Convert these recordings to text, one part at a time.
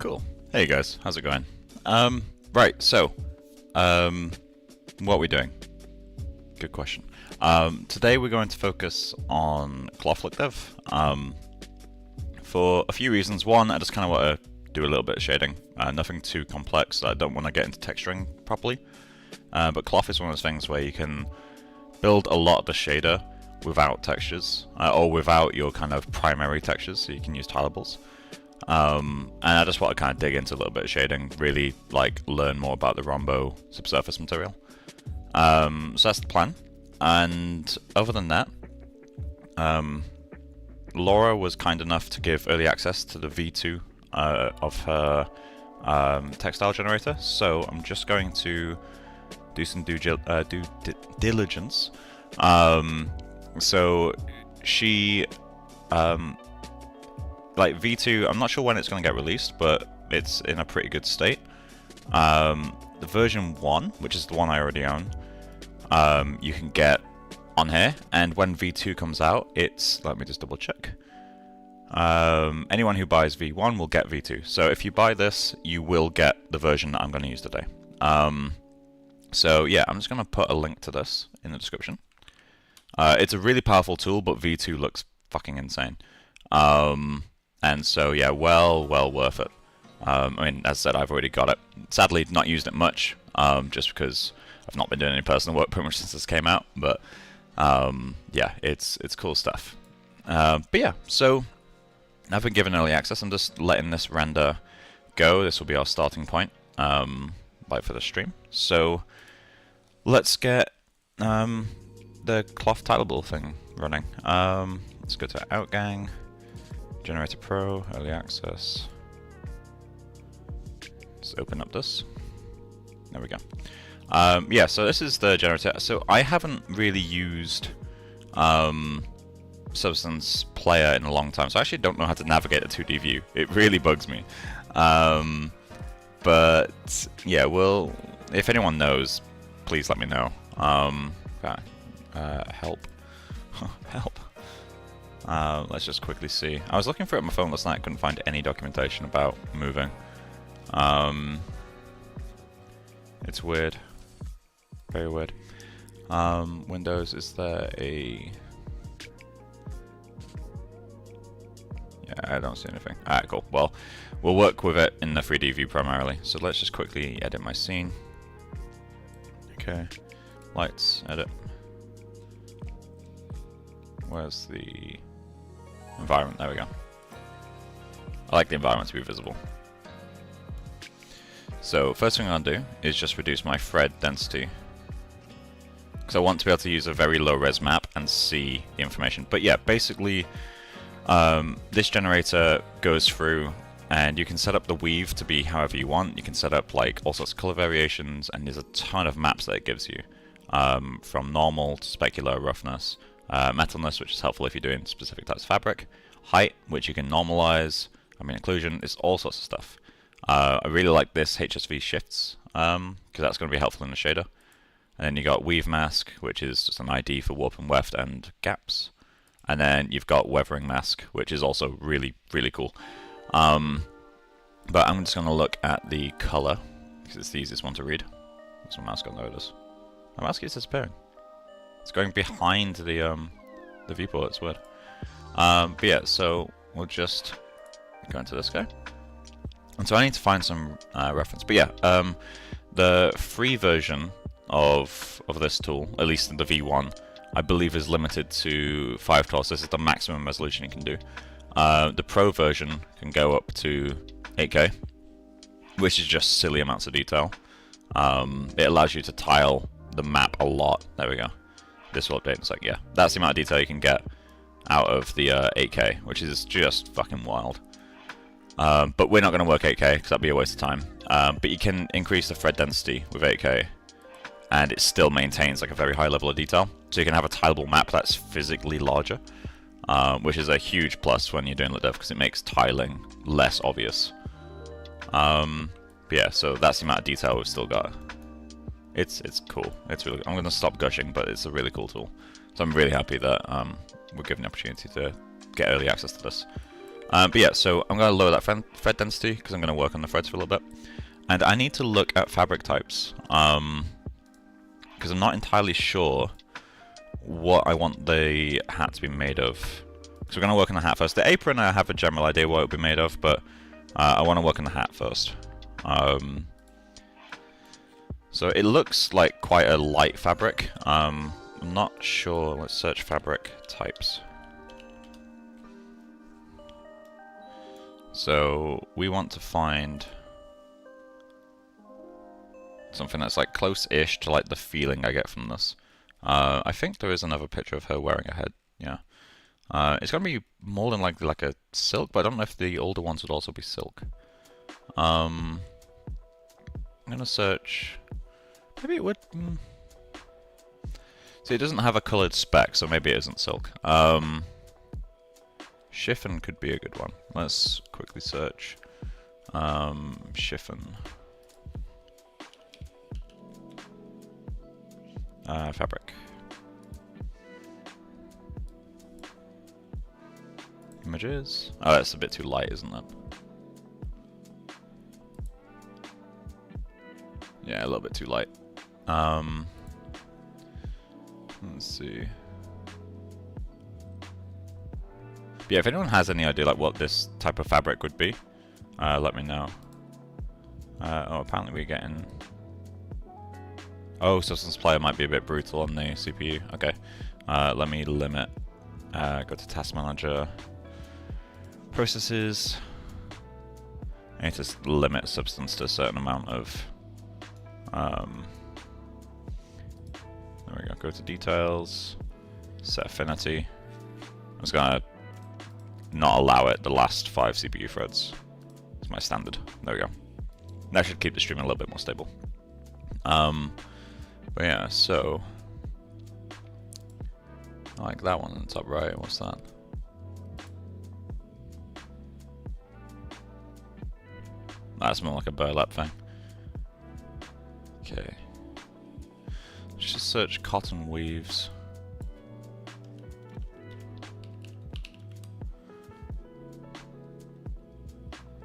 Cool. Hey guys, how's it going? Right, so, what are we doing? Good question. Today we're going to focus on cloth look dev, for a few reasons. One, I just kind of want to do a little bit of shading, nothing too complex. I don't want to get into texturing properly, but cloth is one of those things where you can build a lot of the shader without textures, or without your kind of primary textures, so you can use tileables. And I just want to kind of dig into a little bit of shading, really like learn more about the Rombo subsurface material. So that's the plan. And other than that, Laura was kind enough to give early access to the V2 of her textile generator, so I'm just going to do some due diligence. So she, like V2, I'm not sure when it's going to get released, but it's in a pretty good state. The version 1, which is the one I already own, you can get on here, and when V2 comes out, it's, let me just double check. Anyone who buys V1 will get V2. So if you buy this, you will get the version that I'm going to use today. So yeah, I'm just going to put a link to this in the description. It's a really powerful tool, but V2 looks fucking insane. And so yeah, well worth it. I mean, as I said, I've already got it. Sadly, not used it much, just because I've not been doing any personal work pretty much since this came out. But yeah, it's cool stuff. But yeah, so I've been given early access. I'm just letting this render go. This will be our starting point, like for the stream. So let's get the cloth tileable thing running. Let's go to Outgang, Generator Pro, early access. Let's open up this. There we go. Yeah, so this is the generator. So I haven't really used Substance Player in a long time, so I actually don't know how to navigate a 2D view. It really bugs me. But yeah, well, if anyone knows, please let me know. Help. Help. Let's just quickly see. I was looking for it on my phone last night, couldn't find any documentation about moving. It's weird. Very weird. Windows, is there a... Yeah, I don't see anything. Alright, cool. Well, we'll work with it in the 3D view primarily. So let's just quickly edit my scene. Okay. Lights, edit. Where's the environment? There we go. I like the environment to be visible. So first thing I'm going to do is just reduce my thread density, because I want to be able to use a very low res map and see the information. But yeah, basically this generator goes through and you can set up the weave to be however you want. You can set up like all sorts of color variations, and there's a ton of maps that it gives you, from normal to specular, roughness, metalness, which is helpful if you're doing specific types of fabric, height, which you can normalize, occlusion, it's all sorts of stuff. I really like this HSV shifts, because that's going to be helpful in the shader. And then you got weave mask, which is just an ID for warp and weft and gaps. And then you've got weathering mask, which is also really cool. But I'm just going to look at the color, because it's the easiest one to read. What's my mouse got? There it is. My mouse keeps disappearing. It's going behind the viewport, it's weird. But yeah, so we'll just go into this guy. And so I need to find some reference. But yeah, the free version of this tool, at least in the V1, I believe is limited to 512. So this is the maximum resolution you can do. The Pro version can go up to 8K, which is just silly amounts of detail. It allows you to tile the map a lot. There we go. This will update in a sec. Yeah, that's the amount of detail you can get out of the 8K, which is just fucking wild. But we're not going to work 8K because that'd be a waste of time. But you can increase the thread density with 8K, and it still maintains like a very high level of detail. So you can have a tileable map that's physically larger, which is a huge plus when you're doing lit dev because it makes tiling less obvious. But yeah, so that's the amount of detail we've still got. It's cool. It's really. I'm going to stop gushing, but it's a really cool tool. So I'm really happy that we're given the opportunity to get early access to this. But yeah, so I'm going to lower that thread density because I'm going to work on the threads for a little bit. And I need to look at fabric types because I'm not entirely sure what I want the hat to be made of. So we're going to work on the hat first. The apron, I have a general idea what it will be made of, but I want to work on the hat first. So it looks like quite a light fabric. I'm not sure. Let's search fabric types. So we want to find something that's like close-ish to like the feeling I get from this. I think there is another picture of her wearing a head. Yeah, it's gonna be more than likely like a silk, but I don't know if the older ones would also be silk. I'm gonna search. Maybe it would. See, it doesn't have a colored spec, so maybe it isn't silk. Chiffon could be a good one. Let's quickly search chiffon. Fabric. Images. Oh, that's a bit too light, isn't it? Yeah, a little bit too light. Let's see. Yeah, if anyone has any idea like what this type of fabric would be, let me know. Oh, apparently we're getting... Oh, substance player might be a bit brutal on the CPU. Okay, let me limit. Go to task manager. Processes. I need to limit substance to a certain amount of... there we go. Go to details. Set affinity. I'm just gonna not allow it the last 5 CPU threads. It's my standard. There we go. That should keep the stream a little bit more stable. But yeah, so I like that one on the top right. What's that? That's more like a burlap thing. Okay. Let's just search cotton weaves.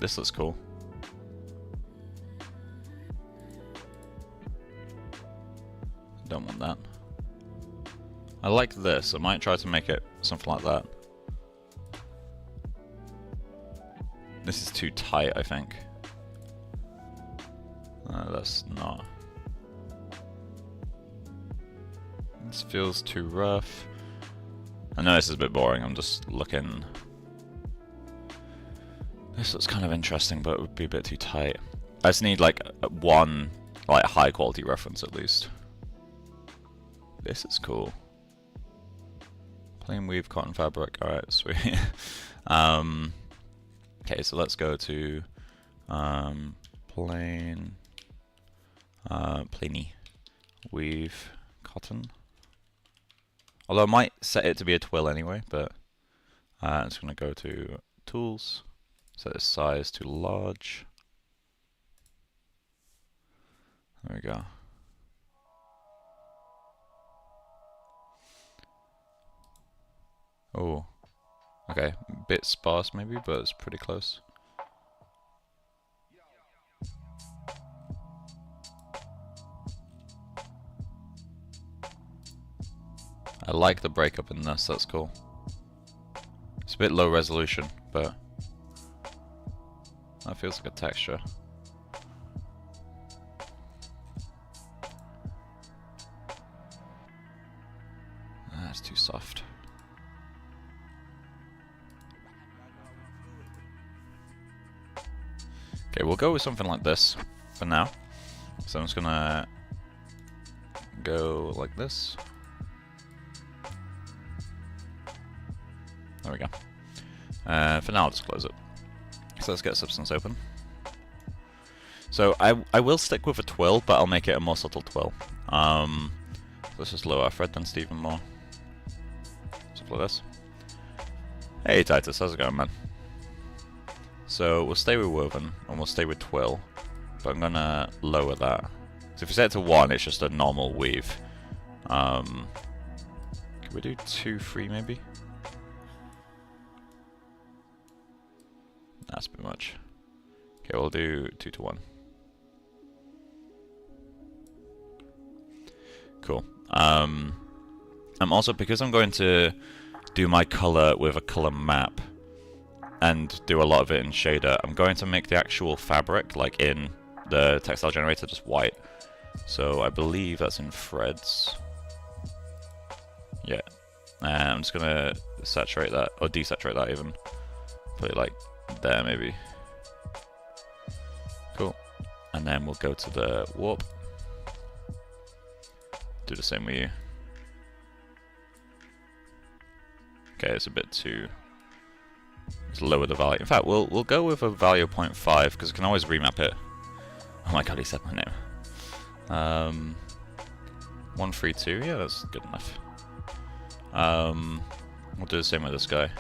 This looks cool. Don't want that. I like this. I might try to make it something like that. This is too tight, I think. No, that's not. This feels too rough. I know this is a bit boring. I'm just looking. This looks kind of interesting, but it would be a bit too tight. I just need like one like high quality reference at least. This is cool. Plain weave cotton fabric. All right, sweet. Okay, so let's go to plainy weave cotton. Although I might set it to be a twill anyway, but I'm just going to go to tools, set this size to large. There we go. Oh, okay, bit sparse maybe, but it's pretty close. I like the breakup in this, that's cool. It's a bit low resolution, but that feels like a texture. That's too soft. Okay, we'll go with something like this for now. So I'm just gonna go like this. There we go. For now, I'll just close it. So let's get substance open. So I will stick with a twill, but I'll make it a more subtle twill. Let's just lower our thread density even more. Something like this. Hey Titus, how's it going, man? So we'll stay with woven and we'll stay with twill, but I'm gonna lower that. So if we set it to 1, it's just a normal weave. Can we do 2, 3 maybe? That's a bit much. Okay, we'll do 2 to 1. Cool. I'm also, because I'm going to do my color with a color map and do a lot of it in shader, I'm going to make the actual fabric, like in the textile generator, just white. So I believe that's in threads. Yeah. And I'm just gonna saturate that, or desaturate that even. Put it like there maybe. Cool. And then we'll go to the warp. Do the same with you. Okay, it's a bit too... Let's lower the value. In fact, we'll go with a value of 0.5 because I can always remap it. Oh my god, he said my name. 132, yeah, that's good enough. We'll do the same with this guy.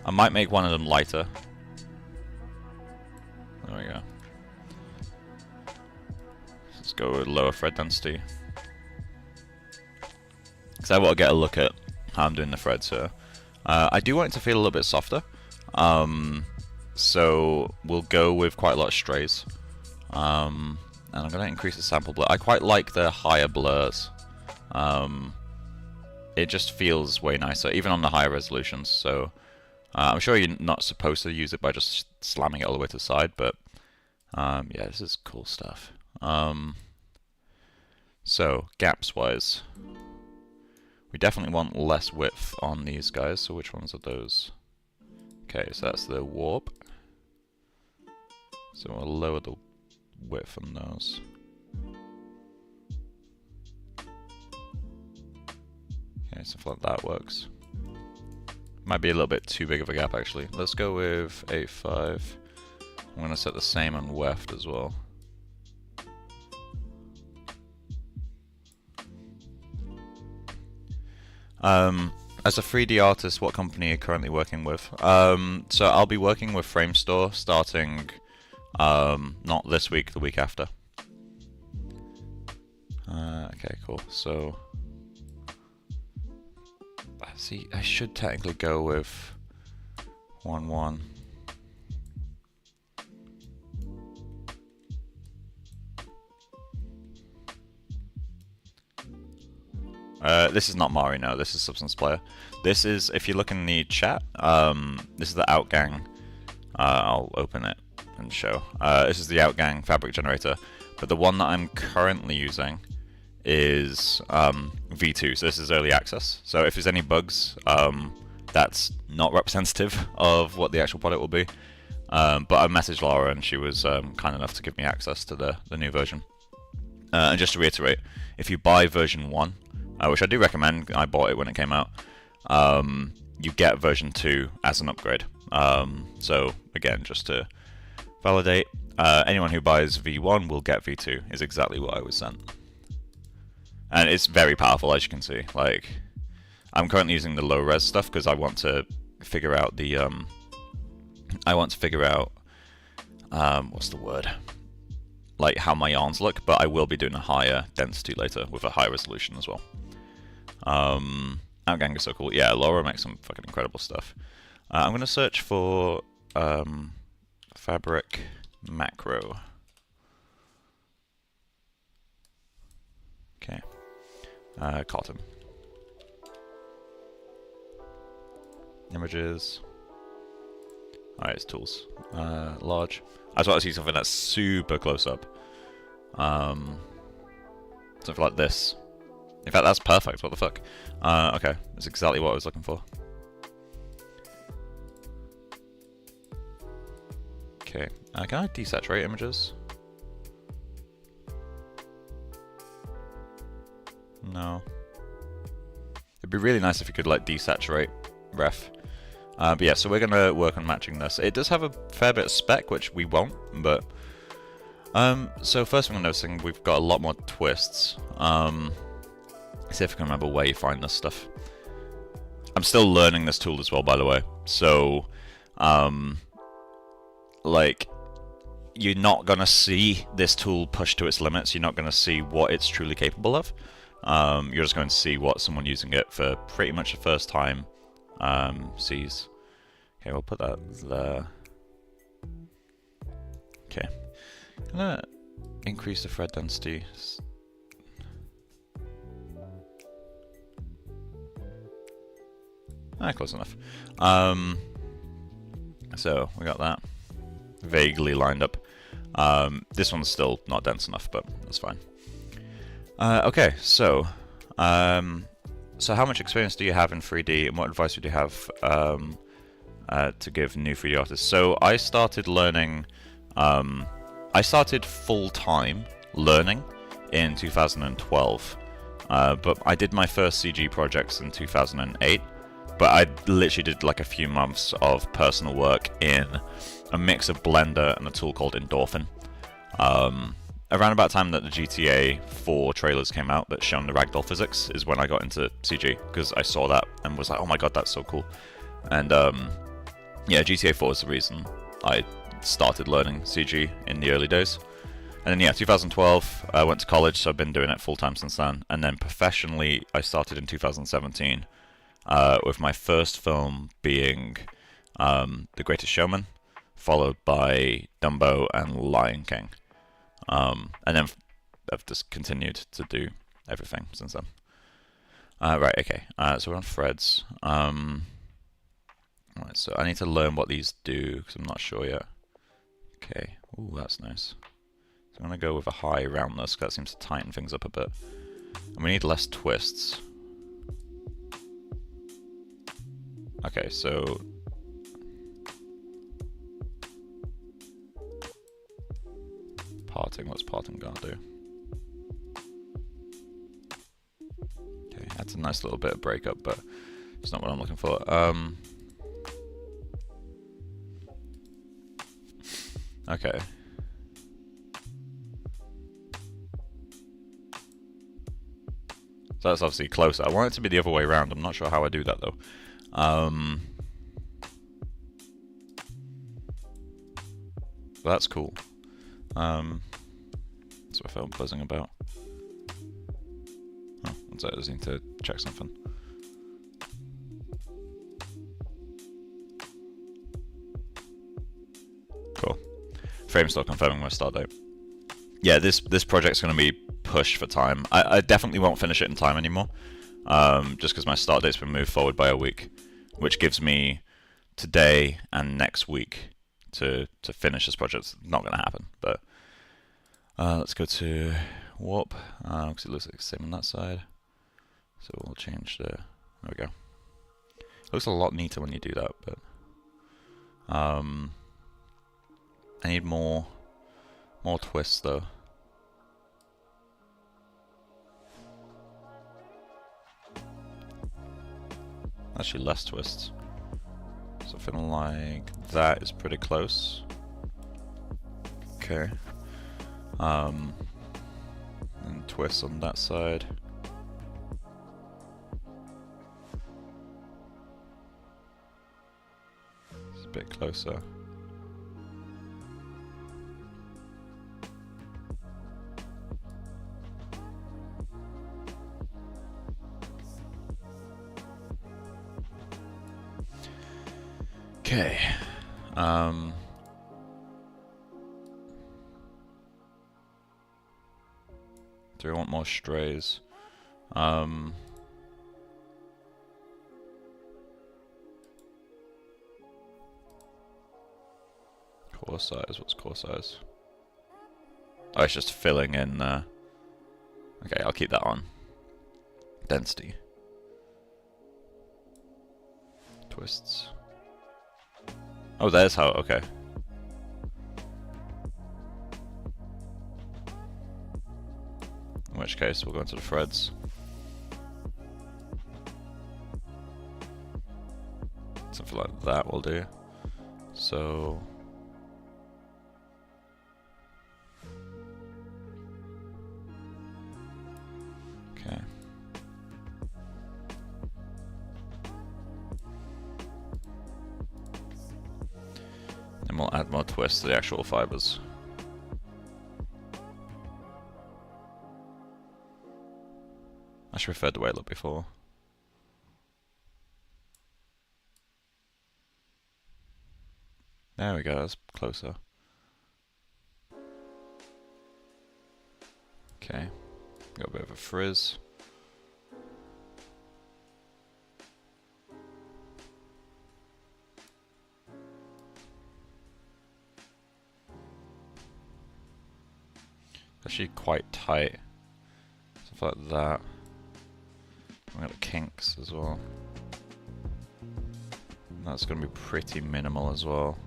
I might make one of them lighter. There we go. Let's go with lower thread density. Because I want to get a look at how I'm doing the threads here. I do want it to feel a little bit softer. So we'll go with quite a lot of strays. And I'm going to increase the sample blur. I quite like the higher blurs. It just feels way nicer, even on the higher resolutions. So I'm sure you're not supposed to use it by just slamming it all the way to the side, but yeah, this is cool stuff. So gaps-wise, we definitely want less width on these guys. So which ones are those? Okay, so that's the warp. So we'll lower the width on those. Okay, something like that works. Might be a little bit too big of a gap actually. Let's go with 8.5. I'm going to set the same on weft as well. As a 3D artist, what company are you currently working with? So I'll be working with Framestore starting not this week, the week after. Okay, cool. So see, I should technically go with 1.1. This is not Mari, no, this is Substance Player. This is, if you look in the chat, this is the Outgang. I'll open it and show. This is the Outgang fabric generator, but the one that I'm currently using is V2, so this is early access. So if there's any bugs, that's not representative of what the actual product will be. But I messaged Laura and she was kind enough to give me access to the new version. And just to reiterate, if you buy version 1, which I do recommend, I bought it when it came out, you get version 2 as an upgrade. So again, just to validate, anyone who buys V1 will get V2, is exactly what I was sent. And it's very powerful, as you can see. Like, I'm currently using the low res stuff because I want to figure out the what's the word? Like how my yarns look, but I will be doing a higher density later with a high resolution as well. Outgang is so cool. Yeah, Laura makes some fucking incredible stuff. I'm gonna search for fabric macro. Okay. Cotton. Images. Alright, it's tools. Large. I just want to see something that's super close up. Something like this. In fact, that's perfect. What the fuck? Okay, that's exactly what I was looking for. Okay, can I desaturate images? No. It'd be really nice if you could like desaturate ref. But yeah, so we're gonna work on matching this. It does have a fair bit of spec, which we won't, but so first thing I'm noticing, we've got a lot more twists. See if I can remember where you find this stuff. I'm still learning this tool as well, by the way. So, like, you're not gonna see this tool pushed to its limits. You're not gonna see what it's truly capable of. You're just going to see what someone using it for pretty much the first time sees. Okay, we'll put that there. Okay. I'm gonna increase the thread density. Close enough. So we got that vaguely lined up. This one's still not dense enough, but that's fine. Okay, so how much experience do you have in 3D, and what advice would you have to give new 3D artists? So I started learning. I started full-time learning in 2012, but I did my first CG projects in 2008. But I literally did like a few months of personal work in a mix of Blender and a tool called Endorphin. Around about the time that the GTA 4 trailers came out that shown the ragdoll physics is when I got into CG, because I saw that and was like, oh my god, that's so cool. And yeah, GTA 4 is the reason I started learning CG in the early days. And then yeah, 2012, I went to college, so I've been doing it full time since then. And then professionally, I started in 2017. With my first film being The Greatest Showman, followed by Dumbo and Lion King. And then I've just continued to do everything since then. Right, okay, so we're on threads. Right, so I need to learn what these do, because I'm not sure yet. Okay, ooh, that's nice. So I'm going to go with a high roundness, because that seems to tighten things up a bit. And we need less twists. Okay, so parting, what's parting gonna do? Okay, that's a nice little bit of breakup, but it's not what I'm looking for. Okay. So that's obviously closer. I want it to be the other way around. I'm not sure how I do that though. That's cool. That's what I felt buzzing about. Oh, one sec, I just need to check something. Cool. Frame still confirming my start date. Yeah, this project's going to be pushed for time. I definitely won't finish it in time anymore. Just because my start date's been moved forward by a week, which gives me today and next week to finish this project. It's not going to happen, but let's go to warp, because it looks like the same on that side. So we'll change the, there we go. It looks a lot neater when you do that, but I need more twists though. Actually, less twists. Something like that is pretty close. Okay. And twists on that side. It's a bit closer. Okay. Do we want more strays? Core size, what's core size? Oh, it's just filling in. Okay, I'll keep that on. Density. Twists. Oh, there's how, okay. In which case, we'll go into the threads. Something like that will do. So... okay. And we'll add more twists to the actual fibers. I should prefer the way it looked before. There we go, that's closer. Okay, got a bit of a frizz. Actually quite tight. Stuff like that. We got the kinks as well. That's going to be pretty minimal as well.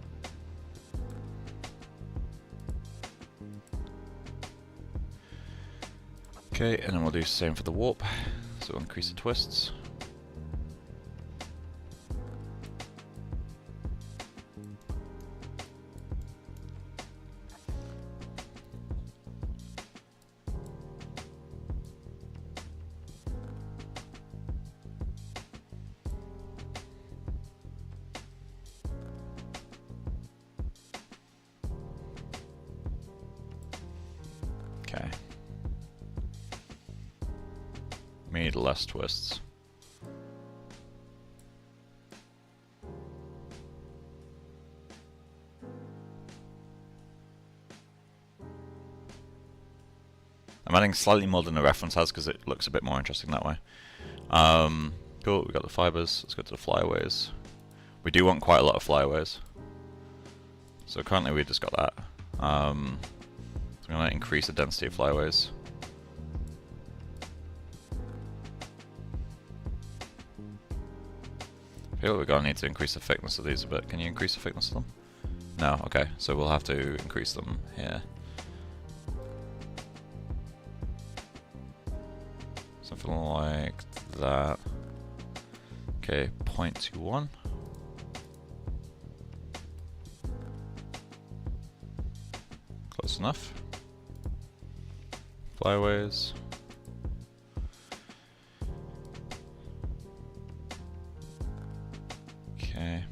Okay, and then we'll do the same for the warp. So we'll increase the twists. Okay. We need less twists. I'm adding slightly more than the reference has because it looks a bit more interesting that way. Cool, we got the fibers. Let's go to the flyaways. We do want quite a lot of flyaways. So currently we just got that. So I'm going to increase the density of flyaways. I feel like we're going to need to increase the thickness of these a bit. Can you increase the thickness of them? No, okay, so we'll have to increase them here. Something like that. Okay, 0.21. Close enough. Flyaways. Okay.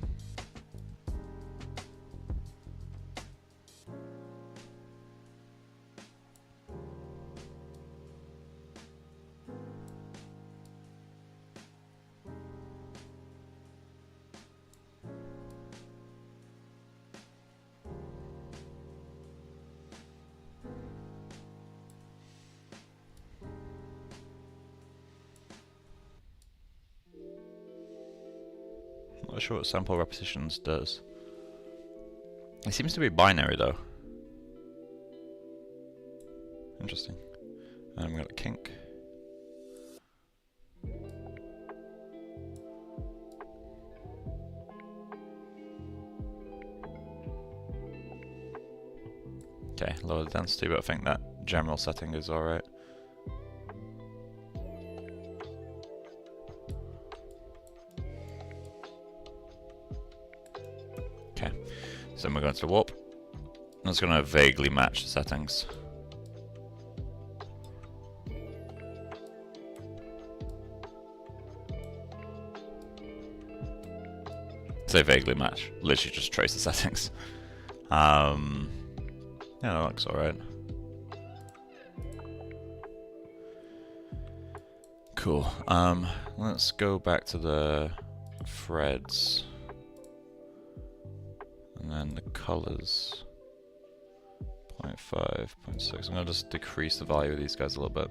Not sure what sample repetitions does. It seems to be binary though. Interesting. And we got a kink. Okay, lower the density, but I think that general setting is alright. Okay, so we're going to the warp. I'm just going to vaguely match the settings. Say vaguely match, literally just trace the settings. Yeah, that looks alright. Cool. Let's go back to the threads. And then the colors. 0.5, 0.6. I'm going to just decrease the value of these guys a little bit.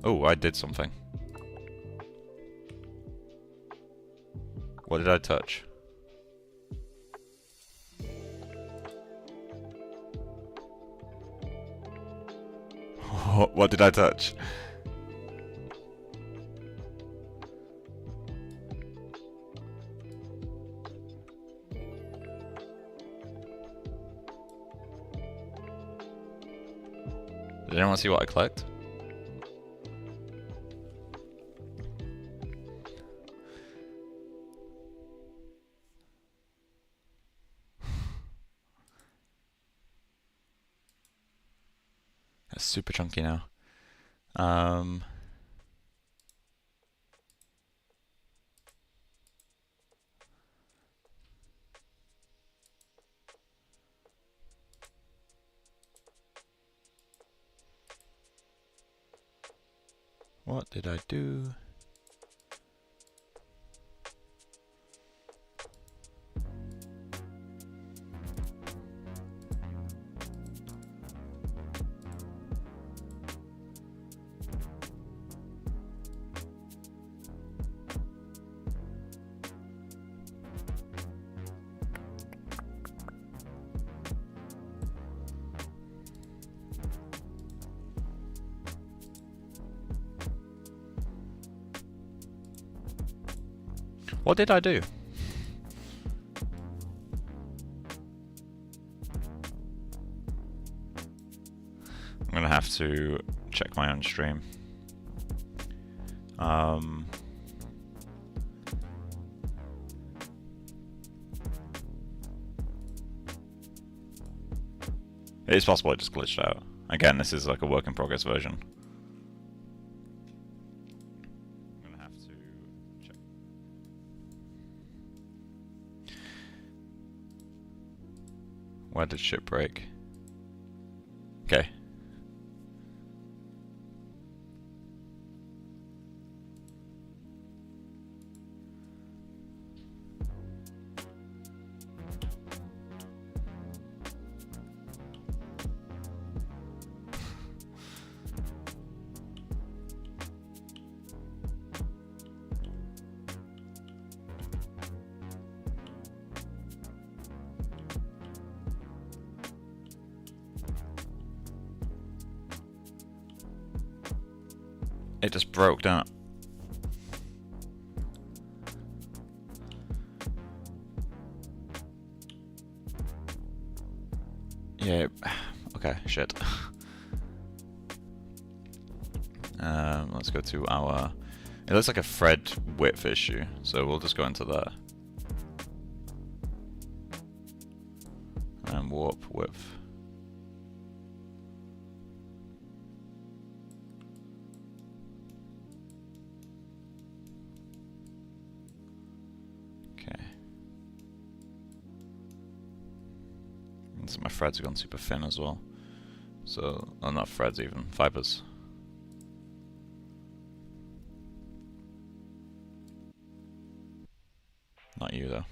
Oh, I did something. What did I touch? What did I touch? Did anyone see what I clicked? That's super chunky now. What did I do? What did I do? I'm gonna have to check my own stream. It is possible it just glitched out. Again, this is like a work in progress version. I'm gonna have to check. Where did ship break? Okay. It just broke down. Yeah, okay, shit. Let's go to our... It looks like a thread width issue, so we'll just go into there. And warp width. So my threads have gone super thin as well. So, oh, not threads even, fibers. Not you though.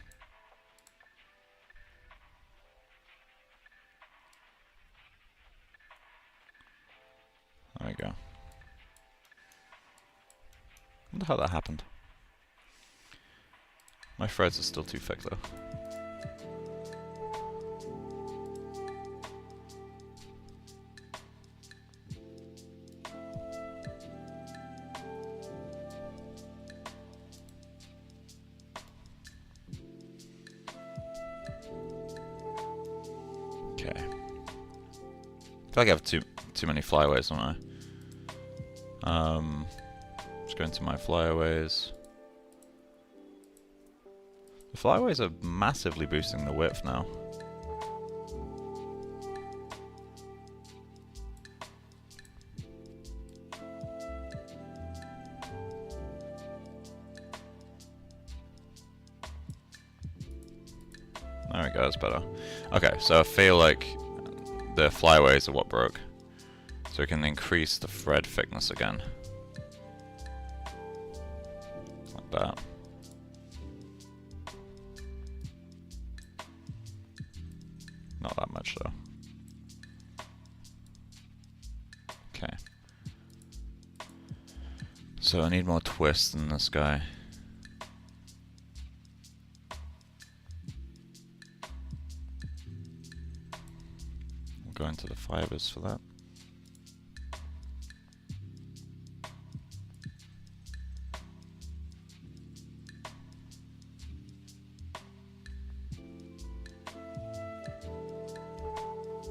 There we go. I wonder how that happened. My threads are still too thick though. Okay. I feel like I have too many flyaways, don't I? Just go into my flyaways. The flyaways are massively boosting the width now. There we go, that's better. Okay, so I feel like the flyaways are what broke. So we can increase the thread thickness again. Like that. Not that much though. Okay. So I need more twist in this guy. Go into the fibers for that.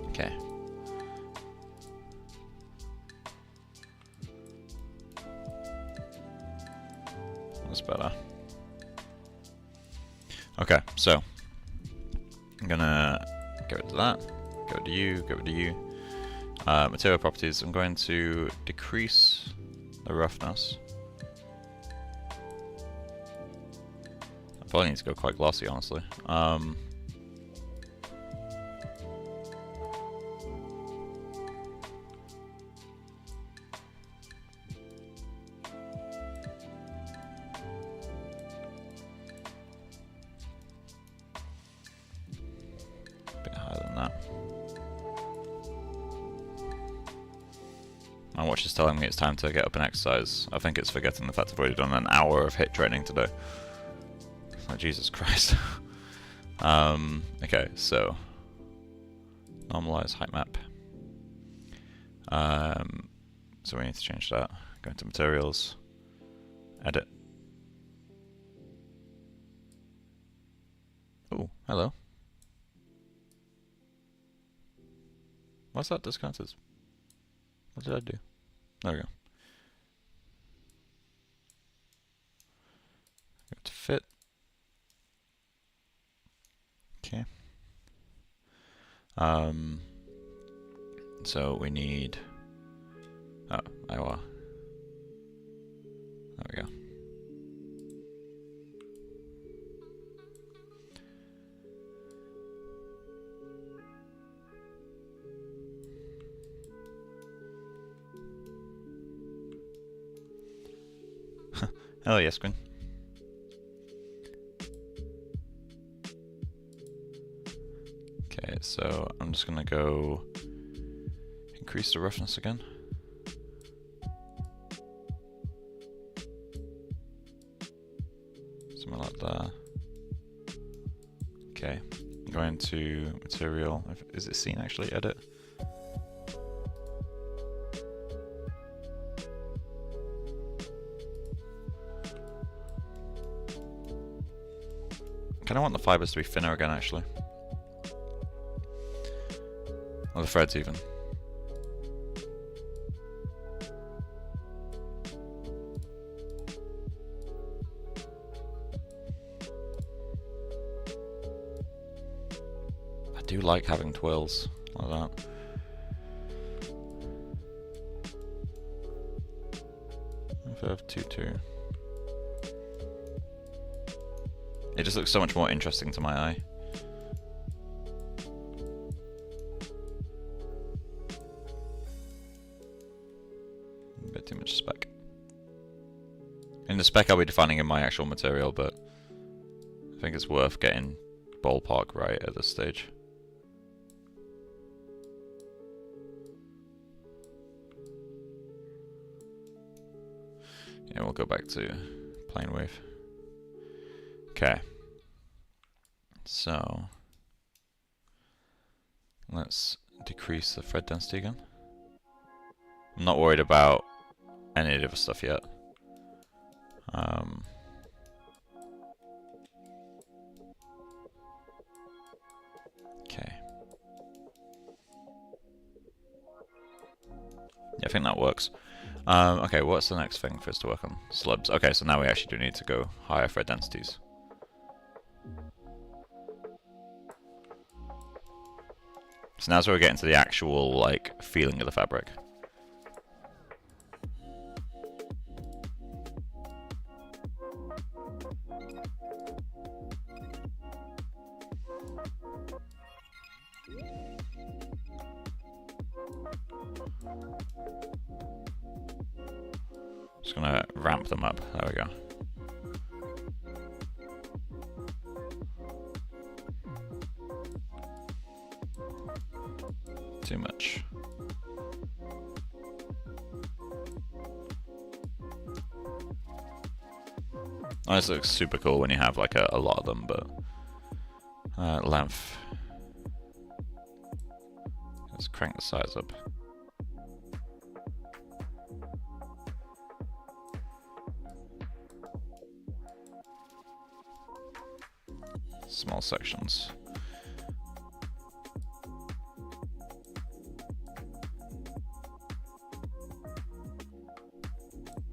Okay. That's better. Okay, so I'm gonna get rid of that. Go to you, go to you. Material properties, I'm going to decrease the roughness. I probably need to go quite glossy, honestly. A bit higher than that. My watch is telling me it's time to get up and exercise. I think it's forgetting the fact I've already done an hour of HIIT training today. Oh, Jesus Christ. Okay, so normalize height map. So we need to change that. Go into materials, edit. Hello. Why's that disconnected? What did I do? There we go. Go to fit. Okay. So we need. Oh, Iowa. There we go. Oh yes, Quinn. Okay, so I'm just gonna go increase the roughness again. Something like that. Okay, I'm going to material. Is it scene actually? Edit. I kind of want the fibers to be thinner again, actually. Or the threads, even. I do like having twirls like that. If I have 2-2. It just looks so much more interesting to my eye. A bit too much spec. In the spec I'll be defining in my actual material, but I think it's worth getting ballpark right at this stage. Yeah, we'll go back to plane wave. Okay, so let's decrease the thread density again. I'm not worried about any of the other stuff yet. Okay. Yeah, I think that works. Okay, what's the next thing for us to work on? Slubs. Okay, so now we actually do need to go higher thread densities. So now's where we're getting to the actual, like, feeling of the fabric. Just gonna ramp them up. There we go. Too much. Oh, this looks super cool when you have like a lot of them, but length. Let's crank the size up. Small sections.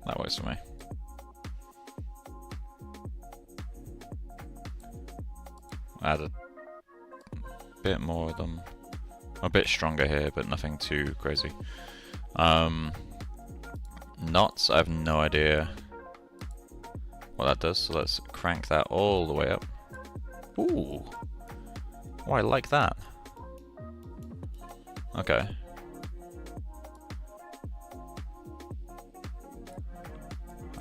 That works for me. Add a bit more of them. A bit stronger here, but nothing too crazy. Knots, I have no idea what that does, so let's crank that all the way up. Ooh. Oh, I like that. Okay.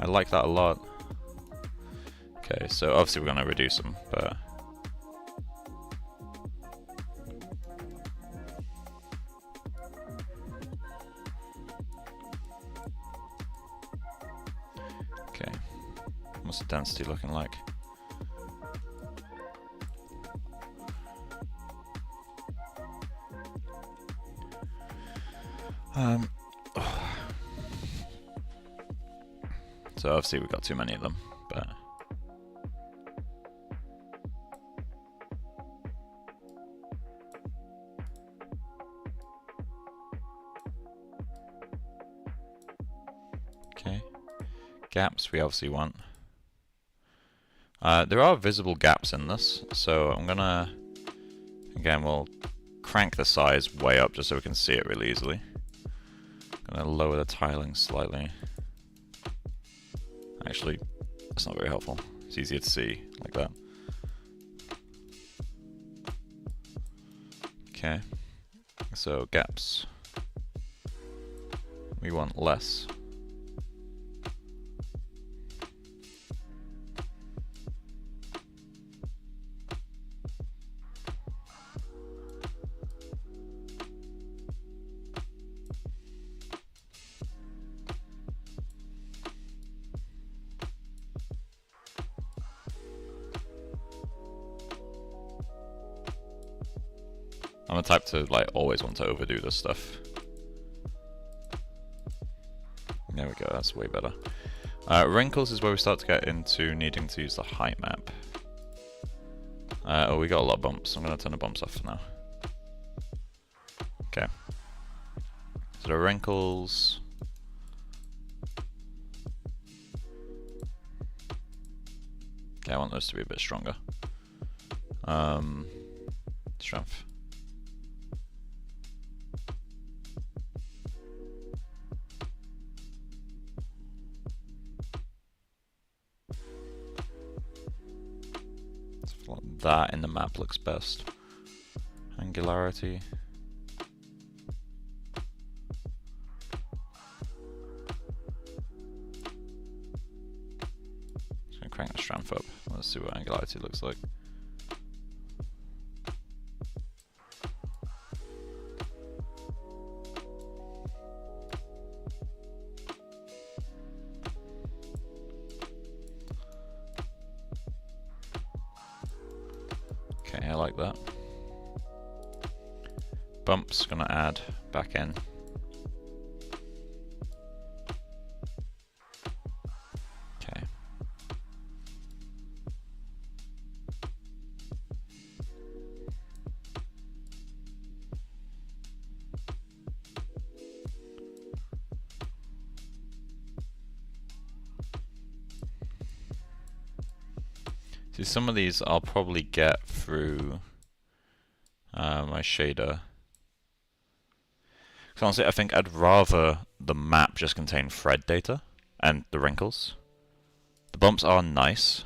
I like that a lot. Okay, so obviously we're going to reduce them, but... Okay. What's the density looking like? So obviously we've got too many of them, but Gaps we obviously want. There are visible gaps in this, so I'm gonna... Again, we'll crank the size way up just so we can see it really easily. I'm gonna lower the tiling slightly. Actually, that's not very helpful. It's easier to see like that. Okay, so gaps. We want less. I'm the type to like always want to overdo this stuff. There we go, that's way better. Wrinkles is where we start to get into needing to use the height map. Oh, we got a lot of bumps. I'm going to turn the bumps off for now. Okay. So the wrinkles... Okay, I want those to be a bit stronger. Strength. That in the map looks best. Angularity. Just gonna crank the strength up. Let's see what angularity looks like. Okay, I like that. Bumps gonna add back in. Okay. See, some of these I'll probably get through my shader. So honestly, I think I'd rather the map just contain thread data and the wrinkles. The bumps are nice,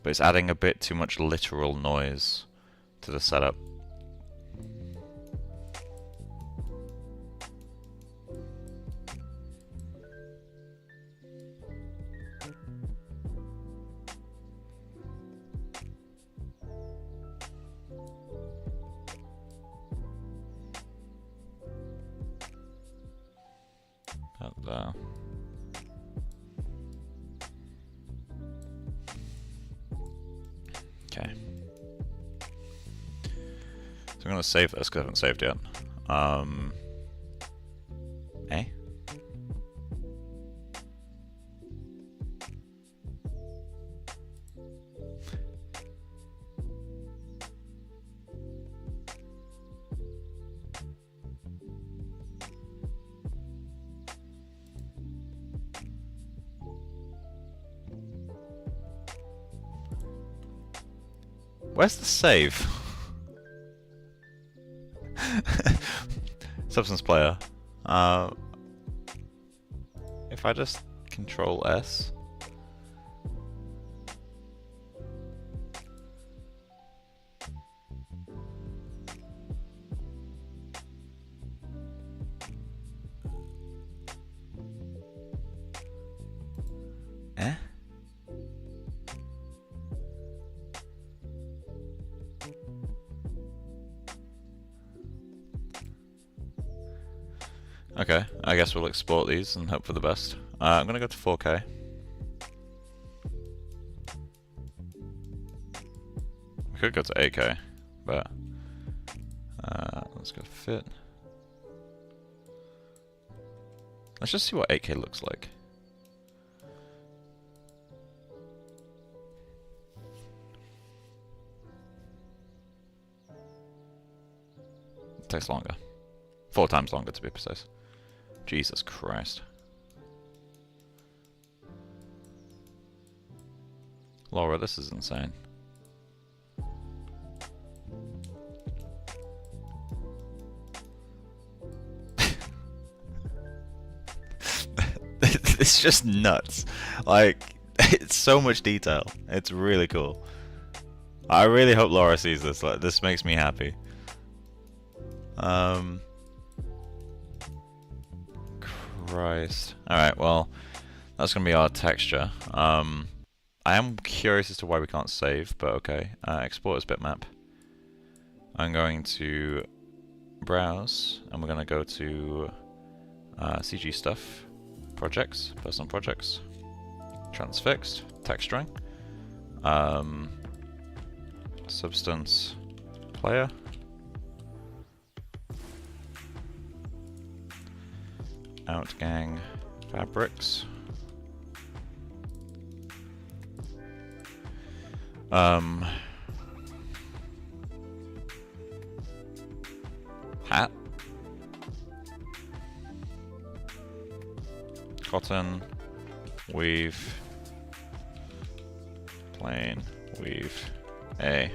but it's adding a bit too much literal noise to the setup. About there. Okay. So I'm gonna save this because I haven't saved yet. Eh? Where's the save? Substance player. If I just Control S. Eh? Okay, I guess we'll export these and hope for the best. I'm gonna go to 4K. We could go to 8K, but let's go fit. Let's just see what 8K looks like. It takes longer. 4 times longer to be precise. Jesus Christ. Laura, this is insane. It's just nuts. Like, it's so much detail. It's really cool. I really hope Laura sees this. Like, this makes me happy. Christ. Alright, well, that's going to be our texture. I am curious as to why we can't save, but okay. Export as bitmap. I'm going to browse, and we're going to go to CG stuff, projects, personal projects, transfixed, texturing, substance player, outgang fabrics, hat, cotton, weave, plain, weave, A.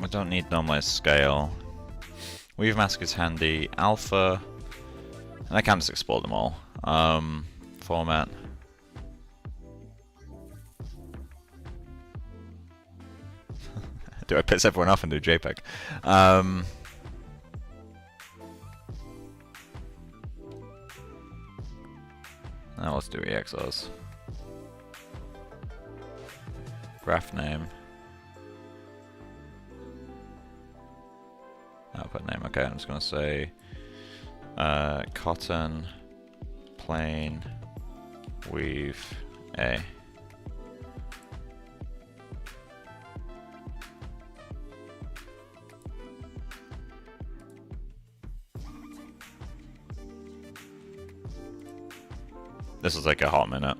We don't need normalized scale. Weave mask is handy. Alpha, and I can just export them all. Format. Do I piss everyone off and do JPEG? Now let's do EXRs. Graph name. Output name. Okay, I'm just gonna say cotton, plain, weave, A. This is like a hot minute.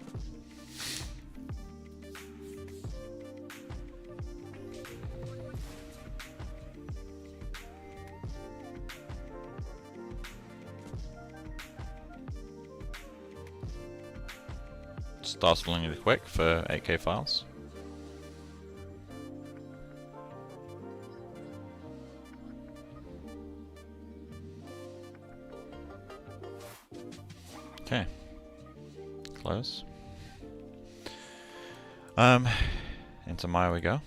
Startlingly quick for 8K files. Okay. Close. Into Maya we go.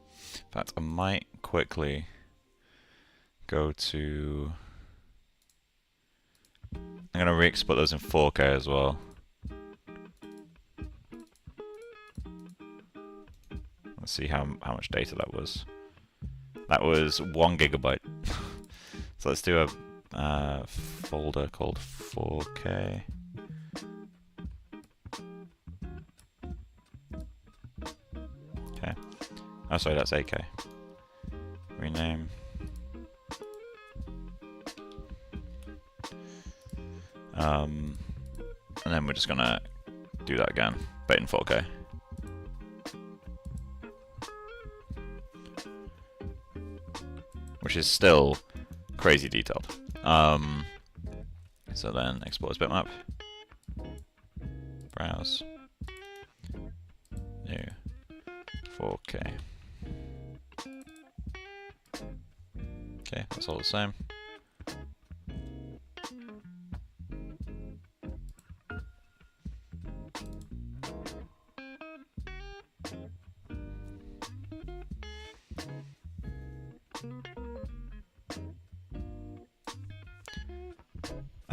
In fact, I might quickly go to... I'm gonna re-export those in 4K as well. Let's see how much data that was. That was 1 gigabyte. So let's do a folder called 4K. Okay. Oh, sorry, that's 8K. Rename. And then we're just gonna do that again, but in 4K. Which is still crazy detailed. So then export as bitmap. Browse. New. 4K. Okay, that's all the same.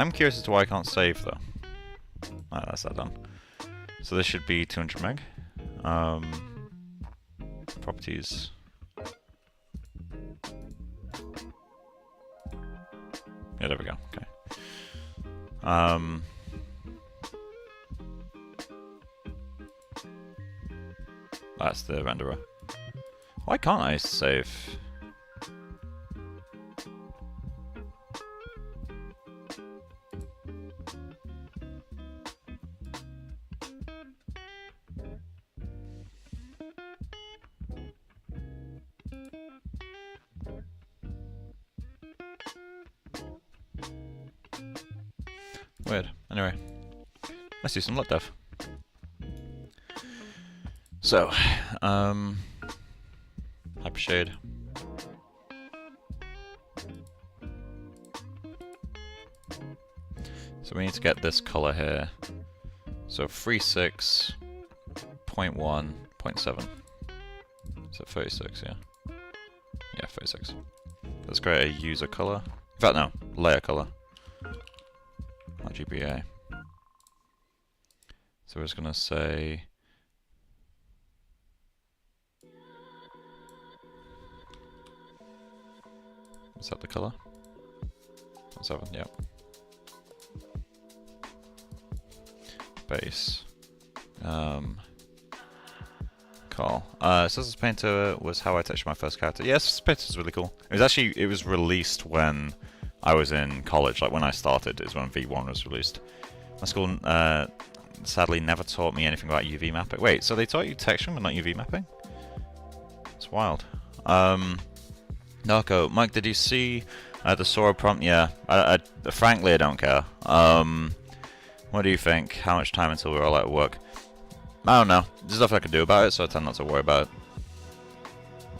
I'm curious as to why I can't save though. Ah, that's that done. So this should be 200 meg. Properties. Yeah, there we go. Okay. That's the renderer. Why can't I save? Weird. Anyway, let's do some look dev. So, hypershade. So we need to get this color here. So 36, 0.1, 0.7. So 36, yeah. Yeah, 36. Let's create a user color. In fact, no, layer color. RGBA. So we're just gonna say is that the color? 7, yep. Base. Cool. Scissors Painter was how I touched my first character. Yes, Scissors Painter is really cool. It was released when I was in college, like when I started is when V1 was released. My school sadly never taught me anything about UV mapping. Wait, so they taught you texturing but not UV mapping? It's wild. Narco, Mike, did you see the Sora prompt? Yeah, frankly, I don't care. What do you think? How much time until we're all out of work? I don't know. There's nothing I can do about it, so I tend not to worry about it.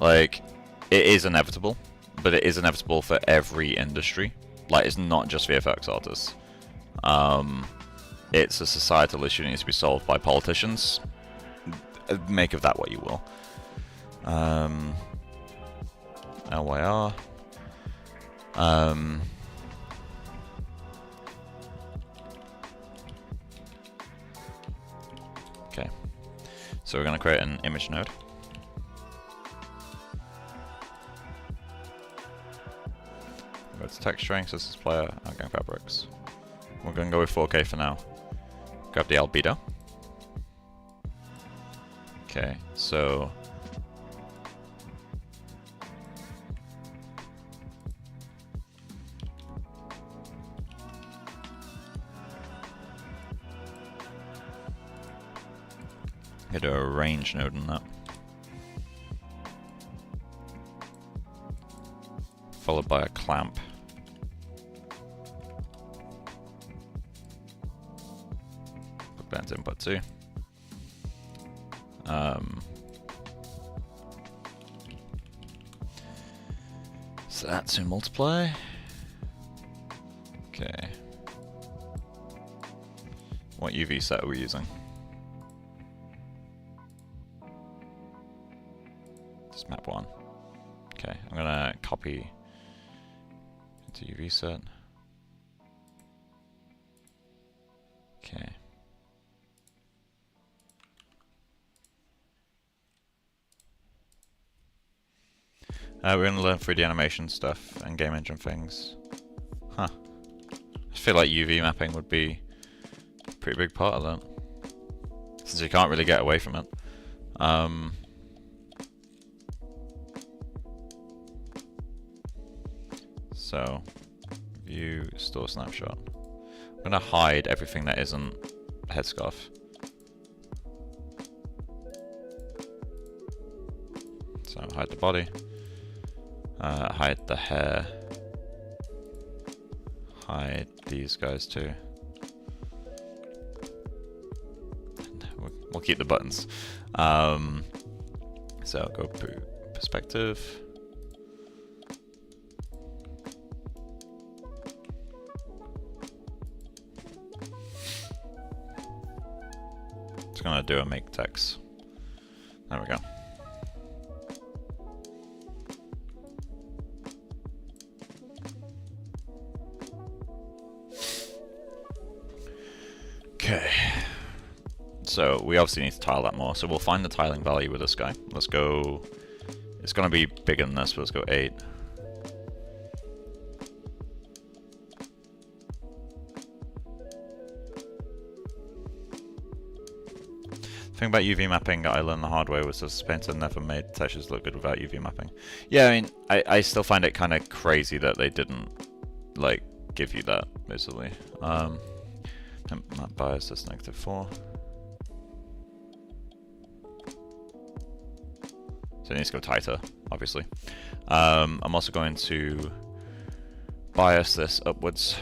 Like, it is inevitable, but it is inevitable for every industry. Like, it's not just VFX artists. It's a societal issue that needs to be solved by politicians. Make of that what you will. LYR. Okay. So we're going to create an image node. Go to texturing, systems player, outgoing fabrics. We're going to go with 4K for now. Grab the albedo. Okay, so get a range node in that. Followed by a clamp. Put that into input too. So that's to multiply. Okay. What UV set are we using? Just map 1. Okay, I'm gonna copy into UV set. Okay. We're going to learn 3D animation stuff and game engine things. Huh. I feel like UV mapping would be a pretty big part of that, since you can't really get away from it. So, view, store snapshot. I'm going to hide everything that isn't a headscarf. So, hide the body. Hide the hair. Hide these guys too. We'll keep the buttons. So go perspective. Just gonna do a make text. There we go. Okay, so we obviously need to tile that more, so we'll find the tiling value with this guy. Let's go, it's going to be bigger than this, but let's go 8. The thing about UV mapping that I learned the hard way was that Painter never made textures look good without UV mapping. Yeah, I mean, I still find it kind of crazy that they didn't, like, give you that, basically. Map bias is -4. So it needs to go tighter, obviously. I'm also going to bias this upwards.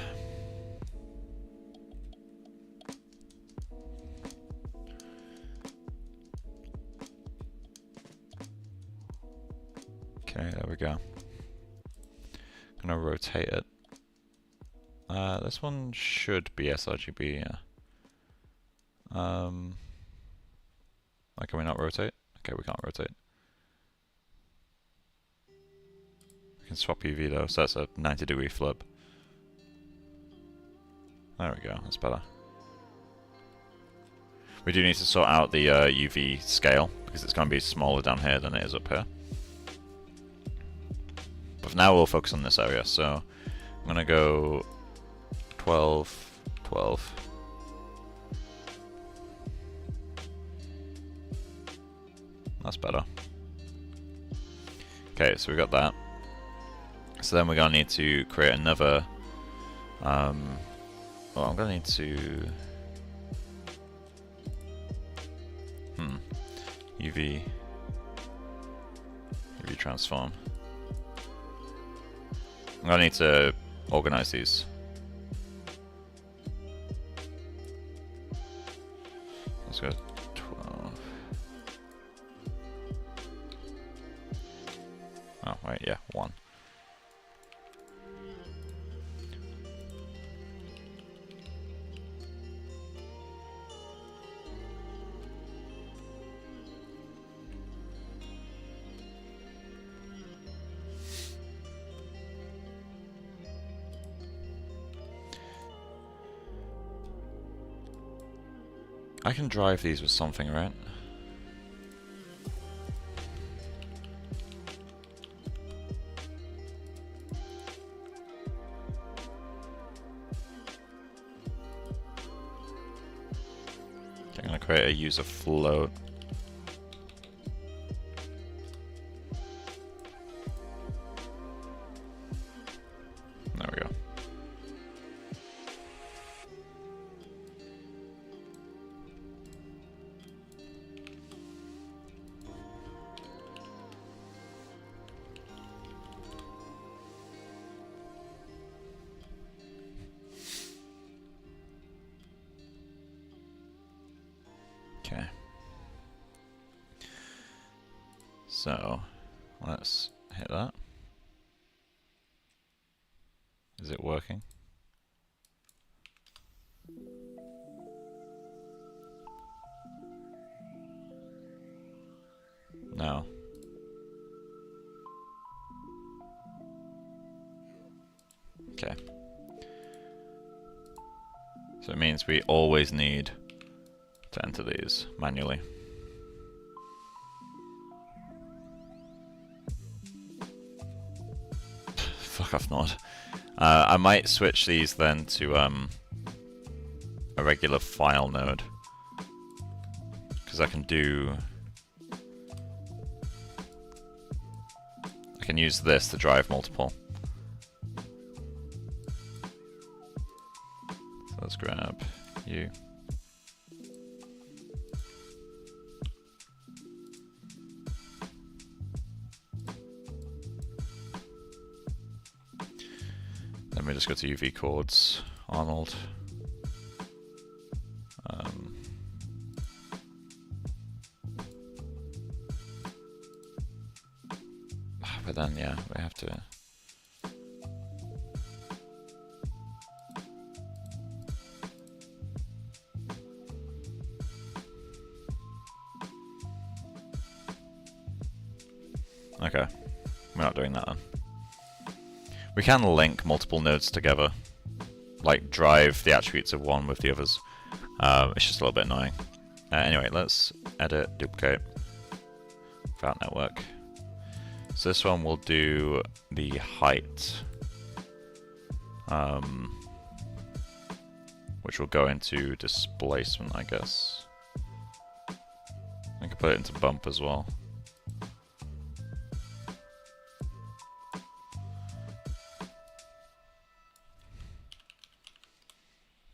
Okay, there we go. Gonna rotate it. This one should be sRGB, yeah. Like, can we not rotate? Okay, we can't rotate. We can swap UV though, so that's a 90-degree flip. There we go, that's better. We do need to sort out the UV scale, because it's going to be smaller down here than it is up here. But for now we'll focus on this area, so I'm going to go 12, 12. That's better. Okay, so we got that. So then we're going to need to create another... well, I'm going to need to... UV transform. I'm going to need to organize these. Let's go 12. Oh, wait, yeah, 1. I can drive these with something, right? Okay, I'm going to create a user float. There we go. Okay. So, let's hit that. Is it working? No. Okay. So it means we always need to enter these manually. Fuck off, Nord. I might switch these then to a regular file node, because I can use this to drive multiple. So let's grab you. Then we just go to UV chords, Arnold. But then, yeah, we have to. Okay, we're not doing that then. We can link multiple nodes together, like drive the attributes of one with the others. It's just a little bit annoying. Anyway, let's edit, duplicate, without network. So this one will do the height, which will go into displacement, I guess. I can put it into bump as well.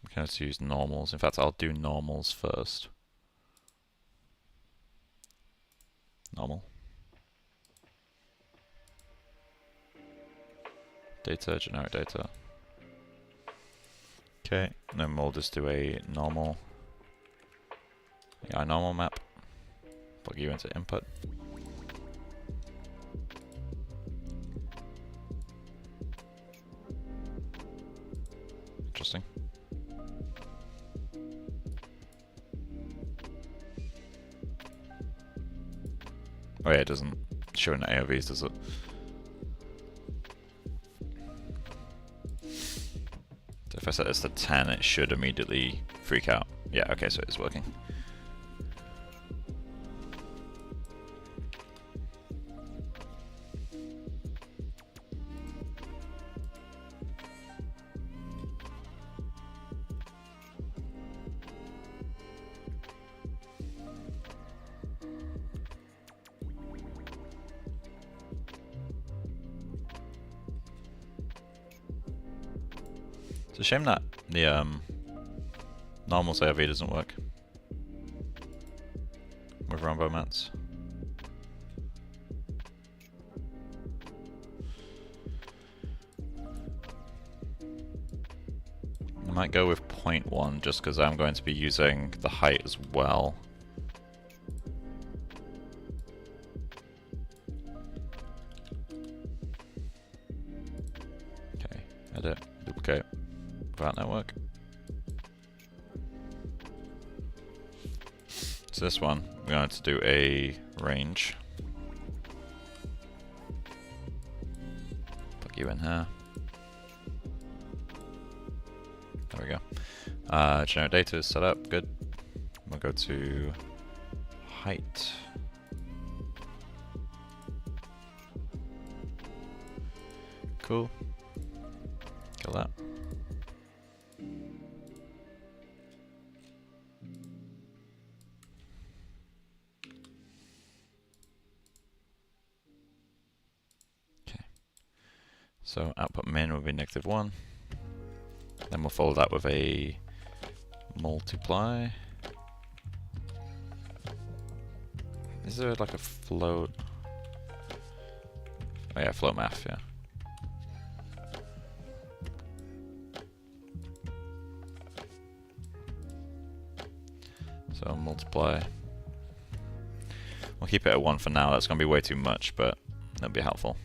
We can just use normals. In fact, I'll do normals first. Normal. Data, generic data. Okay, and then we'll just do a normal. Yeah, normal map. Plug you into input. Interesting. Oh yeah, it doesn't show in AOVs, does it? So if I set this to 10, it should immediately freak out. Yeah, okay, so it's working. It's a shame that the normal AOV doesn't work with Rombo mats. I might go with 0.1 just because I'm going to be using the height as well. Okay, edit, duplicate. Without network. So this one, we're going to do a range. Plug you in here. There we go. Generate data is set up, good. We'll go to height. Cool. Kill that. So output min will be -1. Then we'll follow that with a multiply. Is there like a float? Oh yeah, float math, yeah. So multiply. We'll keep it at 1 for now. That's going to be way too much, but that'll be helpful.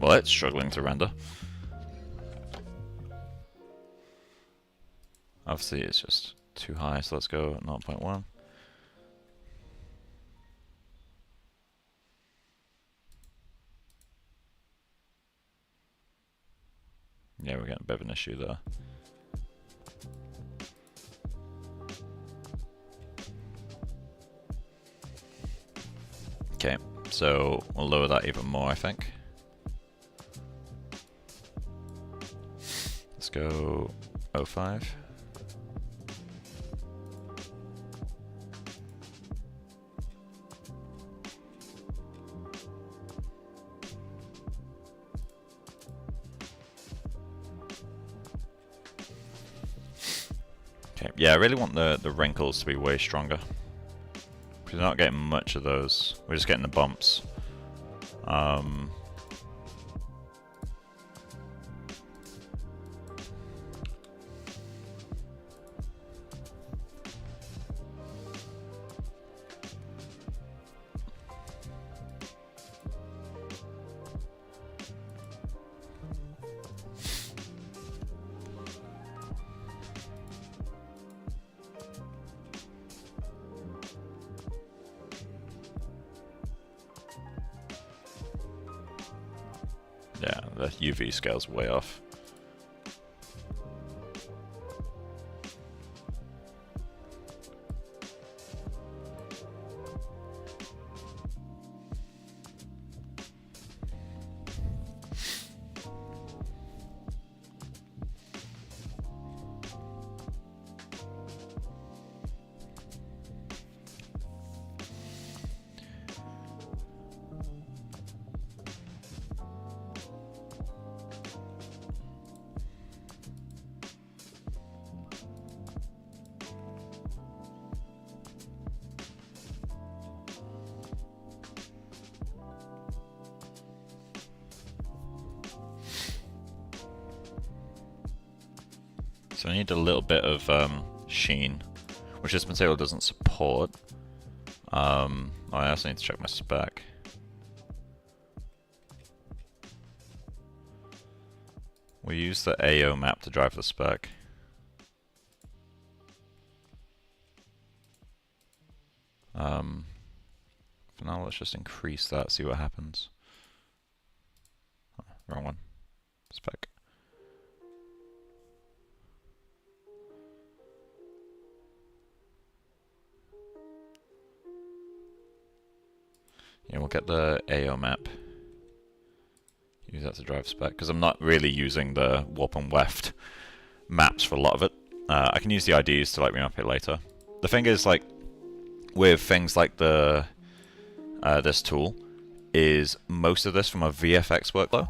Well, it's struggling to render. Obviously, it's just too high, so let's go 0.1. Yeah, we're getting a bit of an issue there. Okay, so we'll lower that even more, I think. Let's go 0.5. Okay, yeah, I really want the wrinkles to be way stronger. Because we're not getting much of those. We're just getting the bumps. Yeah, the UV scale's way off. So I need a little bit of sheen, which this material doesn't support. I also need to check my spec. We use the AO map to drive the spec. For now, let's just increase that, see what happens. Oh, wrong one. Spec. Yeah, we'll get the AO map. Use that to drive spec, because I'm not really using the warp and weft maps for a lot of it. I can use the IDs to like remap it later. The thing is, like, with things like the this tool, is most of this from a VFX workflow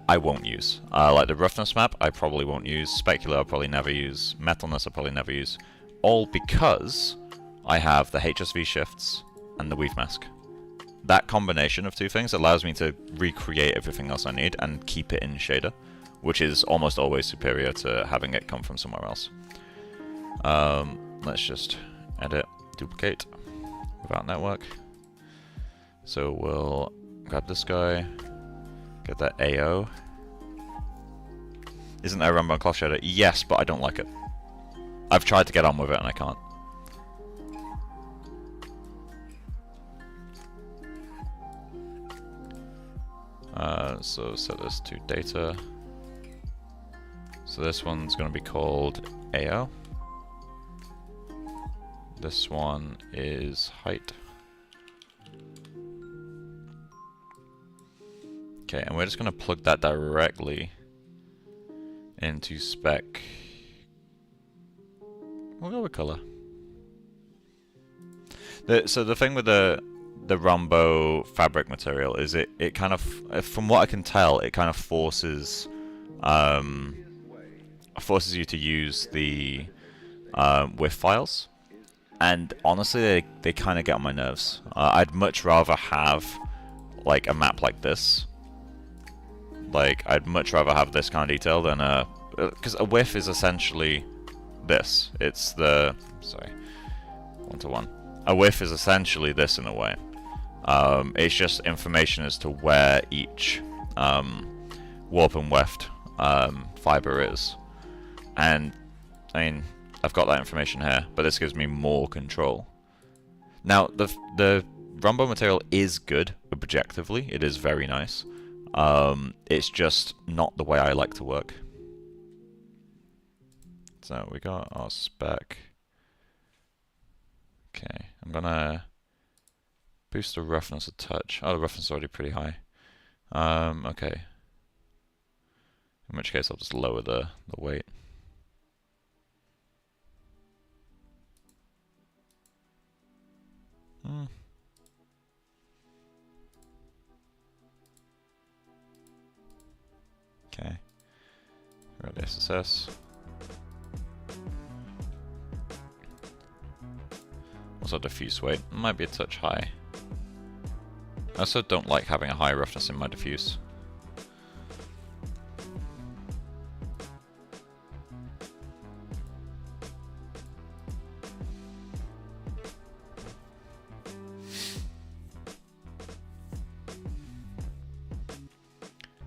I won't use. Like the roughness map, I probably won't use. Specular, I'll probably never use. Metalness, I'll probably never use. All because I have the HSV shifts and the weave mask. That combination of two things allows me to recreate everything else I need and keep it in shader, which is almost always superior to having it come from somewhere else. Let's just edit, duplicate without network. So we'll grab this guy, get that AO. Isn't there a Rumble cloth shader? Yes, but I don't like it. I've tried to get on with it and I can't. So set this to data. So this one's going to be called AO. This one is height. Okay, and we're just going to plug that directly into spec. We'll go with color. So the thing with the Rombo fabric material is it kind of, from what I can tell, it kind of forces you to use the WIF files, and honestly they kind of get on my nerves. I'd much rather have like a map like this. Like, I'd much rather have this kind of detail than because a WIF is essentially this. It's the, sorry, 1-to-1. A WIF is essentially this in a way. It's just information as to where each warp and weft fiber is. And, I mean, I've got that information here, but this gives me more control. Now, the Rombo material is good, objectively. It is very nice. It's just not the way I like to work. So we got our spec. Okay, I'm gonna boost the roughness a touch. Oh, the roughness is already pretty high. Okay. In which case I'll just lower the weight. Okay. We've got the SSS. Also diffuse weight. Might be a touch high. I also don't like having a high roughness in my diffuse.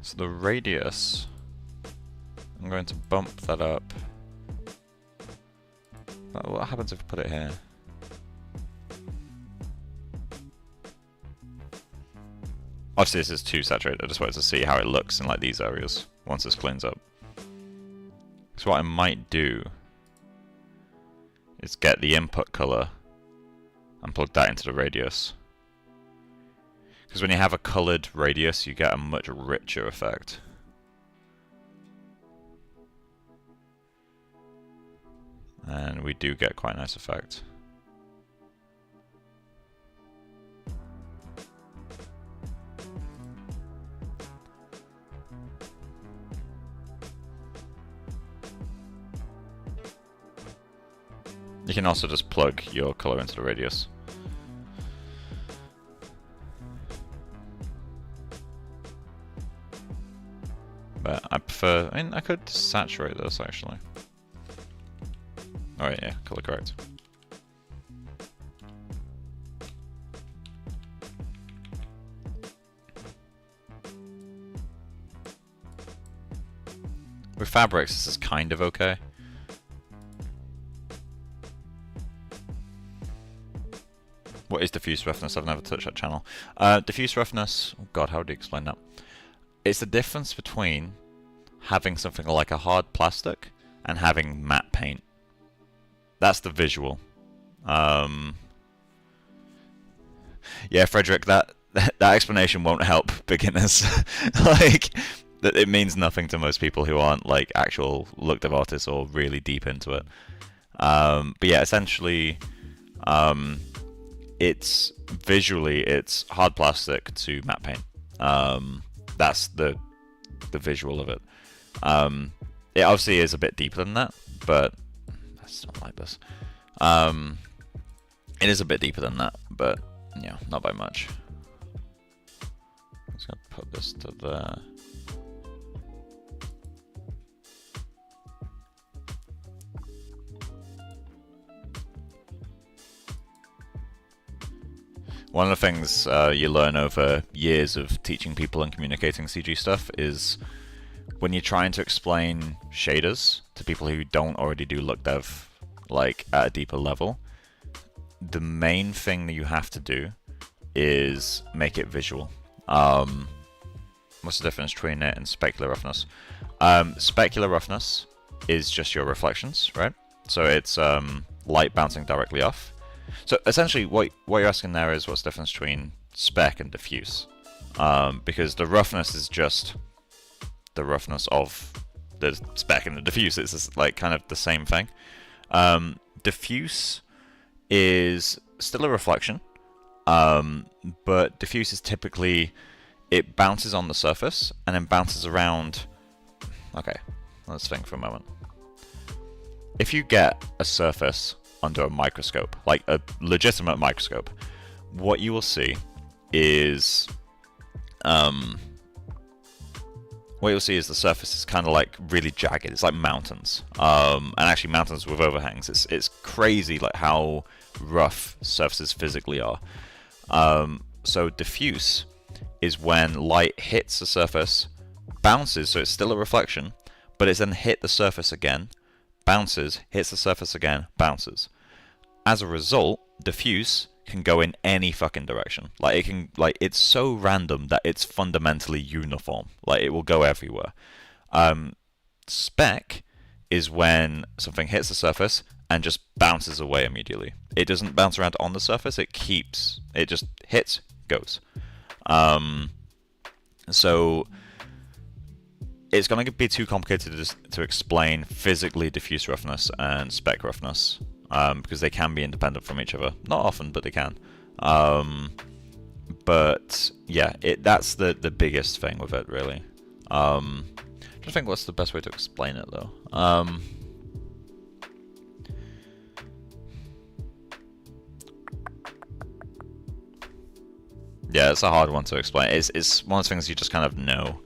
So the radius, I'm going to bump that up. What happens if I put it here? Obviously this is too saturated, I just wanted to see how it looks in like these areas once this cleans up. So what I might do is get the input color and plug that into the radius. Because when you have a coloured radius, you get a much richer effect. And we do get quite a nice effect. You can also just plug your colour into the radius. But I prefer, I mean, I could saturate this actually. Alright, yeah, color correct. With fabrics, this is kind of okay. What is diffuse roughness? I've never touched that channel. Diffuse roughness, oh god, how do you explain that? It's the difference between having something like a hard plastic and having matte paint. That's the visual. Yeah, Frederick, that explanation won't help beginners. Like, it means nothing to most people who aren't like actual look dev artists or really deep into it. But yeah, essentially, it's visually it's hard plastic to matte paint. That's the visual of it. It obviously is a bit deeper than that, but I still don't like this. It is a bit deeper than that, but yeah, not by much. I'm just gonna put this to there. One of the things you learn over years of teaching people and communicating CG stuff is when you're trying to explain shaders to people who don't already do look dev like at a deeper level, the main thing that you have to do is make it visual. What's the difference between it and specular roughness? Specular roughness is just your reflections, right? So it's light bouncing directly off. So essentially what you're asking there is what's the difference between spec and diffuse. Because the roughness is just the roughness of the spec and the diffuse. It's just like kind of the same thing. Diffuse is still a reflection, but diffuse is typically, it bounces on the surface and then bounces around. Okay, let's think for a moment. If you get a surface under a microscope, like a legitimate microscope, what you will see is the surface is kind of like really jagged. It's like mountains, and actually mountains with overhangs. It's crazy like how rough surfaces physically are. So diffuse is when light hits the surface, bounces, so it's still a reflection, but it's then hit the surface again, bounces, hits the surface again, bounces. As a result, diffuse can go in any fucking direction. Like it can, like it's so random that it's fundamentally uniform. Like it will go everywhere. Spec is when something hits the surface and just bounces away immediately. It doesn't bounce around on the surface. It just hits, goes. So it's going to be too complicated to explain physically diffuse roughness and spec roughness, because they can be independent from each other. Not often, but they can. But yeah, that's the biggest thing with it, really. I don't think what's the best way to explain it, though. Yeah, it's a hard one to explain. It's one of the things you just kind of know.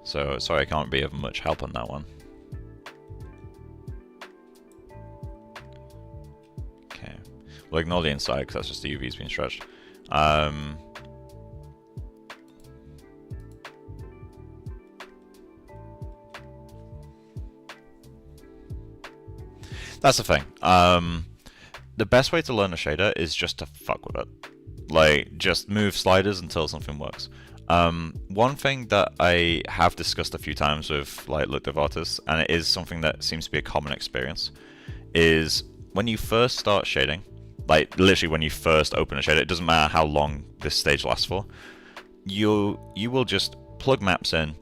So, sorry I can't be of much help on that one. Okay. We'll ignore the inside, because that's just the UVs being stretched. That's the thing. The best way to learn a shader is just to fuck with it. Like, just move sliders until something works. One thing that I have discussed a few times with like look dev artists, and it is something that seems to be a common experience, is when you first start shading, like literally when you first open a shader, it doesn't matter how long this stage lasts for, you will just plug maps in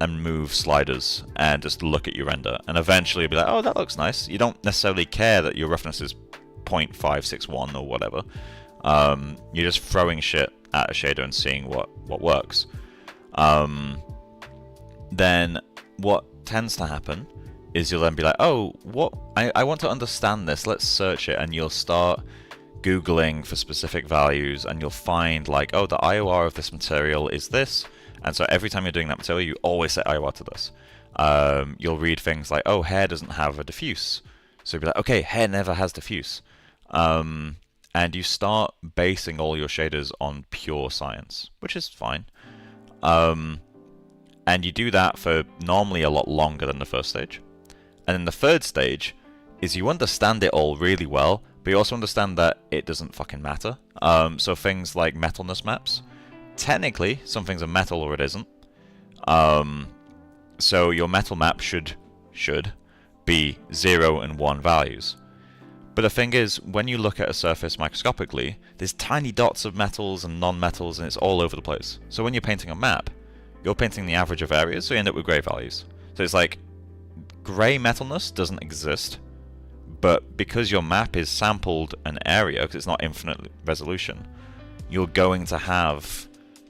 and move sliders and just look at your render, and eventually you'll be like, oh, that looks nice. You don't necessarily care that your roughness is 0.561 or whatever. You're just throwing shit at a shader and seeing what works. Then what tends to happen is you'll then be like, oh, I want to understand this, let's search it, and you'll start Googling for specific values, and you'll find like, oh, the IOR of this material is this, and so every time you're doing that material, you always set IOR to this. you'll read things like, oh, hair doesn't have a diffuse. So you'll be like, okay, hair never has diffuse. And you start basing all your shaders on pure science, which is fine. And you do that for normally a lot longer than the first stage. And then the third stage is you understand it all really well, but you also understand that it doesn't fucking matter. So things like metalness maps, technically something's a metal or it isn't. So your metal map should be 0 and 1 values. But the thing is, when you look at a surface microscopically, there's tiny dots of metals and non-metals, and it's all over the place. So when you're painting a map, you're painting the average of areas, so you end up with grey values. So it's like, grey metalness doesn't exist, but because your map is sampled an area, because it's not infinite resolution, you're going to have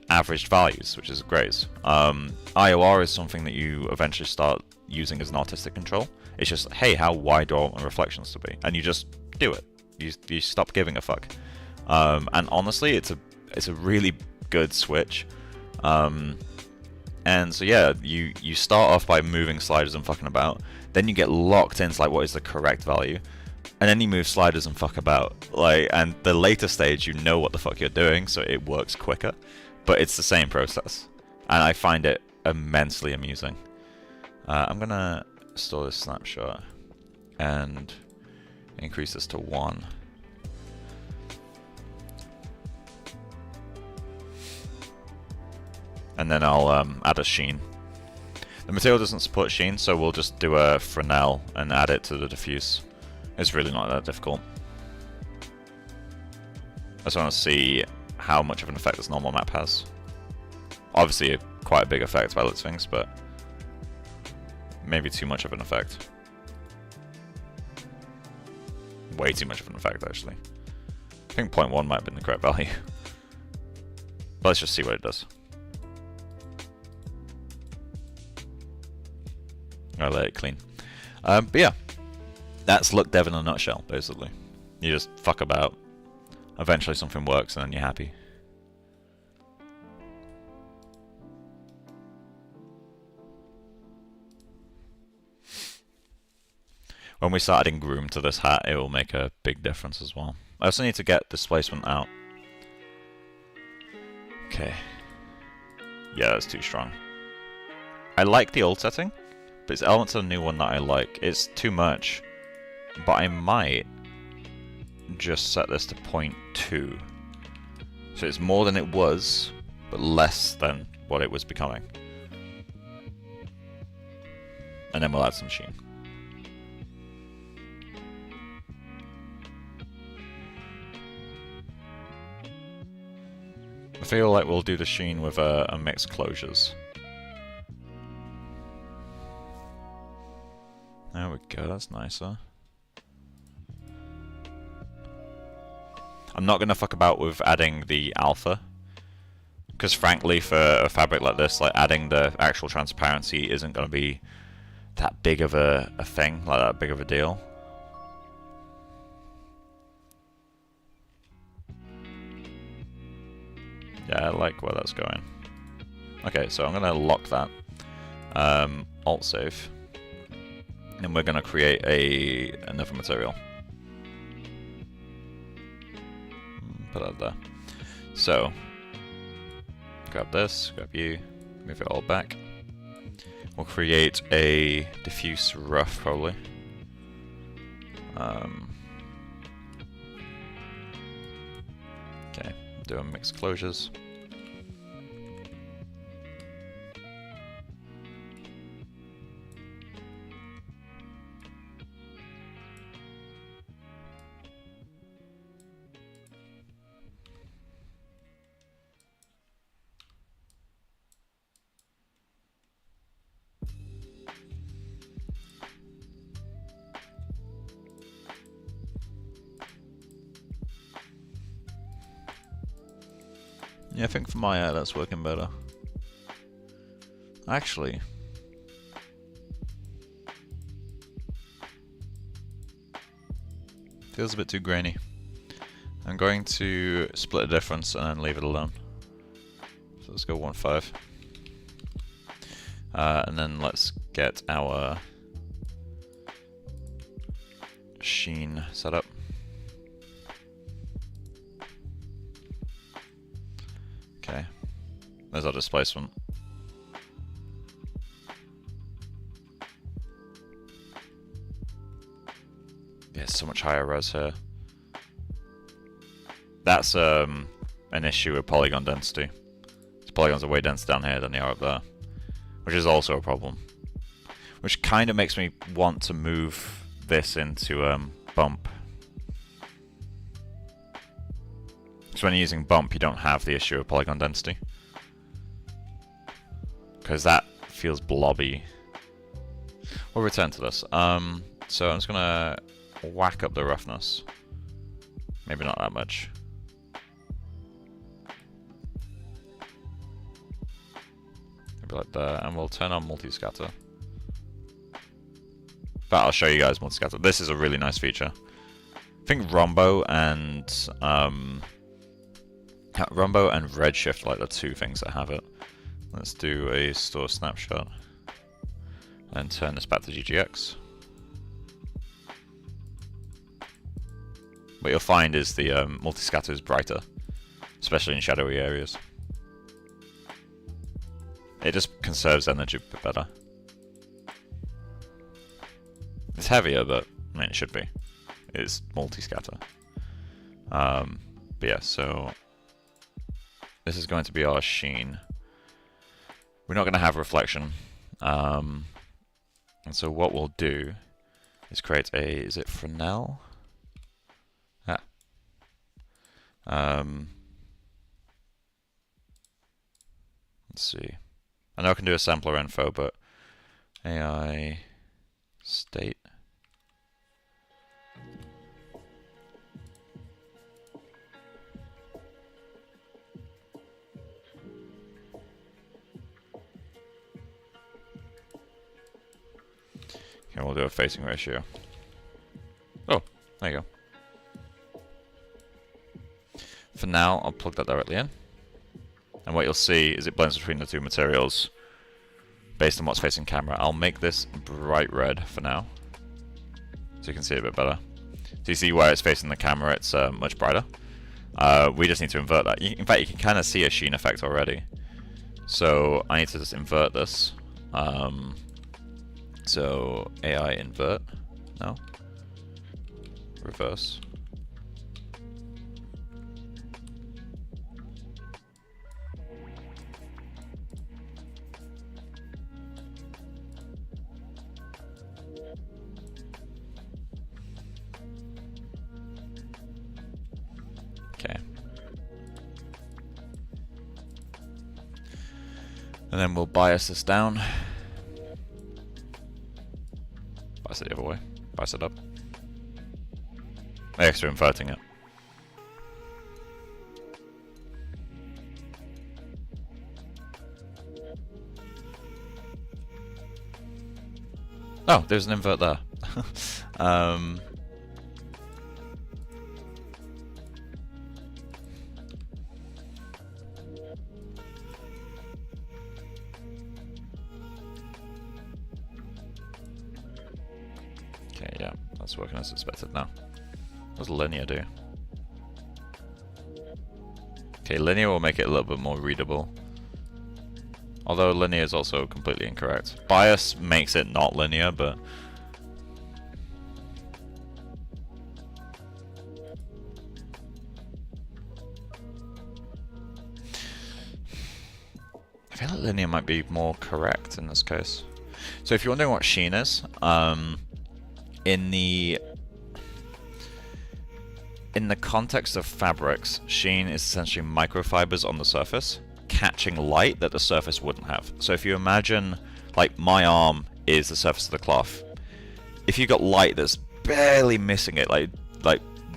averaged values, which is greys. IOR is something that you eventually start using as an artistic control. It's just, hey, how wide do I want my reflections to be? And you just do it. You stop giving a fuck. And honestly, it's a really good switch. And so yeah, you start off by moving sliders and fucking about. Then you get locked into like what is the correct value. And then you move sliders and fuck about. And the later stage, you know what the fuck you're doing, so it works quicker. But it's the same process. And I find it immensely amusing. I'm gonna store this snapshot and increase this to 1. And then I'll add a sheen. The material doesn't support sheen, so we'll just do a Fresnel and add it to the diffuse. It's really not that difficult. I just want to see how much of an effect this normal map has. Obviously, quite a big effect by the looks of things, but maybe too much of an effect. Way too much of an effect, actually. I think 0.1 might have been the correct value. But let's just see what it does. I'll let it clean. But yeah, that's look dev in a nutshell, basically. You just fuck about. Eventually something works and then you're happy. When we start adding groom to this hat, it will make a big difference as well. I also need to get displacement out. Okay. Yeah, that's too strong. I like the old setting, but it's elements of the new one that I like. It's too much, but I might just set this to 0.2. So it's more than it was, but less than what it was becoming. And then we'll add some sheen. I feel like we'll do the sheen with a mixed closures. There we go, that's nicer. I'm not going to fuck about with adding the alpha, because frankly for a fabric like this, like adding the actual transparency isn't going to be that big of a thing, like that big of a deal. Yeah, I like where that's going. Okay, so I'm going to lock that. Alt save. And we're going to create another material. Put that there. So, grab this, grab you, move it all back. We'll create a diffuse rough, probably. Okay, do a mixed closures. Yeah, I think for my eye that's working better. Actually, feels a bit too grainy. I'm going to split the difference and then leave it alone. So let's go 1.5. And then let's get our sheen set up. Okay, there's our displacement. Yeah, so much higher res here. That's an issue with polygon density. The polygons are way denser down here than they are up there, which is also a problem. Which kind of makes me want to move this into bump. So when you're using bump, you don't have the issue of polygon density, because that feels blobby. We'll return to this. So I'm just gonna whack up the roughness. Maybe not that much. Maybe like that, and we'll turn on multi-scatter. But I'll show you guys multi-scatter. This is a really nice feature. I think Rombo and Redshift are like the two things that have it. Let's do a store snapshot and turn this back to GGX. What you'll find is the multi-scatter is brighter, especially in shadowy areas. It just conserves energy a bit better. It's heavier, but I mean, it should be. It's multi-scatter. But yeah, so this is going to be our sheen. We're not going to have reflection. And so what we'll do is create a, is it Fresnel? Let's see. I know I can do a sampler info, but AI state. Okay, we'll do a facing ratio. Oh, there you go. For now, I'll plug that directly in. And what you'll see is it blends between the two materials based on what's facing camera. I'll make this bright red for now, so you can see it a bit better. So you see where it's facing the camera, it's much brighter. We just need to invert that. In fact, you can kind of see a sheen effect already. So I need to just invert this. So AI invert. No. Reverse. Okay. And then we'll bias this down. Bias it the other way. Bias it up. Extra inverting it. Oh, there's an invert there. Okay, yeah, that's working as expected now. What does linear do? Okay, linear will make it a little bit more readable. Although linear is also completely incorrect. Bias makes it not linear, but... I feel like linear might be more correct in this case. So if you're wondering what sheen is, in the context of fabrics, sheen is essentially microfibers on the surface catching light that the surface wouldn't have. So if you imagine, like, my arm is the surface of the cloth. If you got light that's barely missing it, like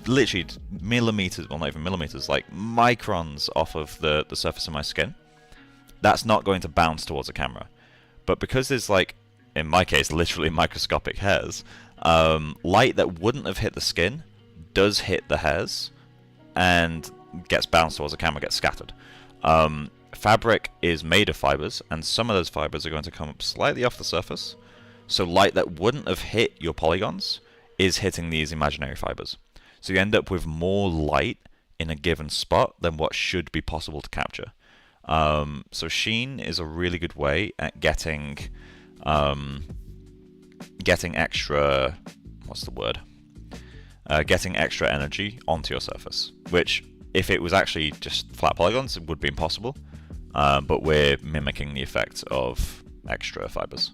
literally millimeters, well not even millimeters, like microns off of the surface of my skin, that's not going to bounce towards the camera. But because there's, like, in my case, literally microscopic hairs, light that wouldn't have hit the skin does hit the hairs and gets bounced towards the camera, gets scattered. fabric is made of fibers, and some of those fibers are going to come up slightly off the surface. So light that wouldn't have hit your polygons is hitting these imaginary fibers. So you end up with more light in a given spot than what should be possible to capture. So sheen is a really good way at getting extra, what's the word? Getting extra energy onto your surface, which if it was actually just flat polygons, it would be impossible. But we're mimicking the effect of extra fibers.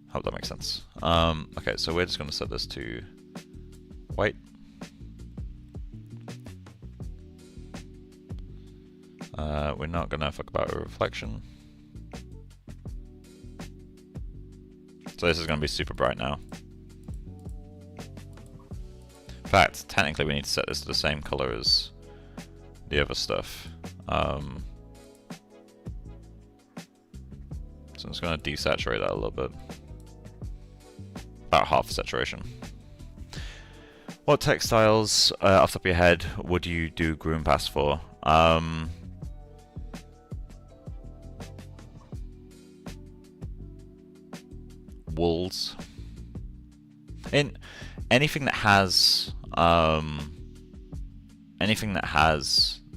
Hope that makes sense. Okay, so we're just going to set this to white. We're not going to fuck about a reflection. So this is going to be super bright now. In fact, technically we need to set this to the same color as the other stuff. So I'm just going to desaturate that a little bit. About half saturation. What textiles, off the top of your head, would you do Groom Pass for? Wools. In anything that has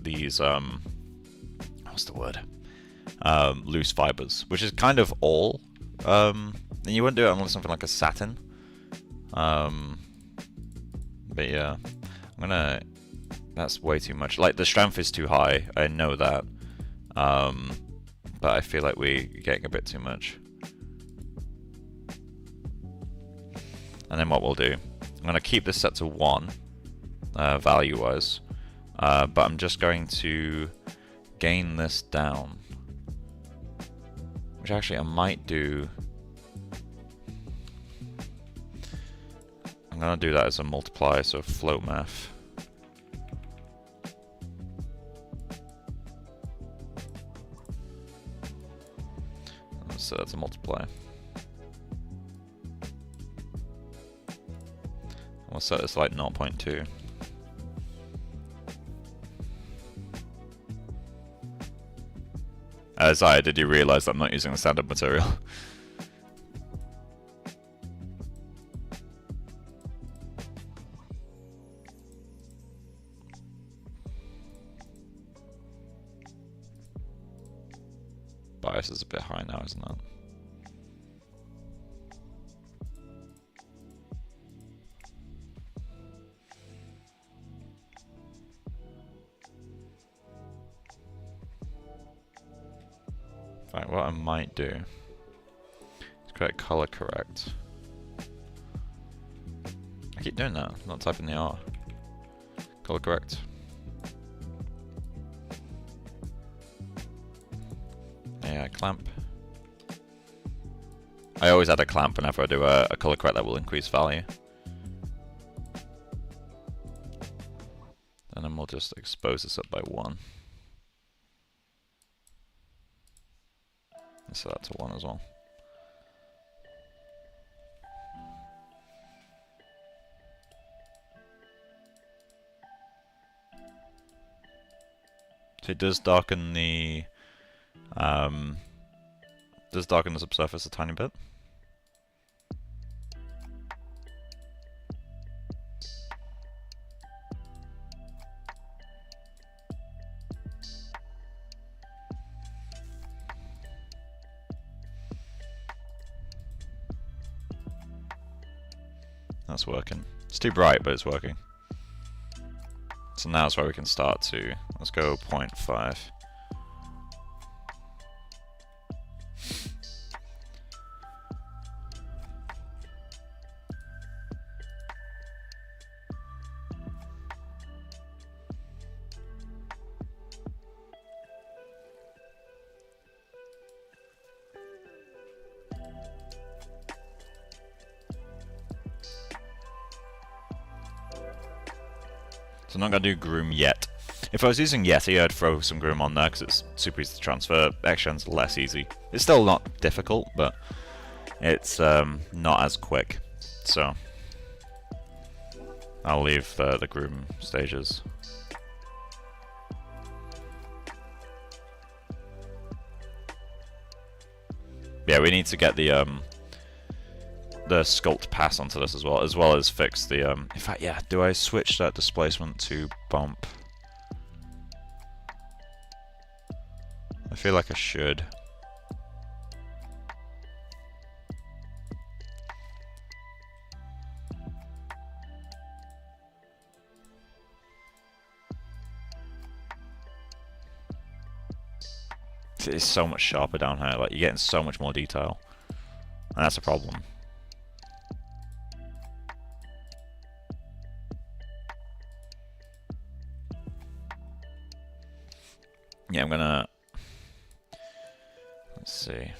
these what's the word? Loose fibers, which is kind of all. And you wouldn't do it on something like a satin. But yeah, that's way too much. Like, the strength is too high, I know that. But I feel like we're getting a bit too much. And then what we'll do, I'm going to keep this set to 1, value-wise. But I'm just going to gain this down. Which actually I might do... I'm going to do that as a multiply, so float math. So that's a multiply. We'll set this like 0.2. Zaya, did you realize that I'm not using the standard material? Bias is a bit high now, isn't it? Right, what I might do is create color correct. I keep doing that, not typing the R. Color correct. Yeah, clamp. I always add a clamp whenever I do a color correct that will increase value. And then we'll just expose this up by 1. So that's a 1 as well. So it does darken the subsurface a tiny bit. That's working. It's too bright, but it's working. So now is where we can start to, let's go 0.5. So I'm not going to do Groom yet. If I was using Yeti, I'd throw some Groom on there because it's super easy to transfer. Action's less easy. It's still not difficult, but it's not as quick. So I'll leave the Groom stages. Yeah, we need to get the sculpt pass onto this as well as fix the in fact, yeah, do I switch that displacement to bump? I feel like I should. It's so much sharper down here, like you're getting so much more detail. And that's a problem. Yeah, I'm gonna... Let's see.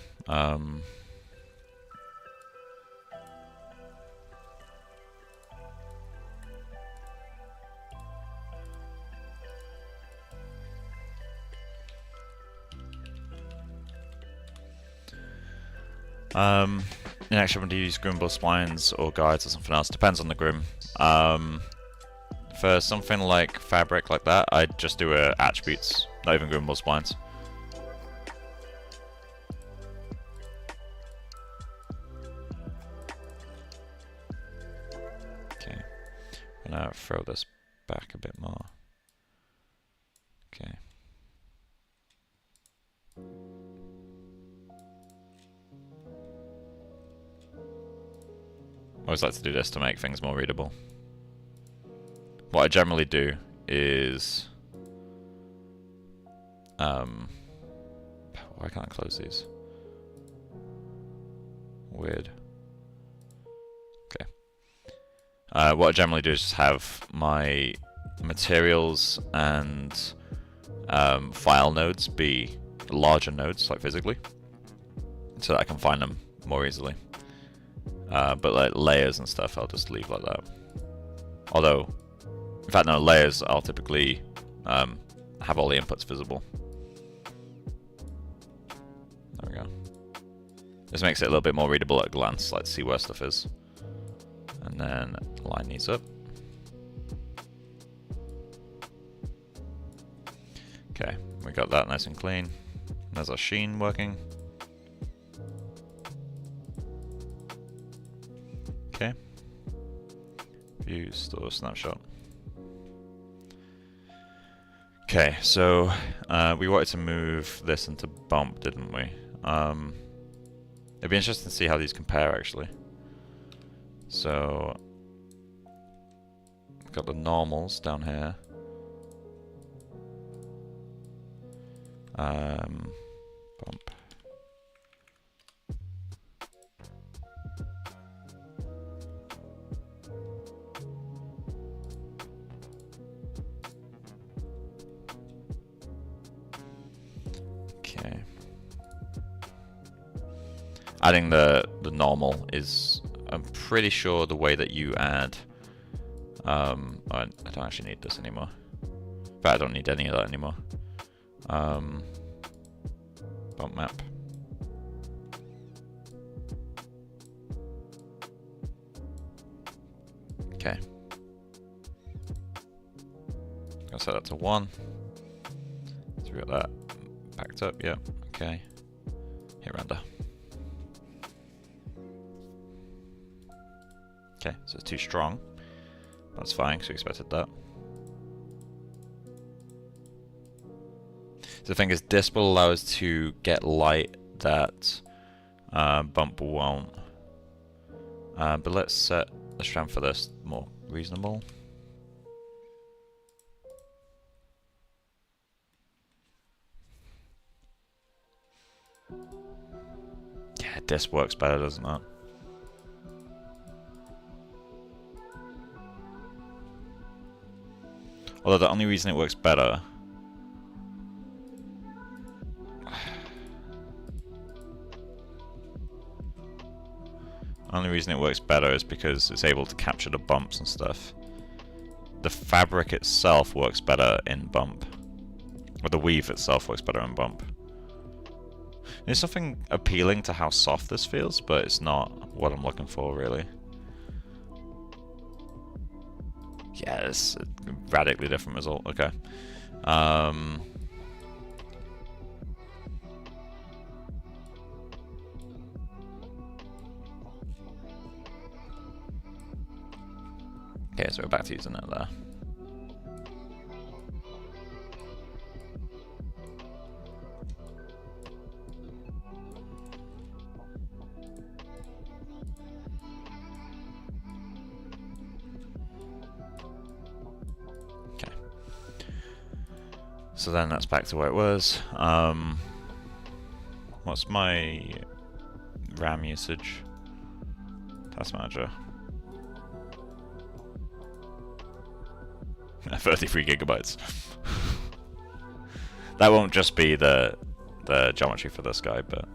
Actually, I'm going to use Grimble splines or guides or something else. Depends on the Grim. For something like fabric like that, I'd just do attributes, not even Grimble splines. Okay, I'm going to throw this back a bit more. Okay. I always like to do this to make things more readable. What I generally do is... why can't I close these? Weird. Okay. What I generally do is just have my materials and file nodes be larger nodes, like physically, so that I can find them more easily. But like layers and stuff, I'll just leave like that. Although, in fact, no, layers I'll typically have all the inputs visible. There we go. This makes it a little bit more readable at a glance, like to see where stuff is. And then line these up. Okay, we got that nice and clean. There's our sheen working. Okay. View, store, snapshot. Okay, so we wanted to move this into bump, didn't we? It'd be interesting to see how these compare, actually. So, we've got the normals down here. Bump. Okay. Adding the normal is, I'm pretty sure, the way that you add. Oh, I don't actually need this anymore. But I don't need any of that anymore. Bump map. Okay. I'll set that to 1. So we got that backed up, yeah. Okay. Hit render. Okay, so it's too strong. That's fine, because we expected that. So the thing is, this will allow us to get light that bump won't. But let's set the strength for this more reasonable. Yeah, this works better, doesn't it? Although the only reason it works better... only reason it works better is because it's able to capture the bumps and stuff. The fabric itself works better in bump. Or the weave itself works better in bump. There's something appealing to how soft this feels, but it's not what I'm looking for, really. Yeah, it's a radically different result. Okay. Okay, so we're back to using it there. Okay. So then that's back to where it was. What's my RAM usage? Task manager. 33 gigabytes. That won't just be the geometry for this guy, but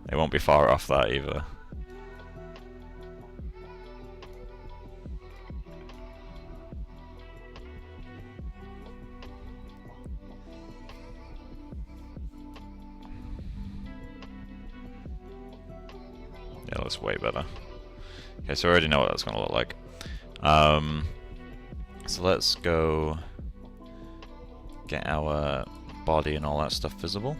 it won't be far off that either. Yeah, that's way better. Okay, so I already know what that's going to look like. So let's go get our body and all that stuff visible.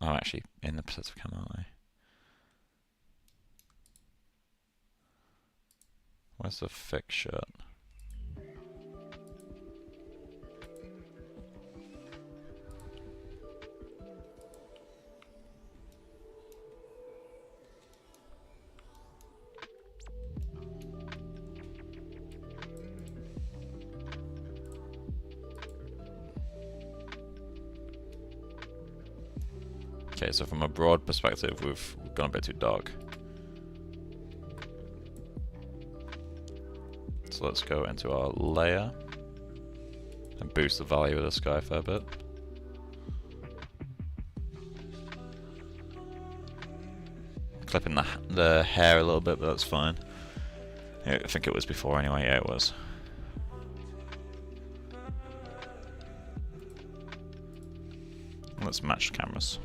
Oh, actually, in the perspective camera, aren't I? Where's the fixed shirt? Okay, so from a broad perspective, we've gone a bit too dark. So let's go into our layer and boost the value of this guy a fair bit. Clipping the hair a little bit, but that's fine. Yeah, I think it was before anyway, yeah it was. Let's match cameras.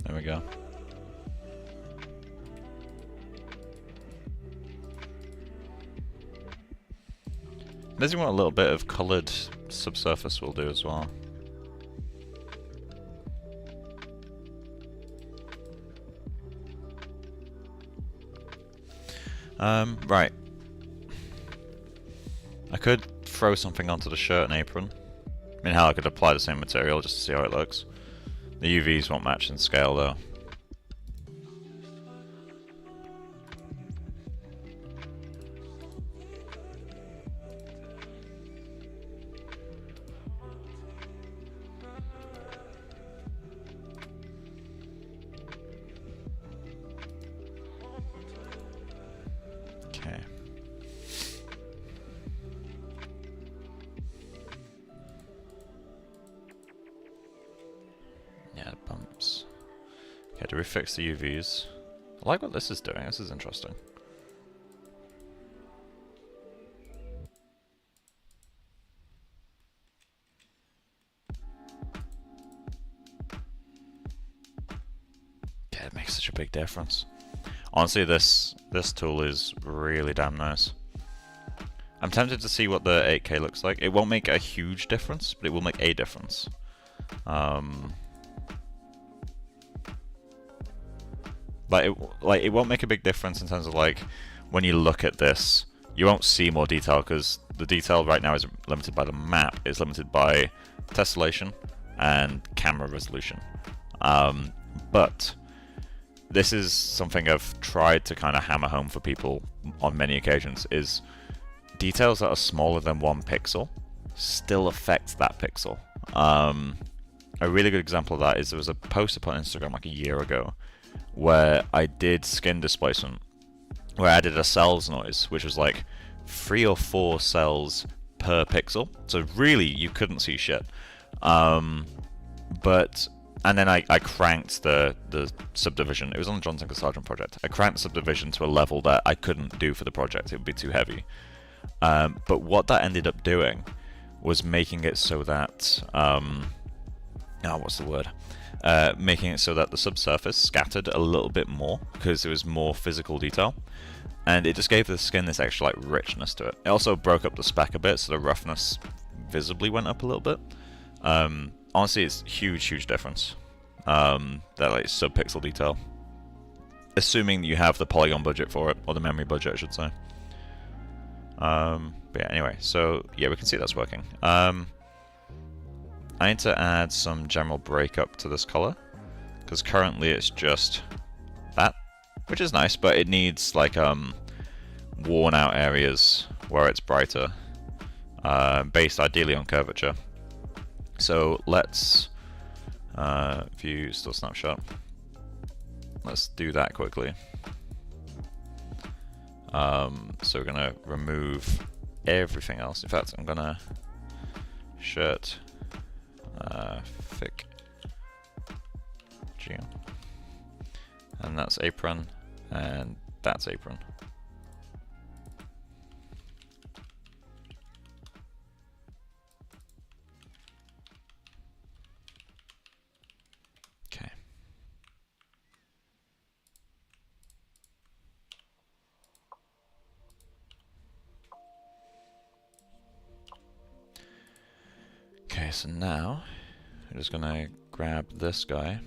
There we go. There's what a little bit of coloured subsurface will do as well. Right. I could throw something onto the shirt and apron. I mean, hell, I could apply the same material just to see how it looks. The UVs won't match in scale, though. Okay. Yeah, bumps. Okay, do we fix the UVs? I like what this is doing, this is interesting. Yeah, it makes such a big difference. Honestly, this tool is really damn nice. I'm tempted to see what the 8K looks like. It won't make a huge difference, but it will make a difference. Like it won't make a big difference in terms of like when you look at this, you won't see more detail because the detail right now is limited by the map. It's limited by tessellation and camera resolution. But this is something I've tried to kind of hammer home for people on many occasions, is details that are smaller than 1 pixel still affect that pixel. A really good example of that is there was a post up on Instagram like a year ago where I did skin displacement, where I added a cells noise, which was like 3 or 4 cells per pixel, so really you couldn't see shit. And then I cranked the subdivision. It was on the John Tinker Sargent project. I cranked the subdivision to a level that I couldn't do for the project. It would be too heavy. But what that ended up doing was making it so that what's the word? Making it so that the subsurface scattered a little bit more because there was more physical detail, and it just gave the skin this extra like richness to it. It also broke up the spec a bit, so the roughness visibly went up a little bit. Honestly, it's huge difference. That like sub-pixel detail, assuming you have the polygon budget for it, or the memory budget, I should say. But yeah, anyway, so yeah, we can see that's working. I need to add some general breakup to this color, because currently it's just that, which is nice, but it needs like worn out areas where it's brighter, based ideally on curvature. So let's view still snapshot. Let's do that quickly. So we're gonna remove everything else. In fact, I'm gonna shirt thick Geo, and that's apron, and that's apron. Okay. Okay, so now we're just gonna grab this guy,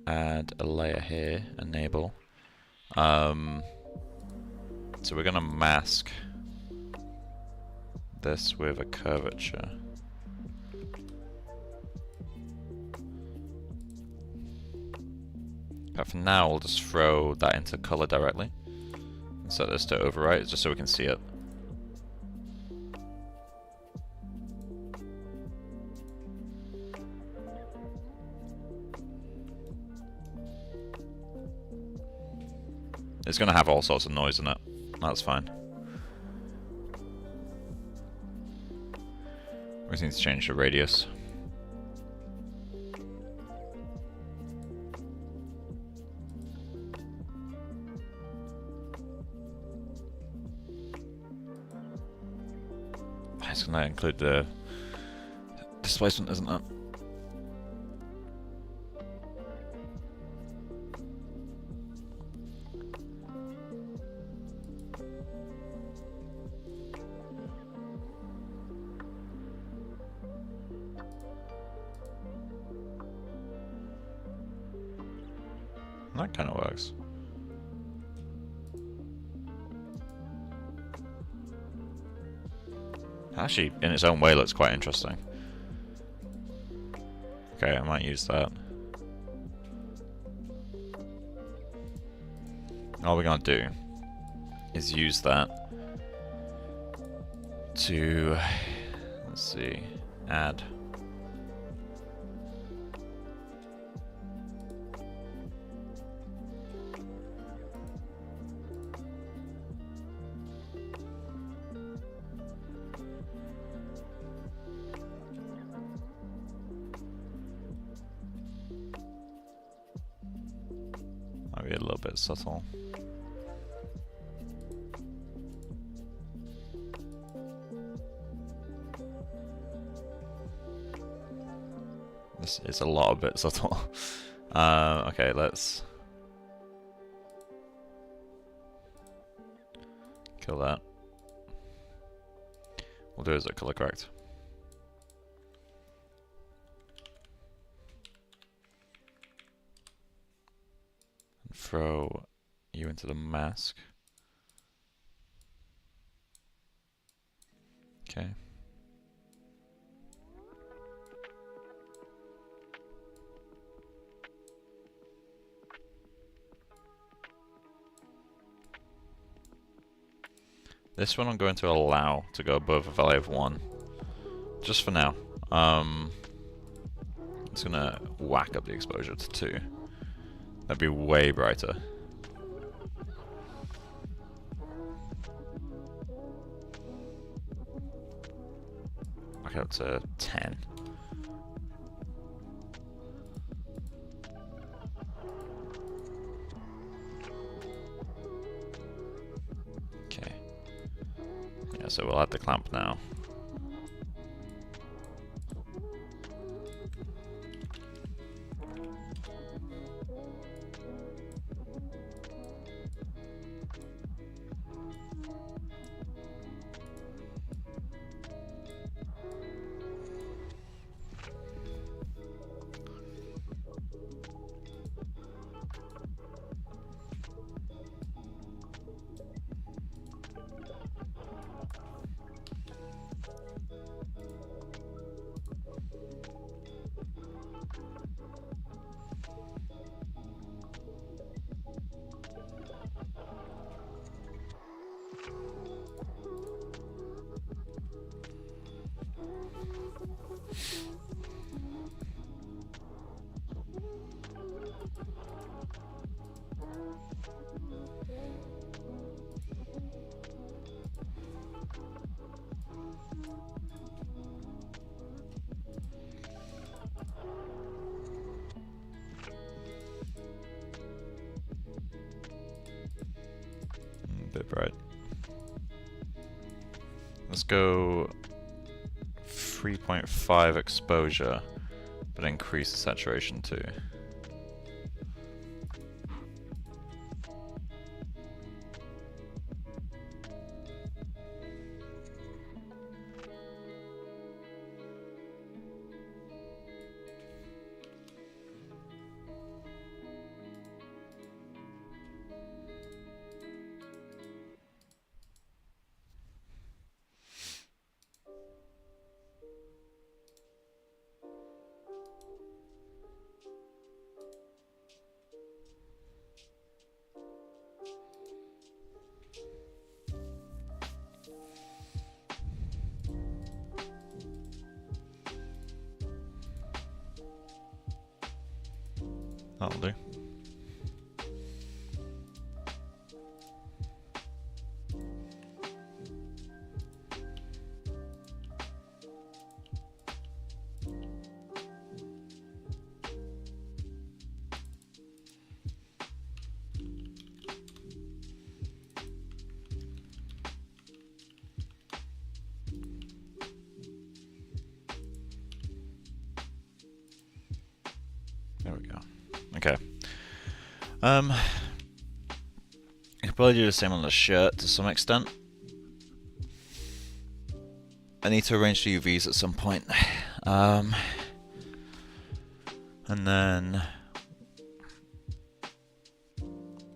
add a layer here, enable. So we're gonna mask this with a curvature. But for now, we'll just throw that into color directly and set this to overwrite, just so we can see it. It's going to have all sorts of noise in it. That's fine. We just need to change the radius. It's going to include the displacement, isn't it? That kind of works. Actually, in its own way, looks quite interesting. Okay, I might use that. All we're gonna do is use that to, let's see, add. Might be a little bit subtle. This is a lot of bit subtle. Okay, let's kill that. We'll do it as a color correct. Throw you into the mask. Okay. This one I'm going to allow to go above a value of 1, just for now. It's gonna whack up the exposure to 2. That'd be way brighter. back up to 10. Okay. Yeah, so we'll add the clamp now. Bit bright. Let's go 3.5 exposure, but increase the saturation too. That'll do. There we go. Okay. I could probably do the same on the shirt to some extent. I need to arrange the UVs at some point. And then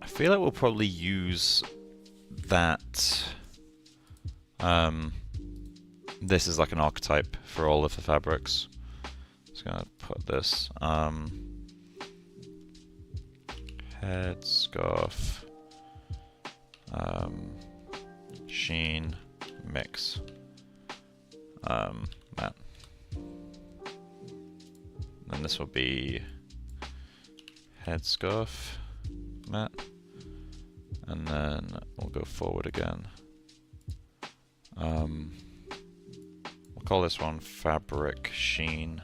I feel like we'll probably use that. This is like an archetype for all of the fabrics. Just gonna put this. Head, scarf, sheen, mix, matte. Then this will be head, scarf, matte, and then we'll go forward again. We'll call this one fabric, sheen,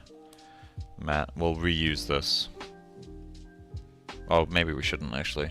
matte. We'll reuse this. Oh, maybe we shouldn't actually.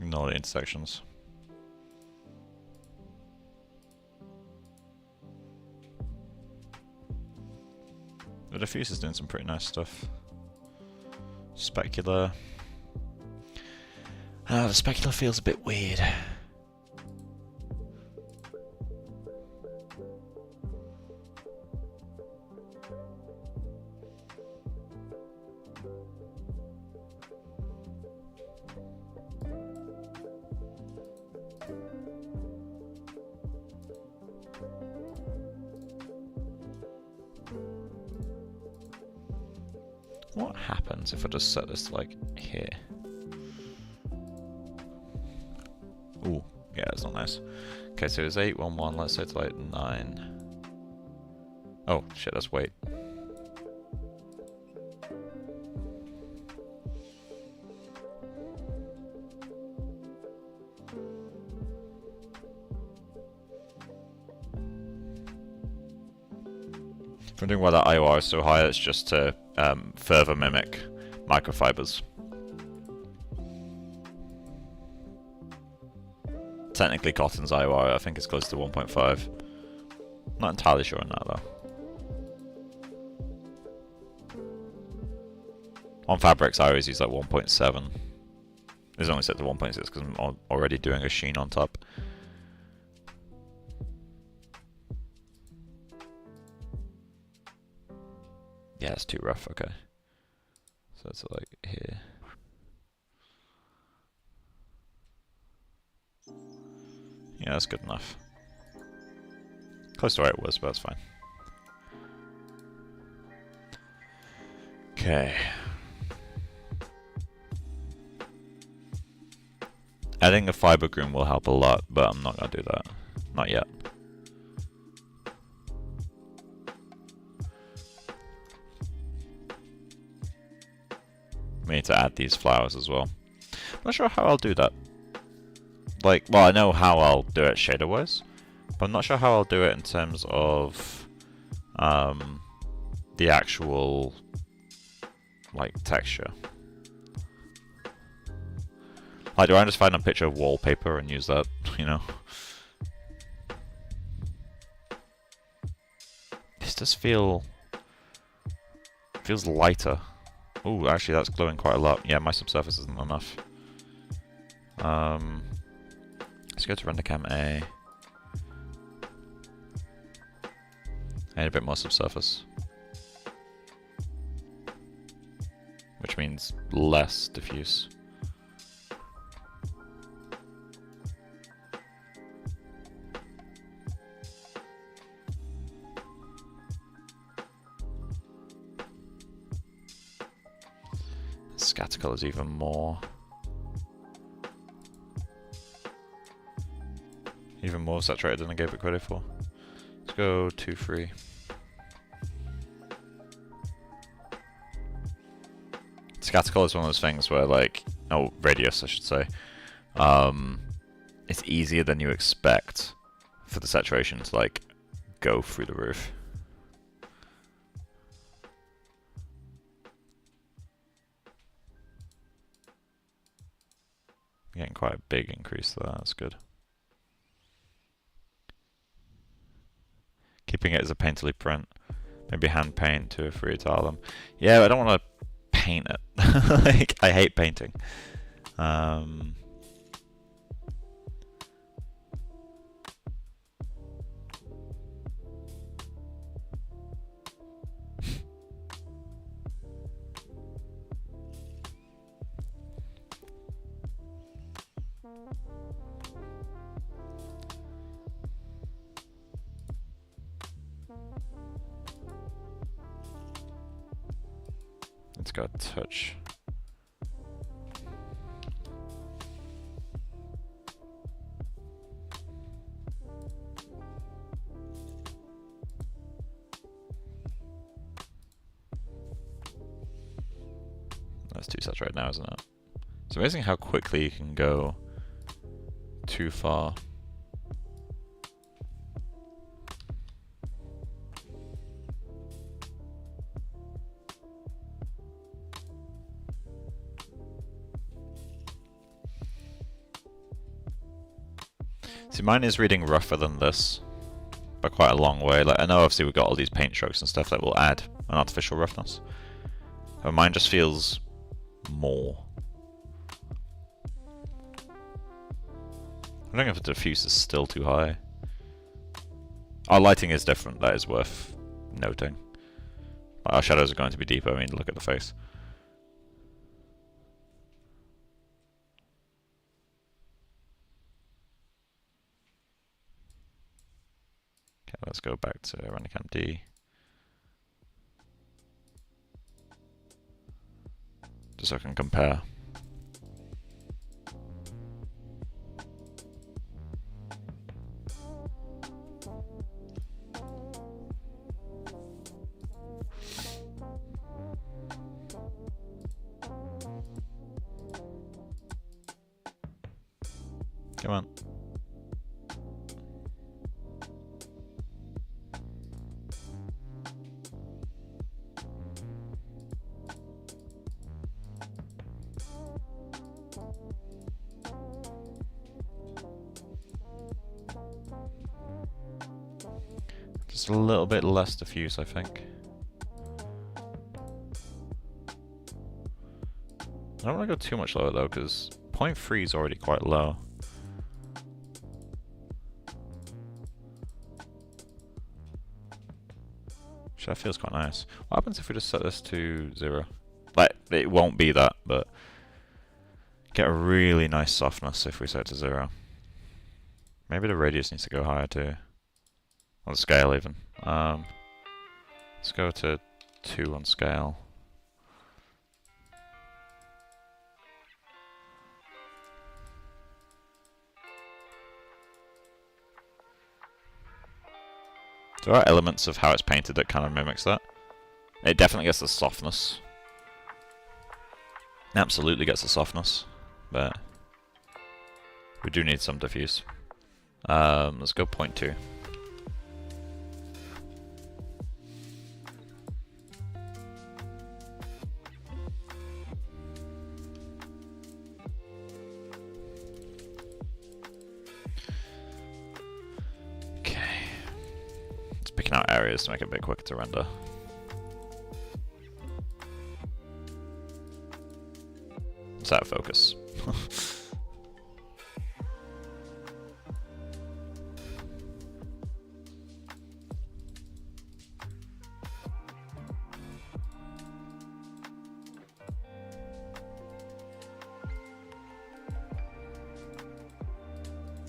Ignore the intersections. The diffuse is doing some pretty nice stuff. Specular. The specular feels a bit weird. What happens if I just set this like here? Ooh, yeah, it's not nice. Okay, so it's 811, let's say it's like 9. Oh, shit, that's weight. I'm wondering why that IOR is so high, it's just to further mimic microfibers. Technically cotton's IOR, I think it's close to 1.5. Not entirely sure on that though. On fabrics I always use like 1.7. It's only set to 1.6 because I'm already doing a sheen on top. Yeah, it's too rough, okay. So it's like here. Yeah, that's good enough. Close to where it was, but that's fine. Okay. Adding a fiber groom will help a lot, but I'm not going to do that. Not yet. We need to add these flowers as well. I'm not sure how I'll do that. Like, well, I know how I'll do it shader-wise, but I'm not sure how I'll do it in terms of the actual, like, texture. Like, do I just find a picture of wallpaper and use that, you know? This does feels lighter. Oh, actually that's glowing quite a lot. Yeah, my subsurface isn't enough. Let's go to render cam A. I need a bit more subsurface. Which means less diffuse. Scatter colors even more. Even more saturated than I gave it credit for. Let's go 2-3. Scatter color is one of those things where, like, oh, radius, I should say. It's easier than you expect for the saturation to, like, go through the roof. Getting quite a big increase there, that's good. Keeping it as a painterly print. Maybe hand paint 2 or 3 tile them. Yeah, I don't want to paint it. Like, I hate painting. Let's go touch. That's too saturated now, isn't it? It's amazing how quickly you can go too far. See, mine is reading rougher than this, by quite a long way. Like, I know obviously we've got all these paint strokes and stuff that will add an artificial roughness. But mine just feels more. I don't know if the diffuse is still too high. Our lighting is different, that is worth noting. Our shadows are going to be deeper, I mean, look at the face. Okay, let's go back to render cam D. just so I can compare. Come on. Just a little bit less diffuse, I think. I don't want to go too much lower though, because 0.3 is already quite low. Which that feels quite nice. What happens if we just set this to 0? Like, it won't be that, but get a really nice softness if we set it to 0. Maybe the radius needs to go higher too. On the scale even. Let's go to 2 on scale. There are elements of how it's painted that kind of mimics that. It definitely gets the softness. Absolutely gets the softness, but we do need some diffuse. Let's go 0.2. Picking out areas to make it a bit quicker to render. It's out of focus.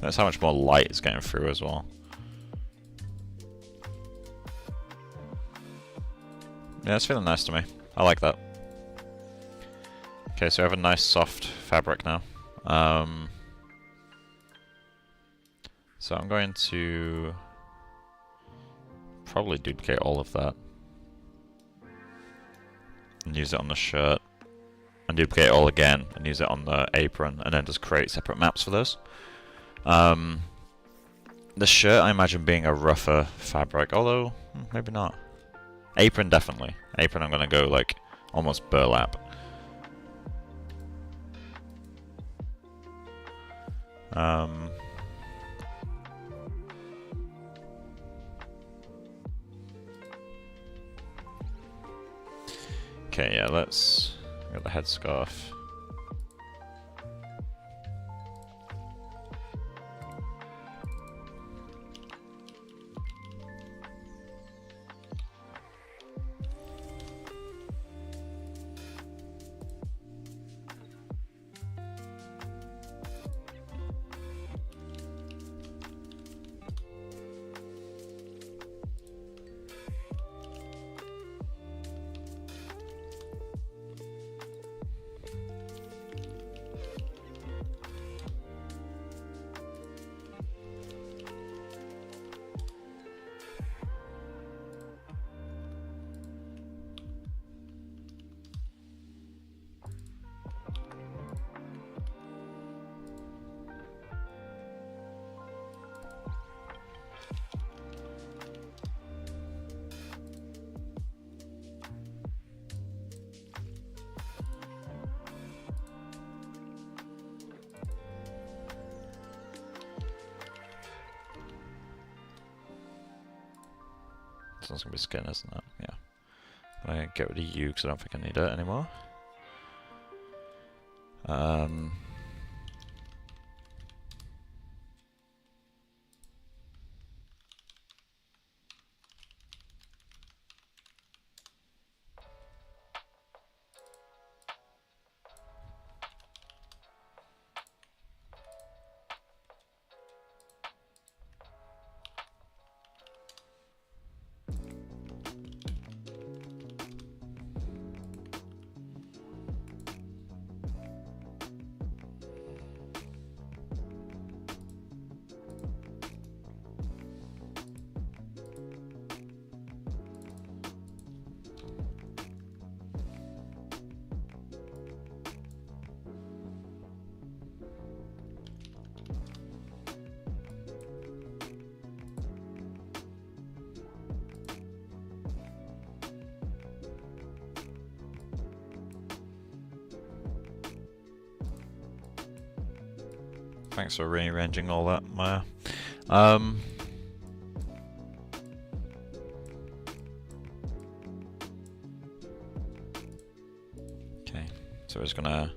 That's how much more light is getting through as well. Yeah, it's feeling nice to me. I like that. Okay, so I have a nice soft fabric now. So I'm going to probably duplicate all of that and use it on the shirt, and duplicate it all again and use it on the apron, and then just create separate maps for those. The shirt I imagine being a rougher fabric, although maybe not. Apron definitely. Apron I'm gonna go like almost burlap. Okay, yeah, let's get the headscarf. That's gonna be skin, isn't it? Yeah. I get rid of you because I don't think I need it anymore. thanks for rearranging all that, Maya. Okay, so we're just gonna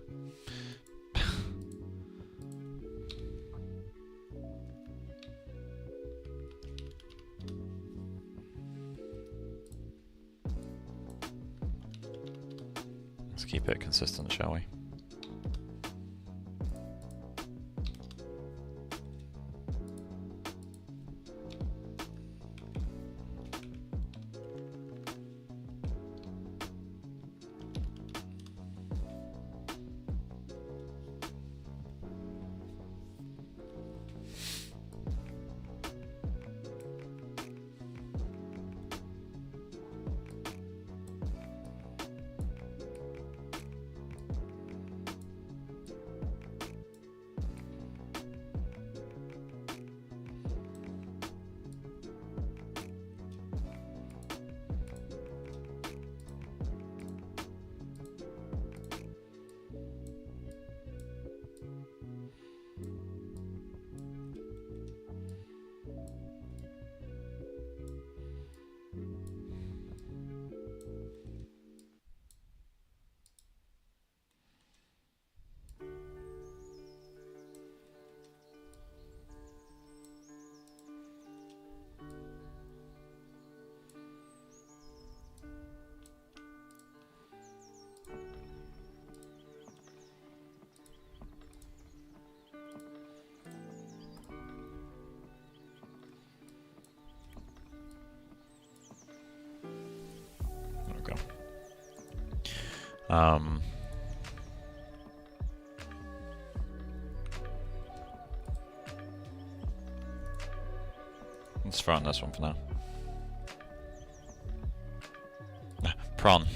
let's keep it consistent, shall we? Let's throw on this one for now. Prawn.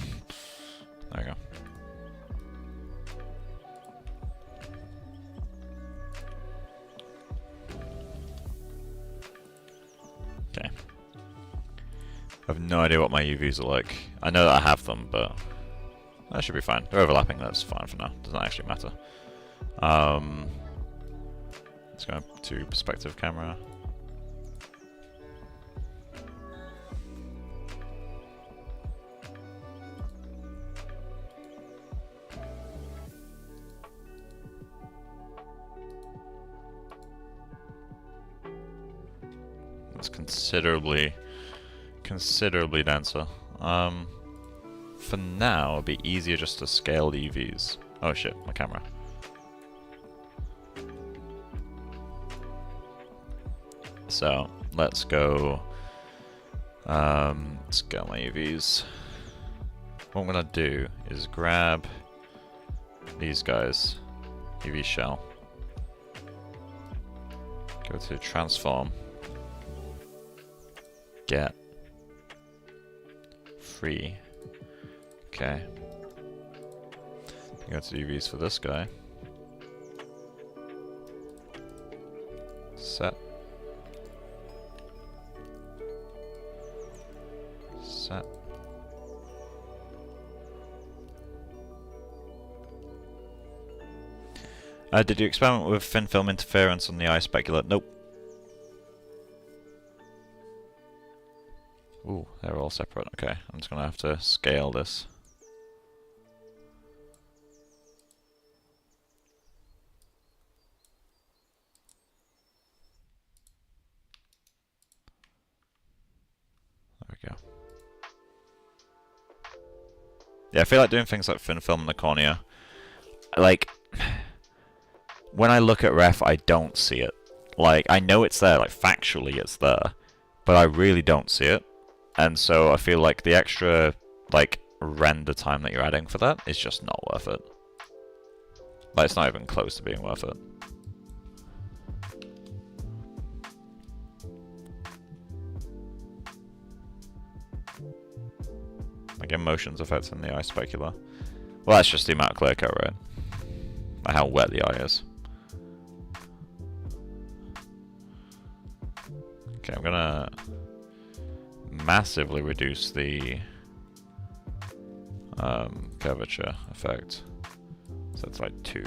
There we go. Okay. I have no idea what my UVs are like. I know that I have them, but that should be fine. They're overlapping, that's fine for now. Doesn't actually matter. Let's go to perspective camera. That's considerably denser. For now, it'd be easier just to scale the UVs. Oh shit, my camera. So let's go scale my UVs. What I'm gonna do is grab these guys, UV shell, go to transform, get free. Okay. Go to UVs for this guy. Set. Set. Did you experiment with thin film interference on the eye specular? Nope. Ooh, they're all separate. Okay, I'm just gonna have to scale this. There we go. Yeah, I feel like doing things like thin film in the cornea. Like, when I look at ref, I don't see it. Like, I know it's there, like factually it's there, but I really don't see it. And so I feel like the extra, like, render time that you're adding for that is just not worth it. Like, it's not even close to being worth it. Like, emotions affecting the eye specular. Well, that's just the amount of clear coat, right? Like how wet the eye is. Okay, I'm gonna massively reduce the curvature effect. So it's like 2.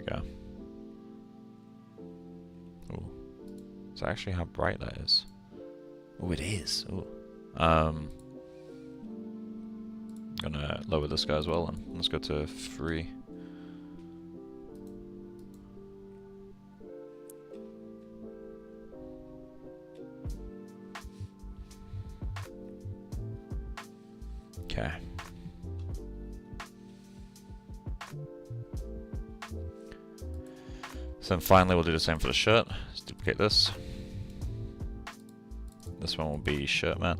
we go. Ooh. Is that actually how bright that is? Oh, it is. Ooh. I'm gonna lower this guy as well, and let's go to 3. Okay. So then finally we'll do the same for the shirt. Let's duplicate this. This one will be shirt mat.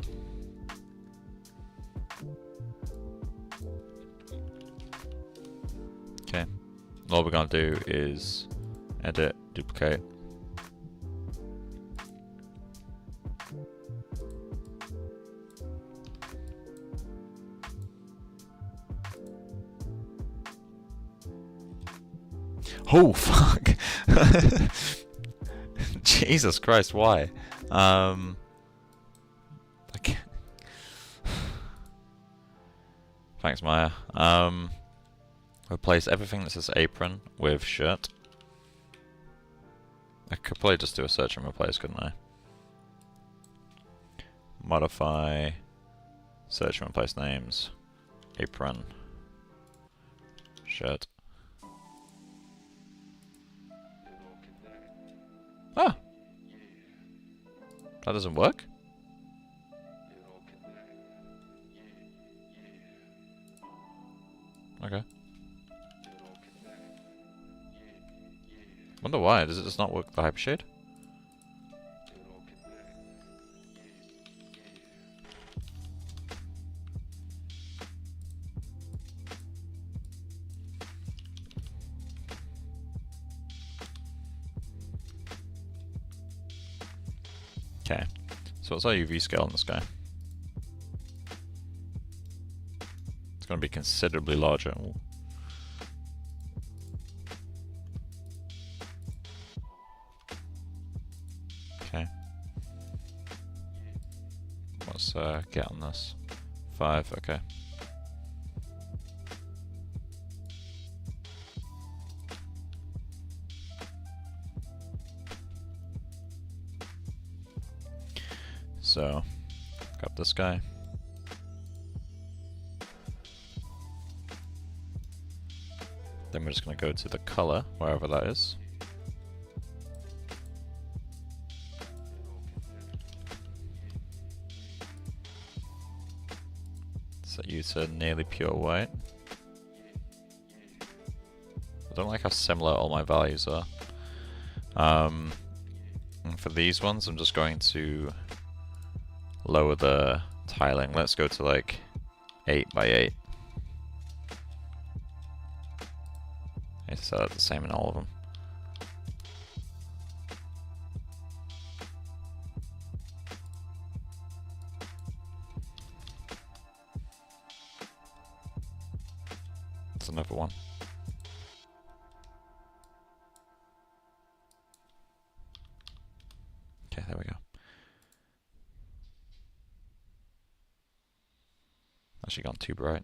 Okay. All we're gonna do is edit, duplicate. Oh fuck! Jesus Christ, why? Okay. Thanks, Maya. Replace everything that says apron with shirt. I could probably just do a search and replace, couldn't I? Modify, search and replace names, apron, shirt. Ah! That doesn't work? Okay. Wonder why, does it just not work with the hypershade? Okay, so what's our UV scale on this guy? It's going to be considerably larger. Ooh. Okay. Let's get on this. 5, okay. So, grab this guy. Then we're just going to go to the color, wherever that is. Set you to nearly pure white. I don't like how similar all my values are. And for these ones, I'm just going to lower the tiling. Let's go to like 8 by 8. I need to set that the same in all of them. That's another one. Okay, there we go. Actually gone too bright.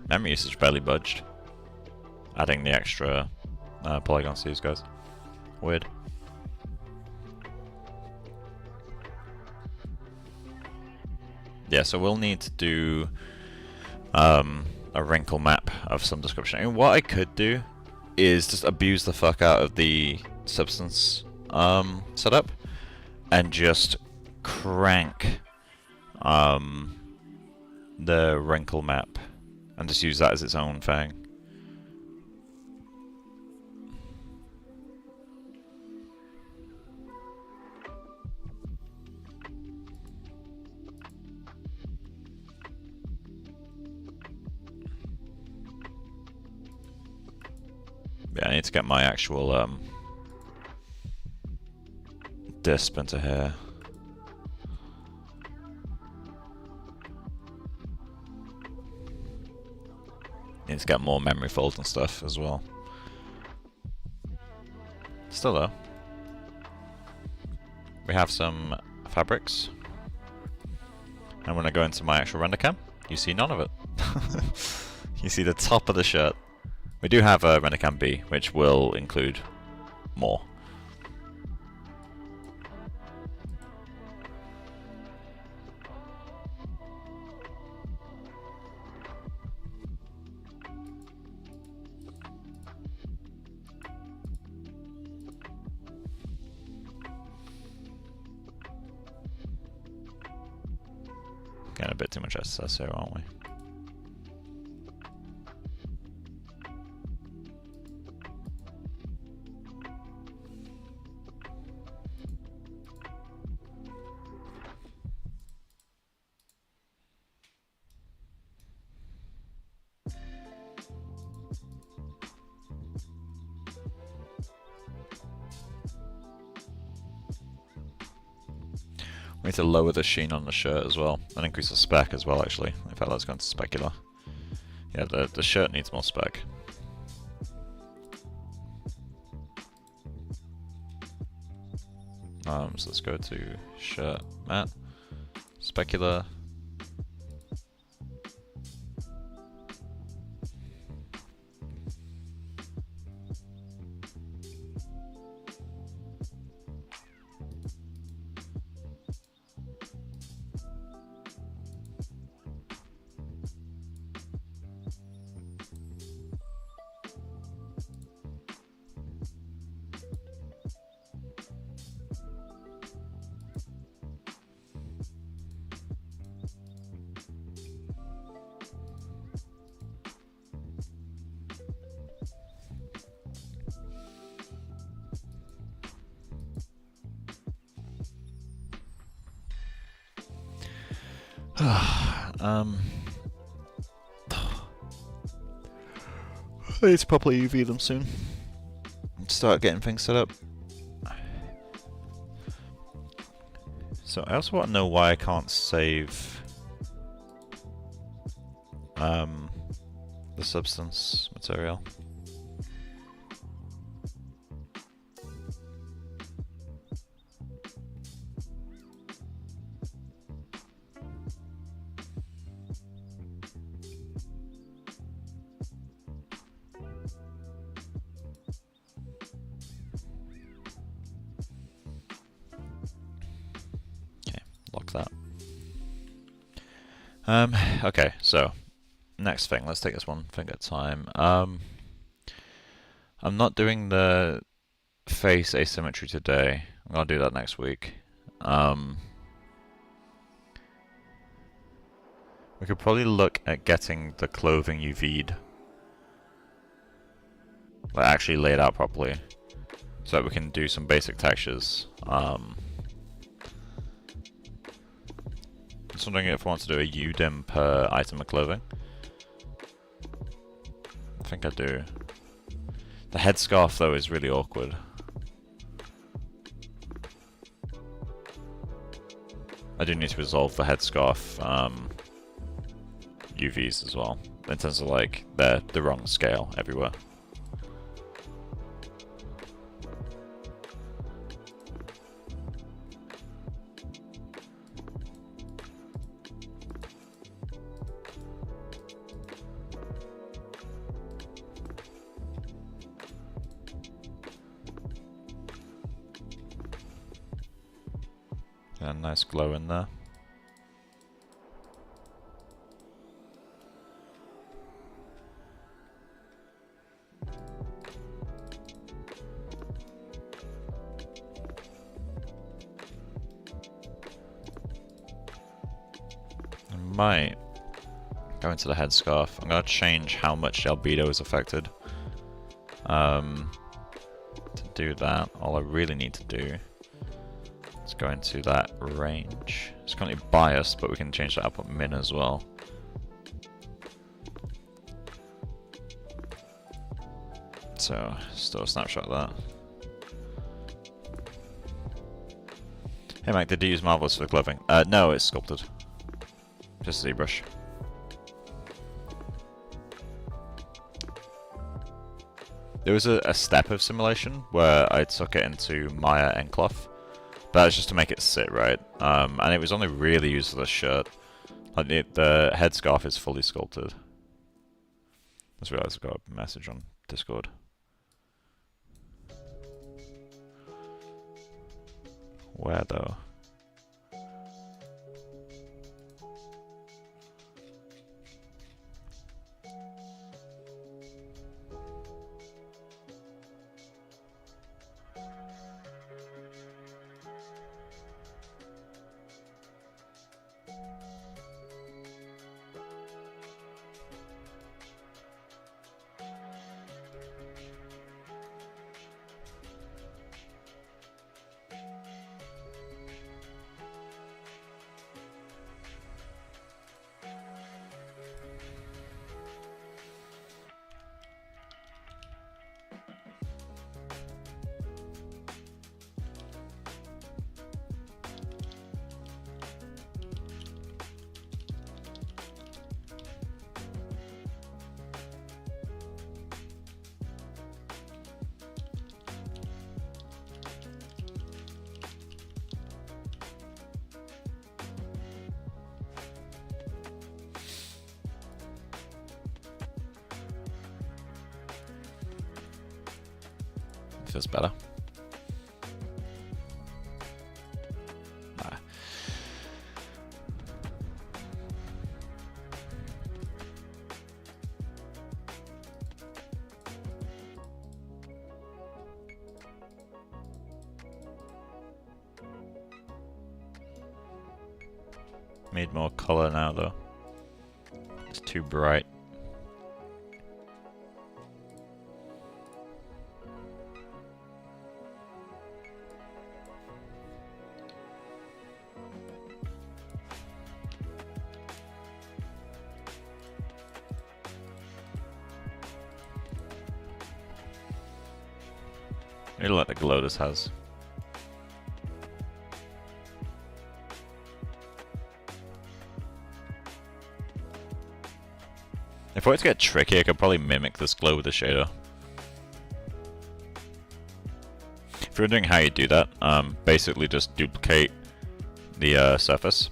Memory usage barely budged. Adding the extra polygons to these guys. Weird. Yeah, so we'll need to do a wrinkle map of some description. I mean, what I could do is just abuse the fuck out of the substance setup and just crank the wrinkle map and just use that as its own thing. Yeah, I need to get my actual disp into here. Need to get more memory folds and stuff as well. Still though, we have some fabrics. And when I go into my actual render cam, you see none of it. You see the top of the shirt. We do have a render cam B, which will include more. Getting a bit too much SSS here, aren't we? We need to lower the sheen on the shirt as well, and increase the spec as well actually. In fact, let's go into specular. Yeah, the shirt needs more spec. So let's go to shirt matte, specular. I need to properly UV them soon. Start getting things set up. So I also want to know why I can't save the substance material. Lock that. Okay, so next thing, let's take this one thing at a time. I'm not doing the face asymmetry today. I'm gonna do that next week. We could probably look at getting the clothing UV'd, like actually laid out properly, so that we can do some basic textures. Just wondering if I want to do a UDIM per item of clothing. I think I do. The headscarf though is really awkward. I do need to resolve the headscarf UVs as well, in terms of like they're the wrong scale everywhere. Yeah, nice glow in there. might go into the headscarf. I'm going to change how much the albedo is affected. To do that, all I really need to do is go into that range. It's currently biased, but we can change the output min as well. So, still a snapshot of that. Hey Mike, did you use Marvelous for the clothing? No, it's sculpted. Just a ZBrush. There was a step of simulation where I took it into Maya and cloth, but that's just to make it sit right. And it was only really used for the shirt. Like the headscarf is fully sculpted. I just realized I got a message on Discord. Where though? Feels better. Nah. Need more color now though. It's too bright. I really like the glow this has. If I were to get tricky, I could probably mimic this glow with the shader. If you're wondering how you do that, basically just duplicate the surface,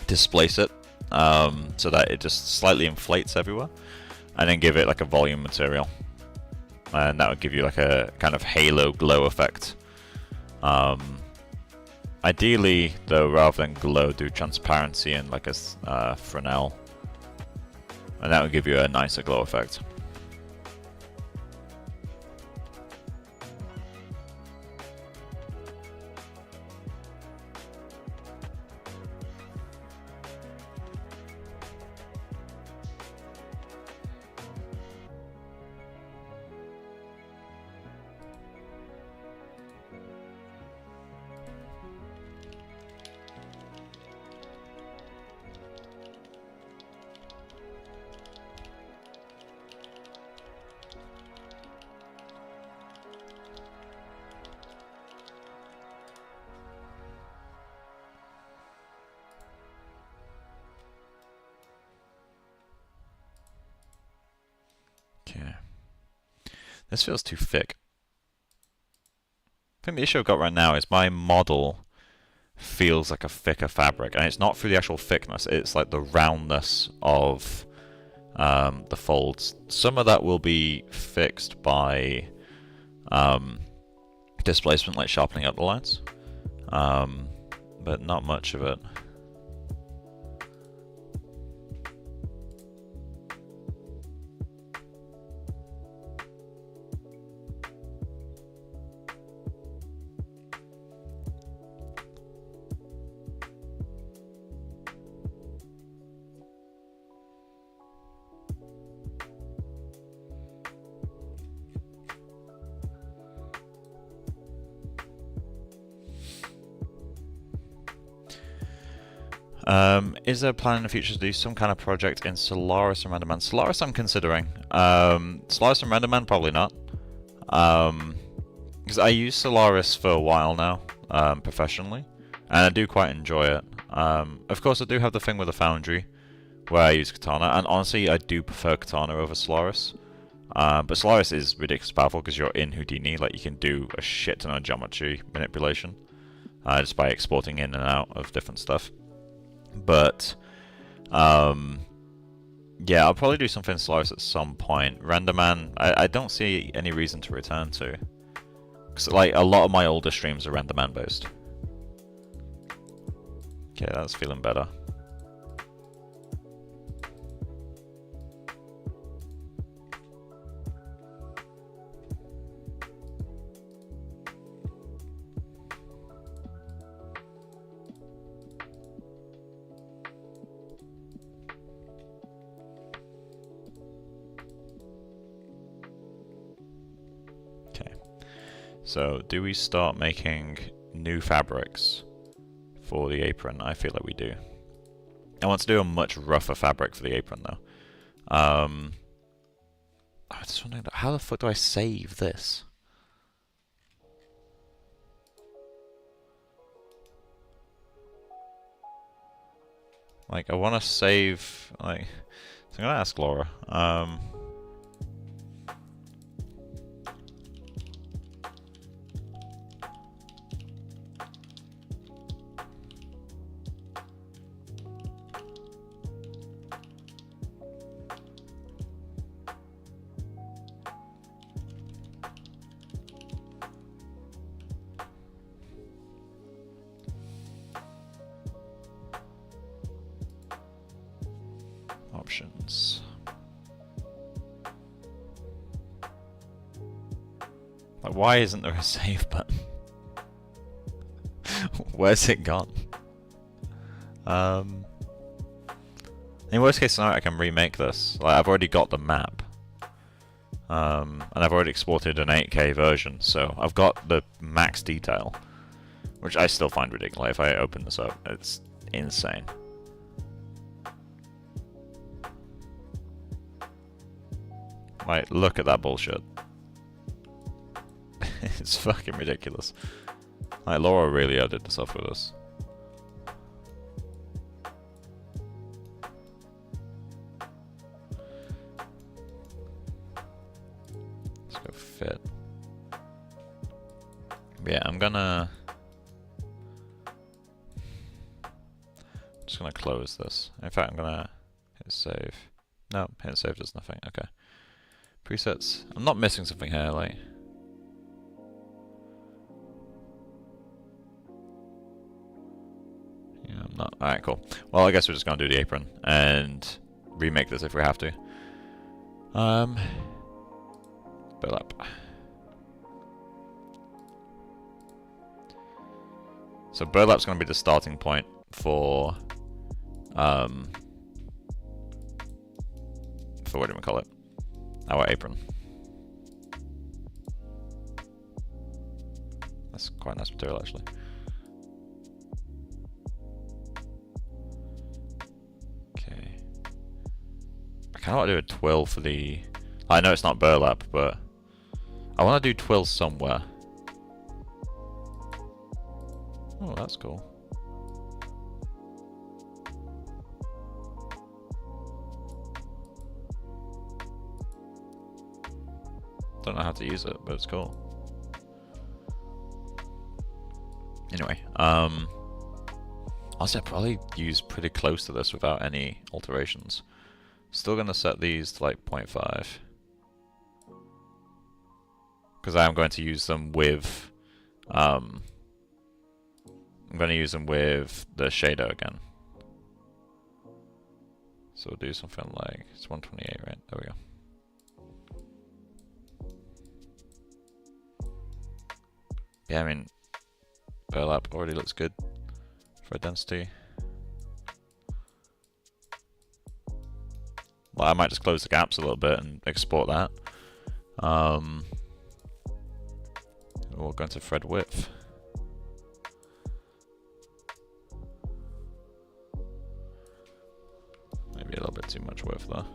displace it so that it just slightly inflates everywhere, and then give it like a volume material. And that would give you like a kind of halo glow effect. Ideally, though, rather than glow, do transparency and like a Fresnel, and that would give you a nicer glow effect. Okay. This feels too thick. I think the issue I've got right now is my model feels like a thicker fabric, and it's not through the actual thickness, it's like the roundness of the folds. Some of that will be fixed by displacement, like sharpening up the lines, but not much of it. Is there a plan in the future to do some kind of project in Solaris and Renderman? Solaris I'm considering. Solaris and Renderman probably not. Because I use Solaris for a while now, professionally, and I do quite enjoy it. Of course I do have the thing with the Foundry, where I use Katana, and honestly I do prefer Katana over Solaris. But Solaris is ridiculously powerful because you're in Houdini, like you can do a shit ton of geometry manipulation, just by exporting in and out of different stuff. But, yeah, I'll probably do something in Solaris at some point. Renderman, I don't see any reason to return to. Because, like, a lot of my older streams are Renderman based. Okay, that's feeling better. So, do we start making new fabrics for the apron? I feel like we do. I want to do a much rougher fabric for the apron, though. I just wondering, how the fuck do I save this? Like, I want to save, like... So I'm going to ask Laura. Options. Like, why isn't there a save button? Where's it gone? In worst case scenario, I can remake this. Like, I've already got the map. And I've already exported an 8K version, so I've got the max detail. Which I still find ridiculous. If I open this up, it's insane. Like, look at that bullshit. It's fucking ridiculous. Like, Laura really edited this off with us. Let's go fit. But yeah, I'm just gonna close this. In fact, I'm gonna hit save. No, hit save does nothing. Okay. Presets. I'm not missing something here, like. Yeah, I'm not. Alright, cool. Well, I guess we're just gonna do the apron and remake this if we have to. Burlap. So burlap's gonna be the starting point for what do we call it? Our apron. That's quite a nice material, actually. Okay. I kind of want to do a twill for the... I know it's not burlap, but I want to do twill somewhere. Oh, that's cool. Don't know how to use it, but it's cool. Anyway, honestly, I'd probably use pretty close to this without any alterations. Still gonna set these to like 0.5. Because I am going to use them with, I'm going to use them with the shader again. So we'll do something like, it's 128, right? There we go. Yeah, I mean, burlap already looks good for density. Well, I might just close the gaps a little bit and export that. We'll go into thread width. maybe a little bit too much width there.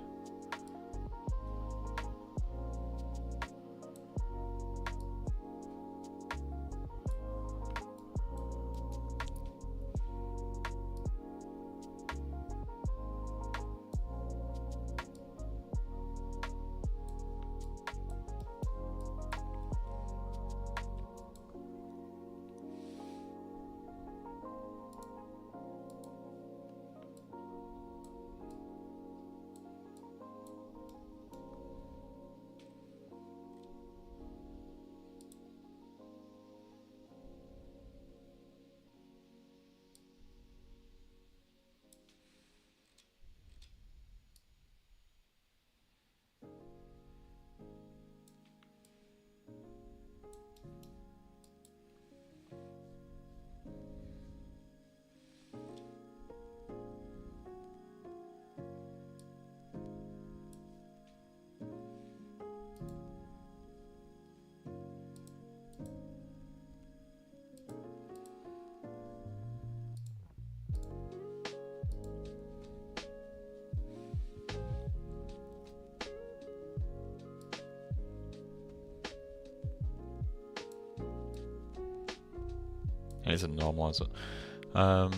I need to normalize it. There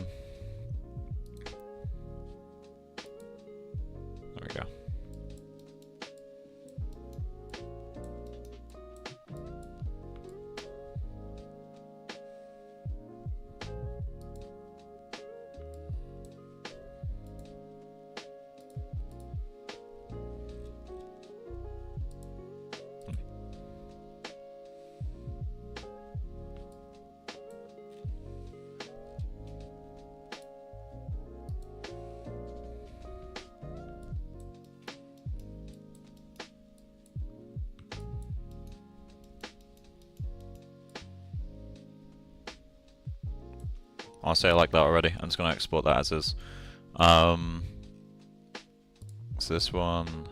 we go. Honestly, I like that already. I'm just going to export that as is. So this one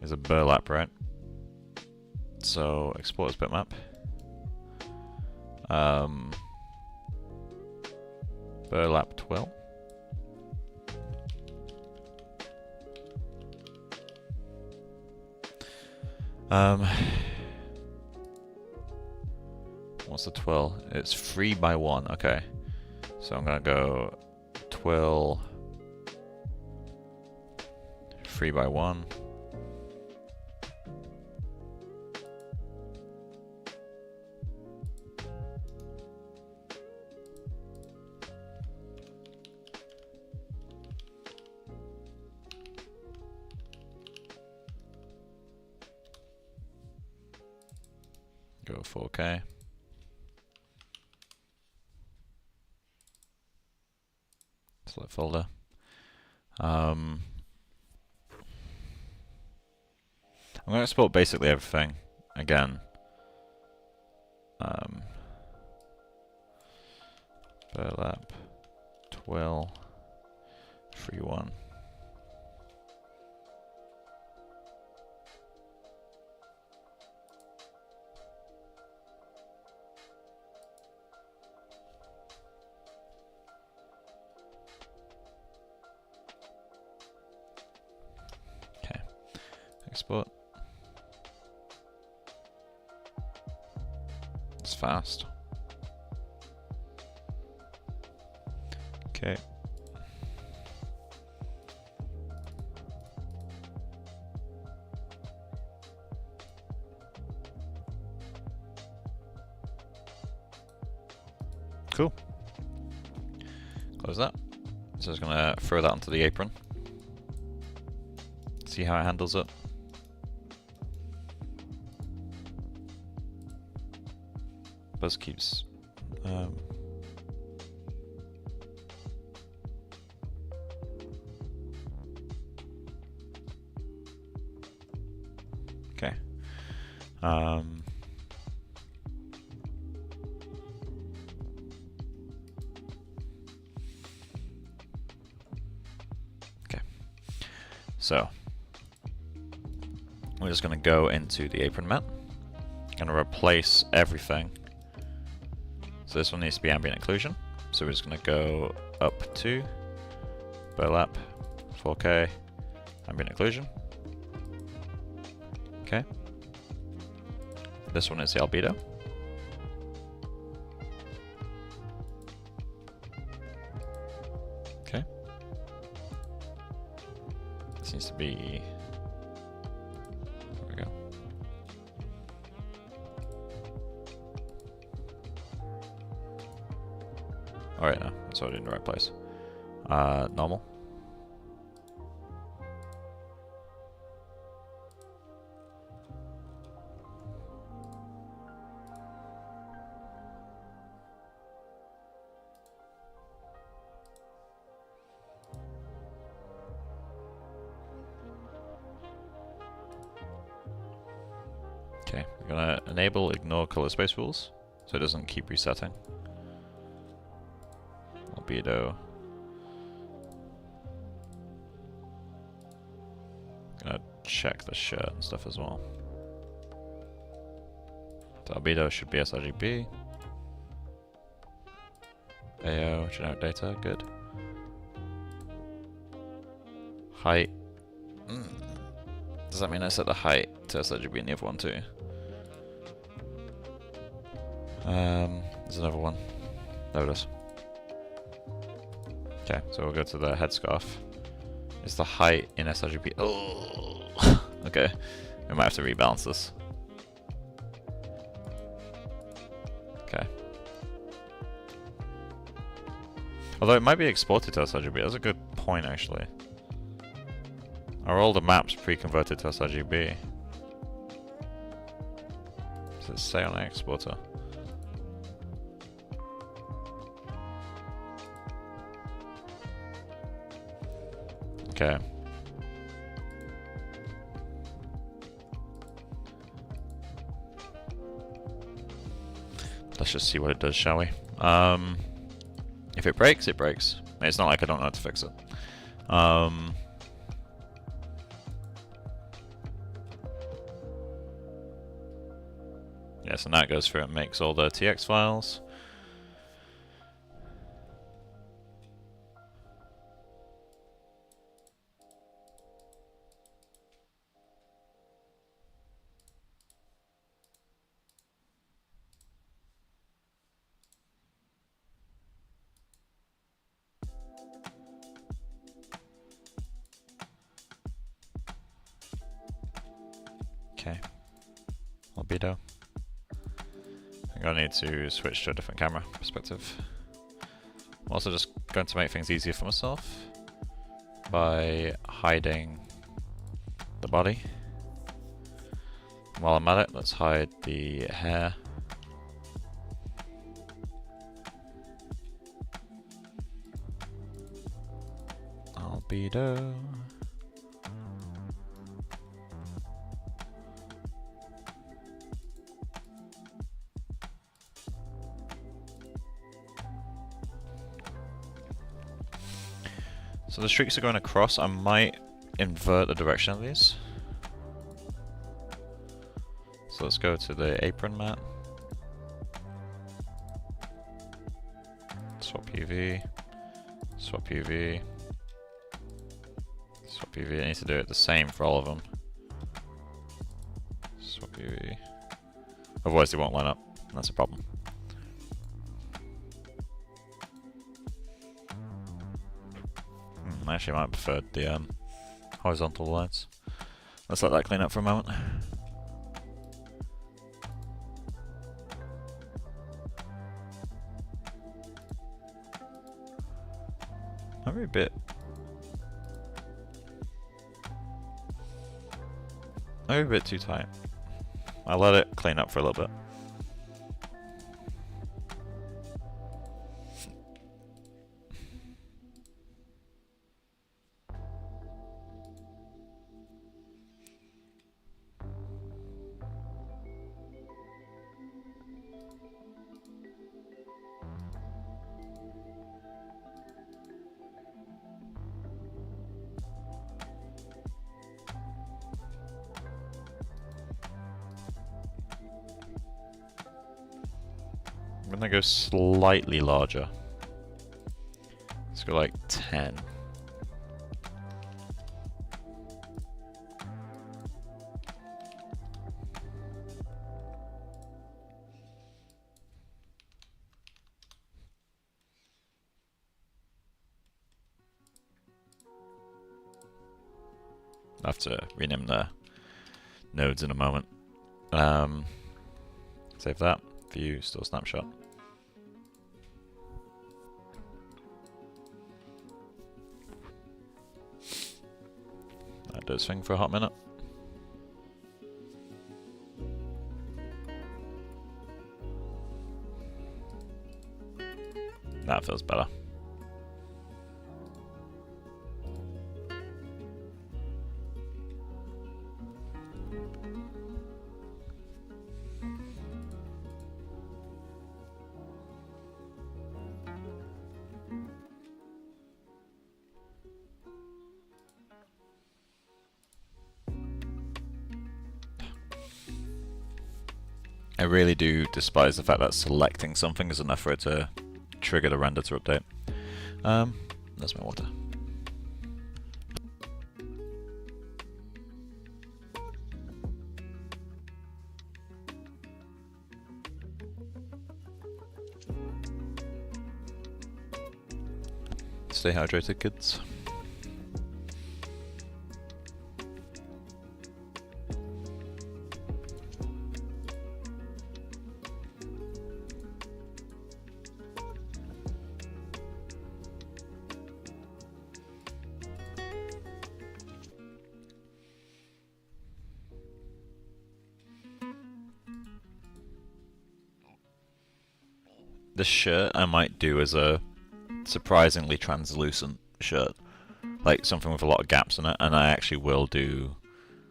is a burlap, right? So export as bitmap. Burlap 12. What's the twirl? It's 3 by 1. Okay. So I'm gonna go twirl 3 by 1. Go 4K. Select folder. I'm going to export basically everything again. Burlap, twirl, 3 1. Export. It's fast. Okay. Cool. Close that. So I'm just gonna throw that onto the apron. See how it handles it. Buzz keeps okay. Okay. So we're just going to go into the apron mat. Going to replace everything. So this one needs to be ambient occlusion. So we're just going to go up to burlap 4K, ambient occlusion. Okay. This one is the albedo. Okay. This needs to be... There we go. Alright, no, that's already in the right place. Normal. Okay, we're gonna enable ignore color space rules, so it doesn't keep resetting. Albedo. Gonna check the shirt and stuff as well. The albedo should be sRGB. AO, generic data, good. Height. Does that mean I set the height to sRGB in the other one too? There's another one. There it is. Okay, so we'll go to the headscarf. Is the height in sRGB? Oh, okay. We might have to rebalance this. Okay. Although it might be exported to sRGB. That's a good point, actually. Are all the maps pre-converted to sRGB? Does it say on the exporter? Okay. Let's just see what it does, shall we? If it breaks, it breaks. It's not like I don't know how to fix it. Yes, and that goes through and makes all the TX files. Okay, albedo. I'm gonna need to switch to a different camera perspective. I'm also just going to make things easier for myself by hiding the body. While I'm at it, let's hide the hair. Albedo. So the streaks are going across. I might invert the direction of these. So let's go to the apron mat. Swap UV. Swap UV. Swap UV. I need to do it the same for all of them. Swap UV. Otherwise they won't line up. That's a problem. I actually might have preferred the horizontal lines. Let's let that clean up for a moment. Maybe a bit too tight. I'll let it clean up for a little bit. I'm gonna go slightly larger. Let's go like 10. I have to rename the nodes in a moment. Save that. View, store snapshot. That does thing for a hot minute. That feels better. I really do despise the fact that selecting something is enough for it to trigger the render to update. There's my water. Stay hydrated, kids. This shirt I might do as a surprisingly translucent shirt, like something with a lot of gaps in it, and I actually will do,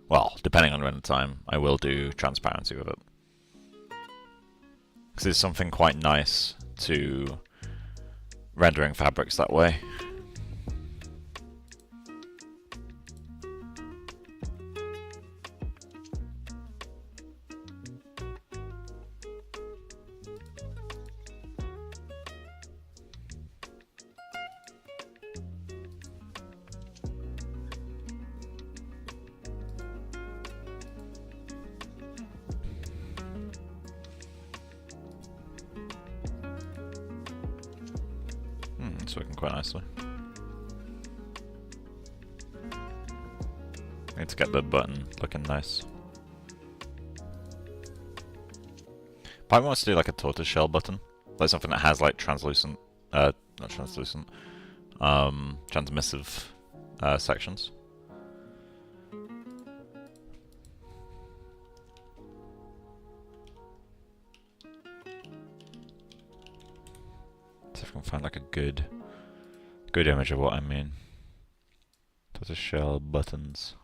well, depending on render time, I will do transparency with it. Because there's something quite nice to rendering fabrics that way. It's working quite nicely. Need to get the button looking nice. Probably wants to do like a tortoiseshell button, like something that has like translucent, not translucent, transmissive sections. See if I can find like a good image of what I mean. Tortoiseshell buttons.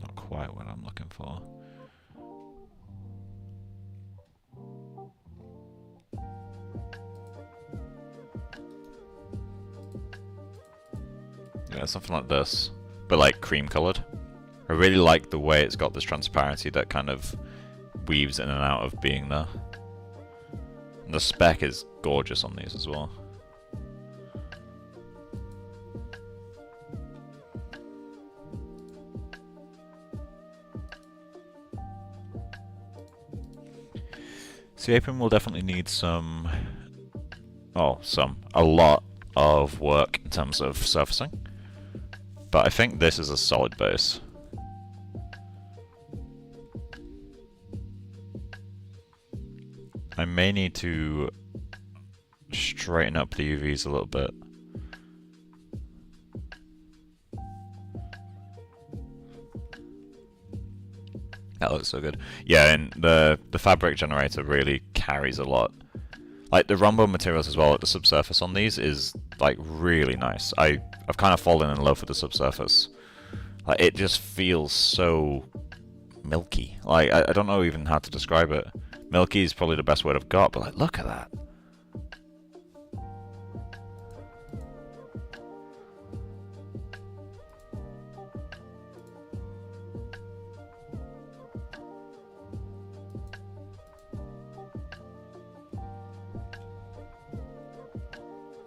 Not quite what I'm looking for. Yeah, something like this, but like cream colored. I really like the way it's got this transparency that kind of weaves in and out of being there. And the spec is gorgeous on these as well. So the apron will definitely need a lot of work in terms of surfacing. But I think this is a solid base. I may need to straighten up the UVs a little bit. That looks so good. Yeah, and the fabric generator really carries a lot. Like the Rombo materials as well, like the subsurface on these is like really nice. I've kind of fallen in love with the subsurface. Like it just feels so milky. Like I don't know even how to describe it. Milky is probably the best word I've got, but like look at that.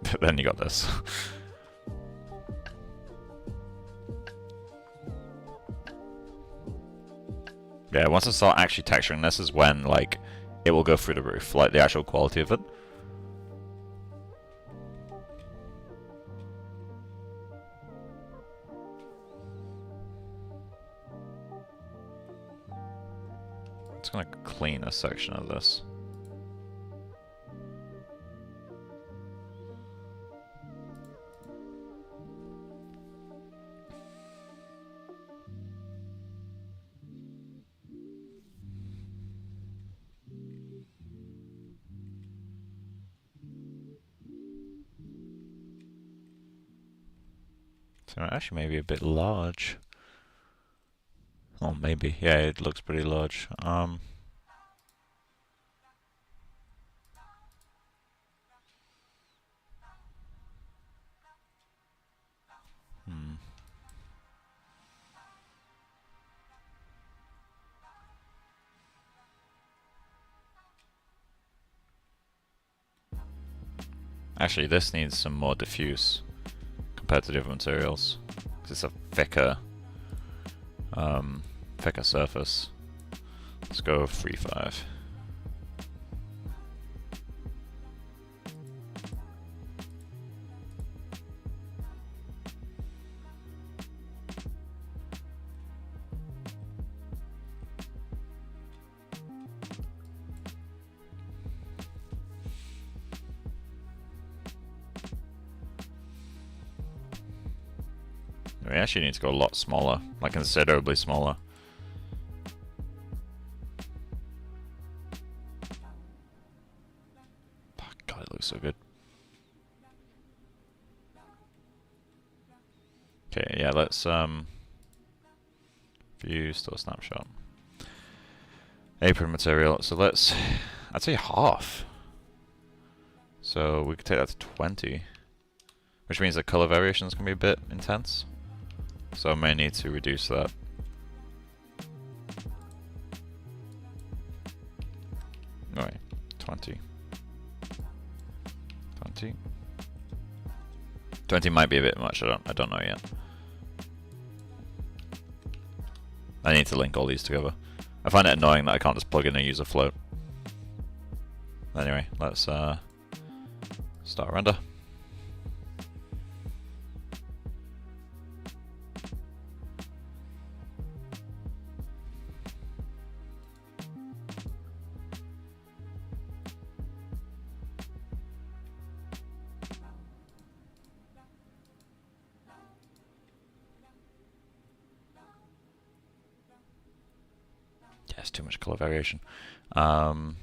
But then you got this. Yeah, once I start actually texturing this is when like it will go through the roof, like the actual quality of it. It's gonna clean a section of this. So actually maybe a bit large. Oh, maybe. Yeah, it looks pretty large. Actually, this needs some more diffuse compared to the other materials. It's a thicker, thicker surface. Let's go 3.5. We actually need to go a lot smaller, like considerably smaller. Oh, God, it looks so good. Okay, yeah, let's view store snapshot. Apron material. So let's, I'd say half. So we could take that to 20, which means the color variations can be a bit intense. So I may need to reduce that. No, wait, 20. 20. 20 might be a bit much. I don't know yet. I need to link all these together. I find it annoying that I can't just plug in a user float. Anyway, let's start render. Yes, too much color variation. Time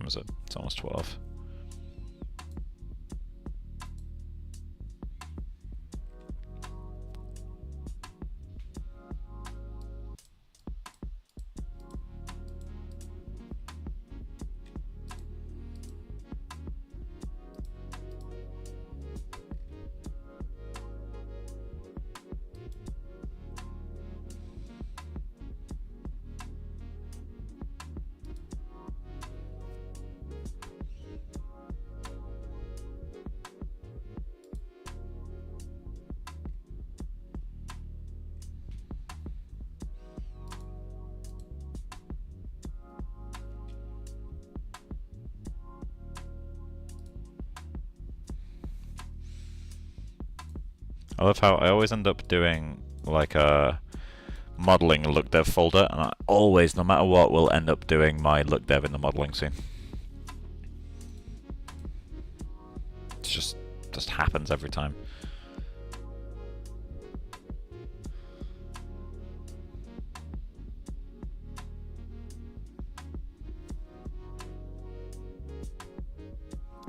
is it? It's almost 12. I love how I always end up doing like a modeling look dev folder, and I always, no matter what, will end up doing my look dev in the modeling scene. It just happens every time.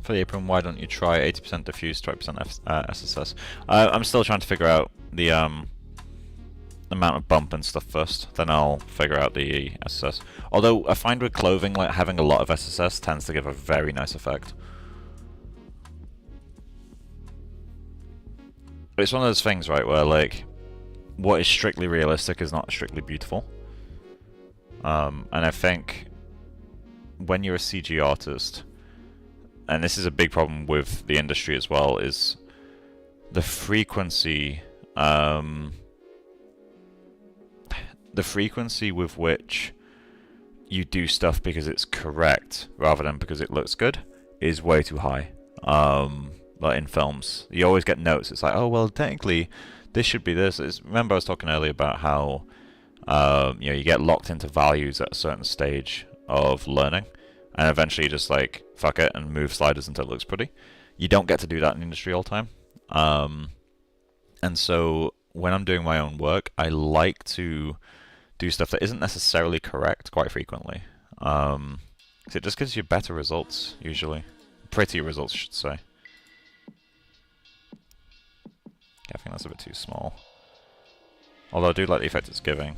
For the apron, why don't you try 80% diffuse, 20% SSS? I'm still trying to figure out the amount of bump and stuff first, then I'll figure out the SSS. Although I find with clothing, like having a lot of SSS tends to give a very nice effect. But it's one of those things, right, where like what is strictly realistic is not strictly beautiful. And I think when you're a CG artist, and this is a big problem with the industry as well, is the frequency with which you do stuff because it's correct rather than because it looks good is way too high. Like in films, you always get notes. It's like, oh well, technically this should be this. Remember I was talking earlier about how you know, you get locked into values at a certain stage of learning, and eventually you just like fuck it and move sliders until it looks pretty. You don't get to do that in the industry all the time. And so when I'm doing my own work, I like to do stuff that isn't necessarily correct quite frequently. So it just gives you better results, usually. Pretty results, I should say. I think that's a bit too small. Although I do like the effect it's giving.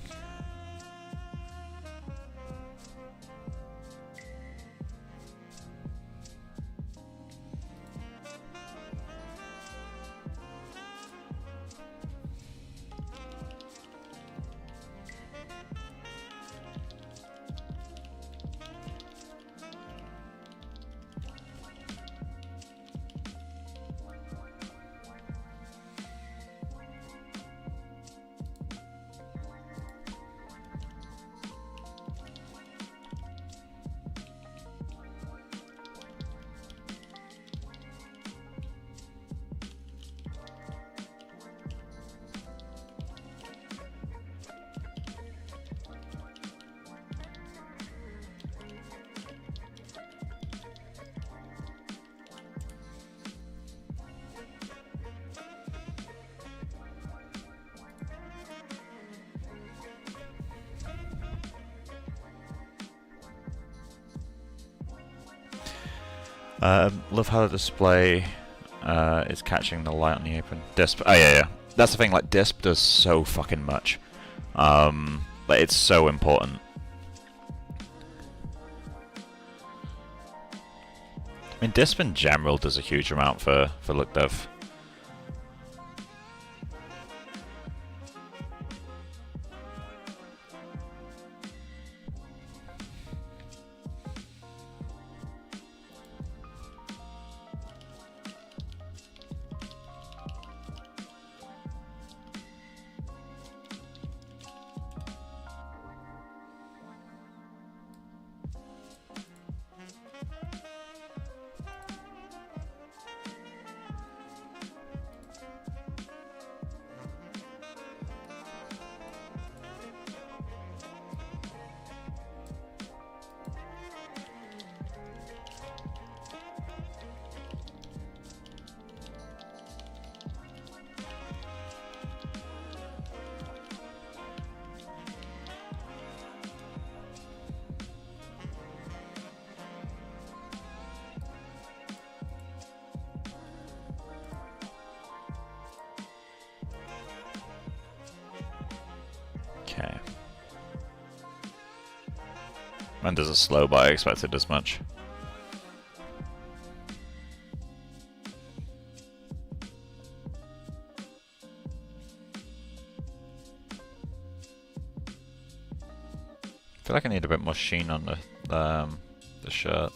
Love how the display is catching the light on the apron. Disp. Oh yeah. That's the thing. Like disp does so fucking much. Like it's so important. I mean, disp in general does a huge amount for look dev. Okay. And does a slow, but I expected as much. I feel like I need a bit more sheen on the shirt.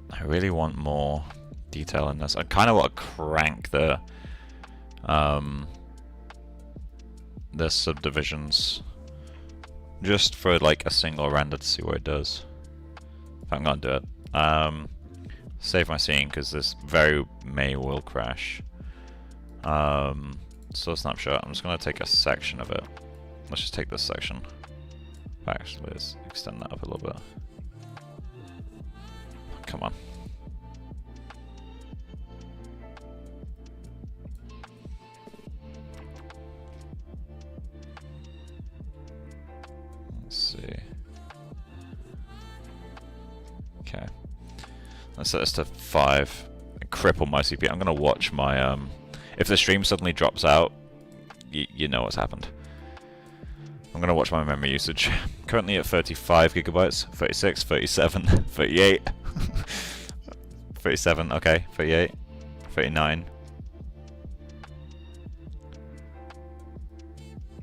I really want more detail in this. I kind of want to crank the subdivisions just for like a single render to see what it does. If I'm gonna do it. Save my scene because this very will crash. So snapshot. I'm just gonna take a section of it. Let's just take this section. Actually, let's extend that up a little bit. Come on. Let's see. Okay. Let's set this to 5. cripple my CPU. I'm gonna watch my if the stream suddenly drops out, you know what's happened. I'm gonna watch my memory usage. Currently at 35 gigabytes, 36, 37, 38, 37. Okay, 38, 39.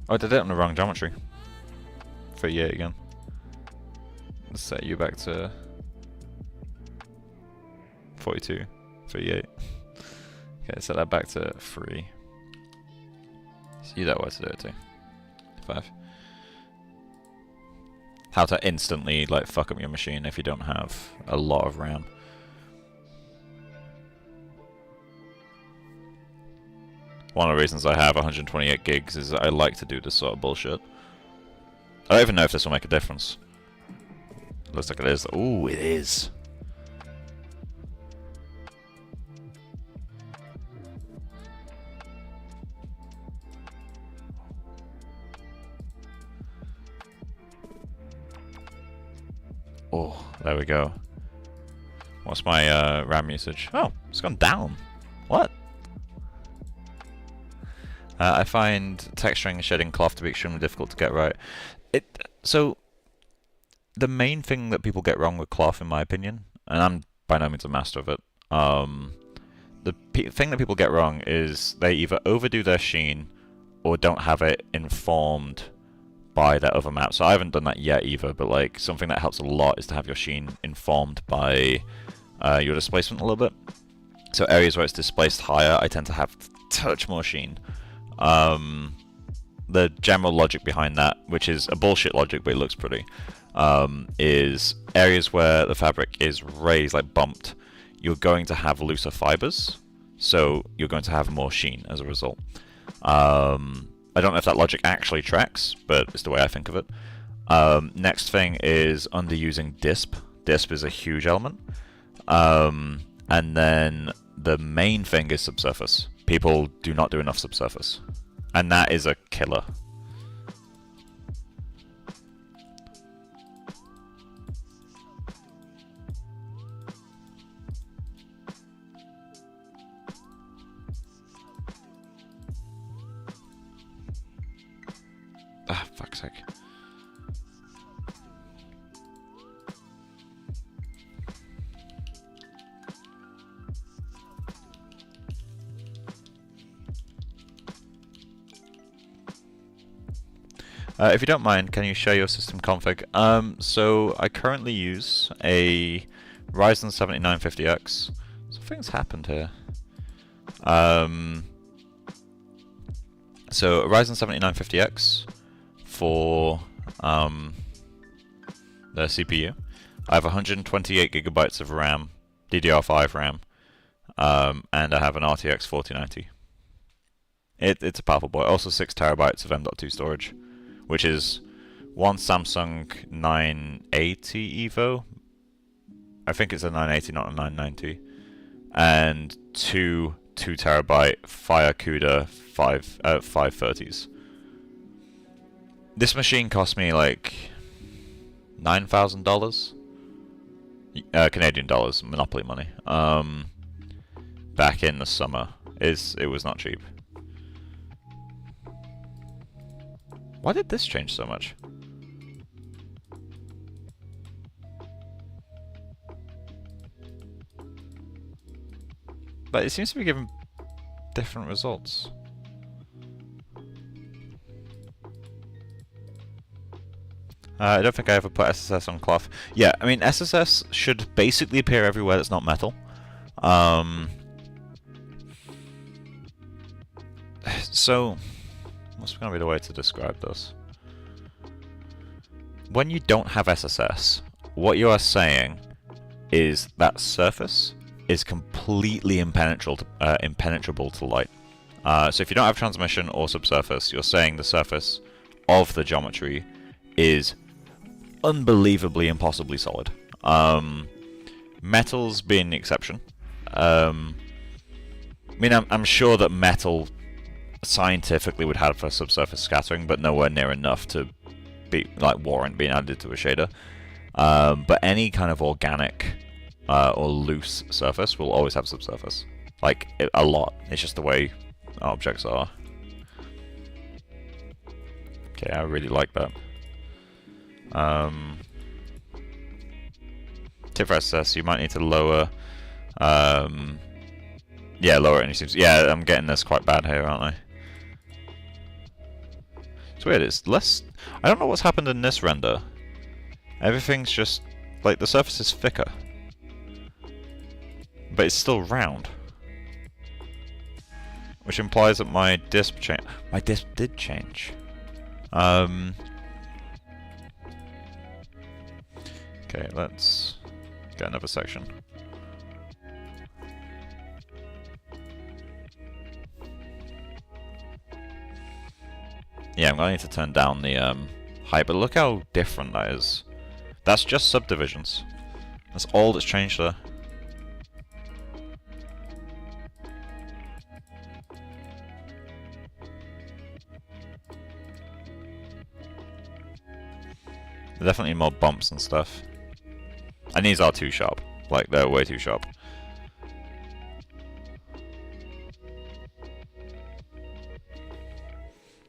Oh, I did it on the wrong geometry. 38 again. Let's set you back to 42, 38. Okay, set that back to 3. See that way to do it too. 5. How to instantly like fuck up your machine if you don't have a lot of RAM. One of the reasons I have 128 gigs is that I like to do this sort of bullshit. I don't even know if this will make a difference. Looks like it is. Ooh, it is. Oh, there we go. What's my RAM usage? Oh, it's gone down. What? I find texturing and shading cloth to be extremely difficult to get right. So, the main thing that people get wrong with cloth, in my opinion, and I'm by no means a master of it, the thing that people get wrong is they either overdo their sheen or don't have it informed by their other map. So I haven't done that yet either, but like something that helps a lot is to have your sheen informed by your displacement a little bit. So areas where it's displaced higher, I tend to have a touch more sheen. The general logic behind that, which is a bullshit logic but it looks pretty, is areas where the fabric is raised, like bumped, you're going to have looser fibers, so you're going to have more sheen as a result. I don't know if that logic actually tracks, but it's the way I think of it. Next thing is underusing disp. Disp is a huge element. And then the main thing is subsurface. People do not do enough subsurface. And that is a killer. Ah, fuck's sake. If you don't mind, can you share your system config? So I currently use a Ryzen 7950X. Something's happened here. So a Ryzen 7950X for the CPU. I have 128 gigabytes of RAM, DDR5 RAM, and I have an RTX 4090. It's a powerful boy. Also 6 terabytes of M.2 storage, which is one Samsung 980 Evo. I think it's a 980, not a 990, and two 2 terabyte Fire CUDA 530s. This machine cost me like $9,000 Canadian dollars, Monopoly money. Back in the summer, it was not cheap. Why did this change so much? But it seems to be giving different results. I don't think I ever put SSS on cloth. Yeah, I mean, SSS should basically appear everywhere that's not metal. So, what's going to be the way to describe this? When you don't have SSS, what you are saying is that surface is completely impenetrable to light. So if you don't have transmission or subsurface, you're saying the surface of the geometry is unbelievably impossibly solid. Metals being the exception. I mean, I'm sure that metal scientifically would have a subsurface scattering, but nowhere near enough to be warrant being added to a shader. But any kind of organic or loose surface will always have subsurface. Like, a lot. It's just the way objects are. Okay, I really like that. Tip for SS, you might need to lower... yeah, lower it. Yeah, I'm getting this quite bad here, aren't I? It's weird, it's less... I don't know what's happened in this render. Everything's just... like, the surface is thicker. But it's still round. Which implies that my disp changed. My disp did change. Okay, let's get another section. Yeah, I'm going to need to turn down the height, but look how different that is. That's just subdivisions. That's all that's changed there. There are definitely more bumps and stuff. And these are too sharp. Like, they're way too sharp.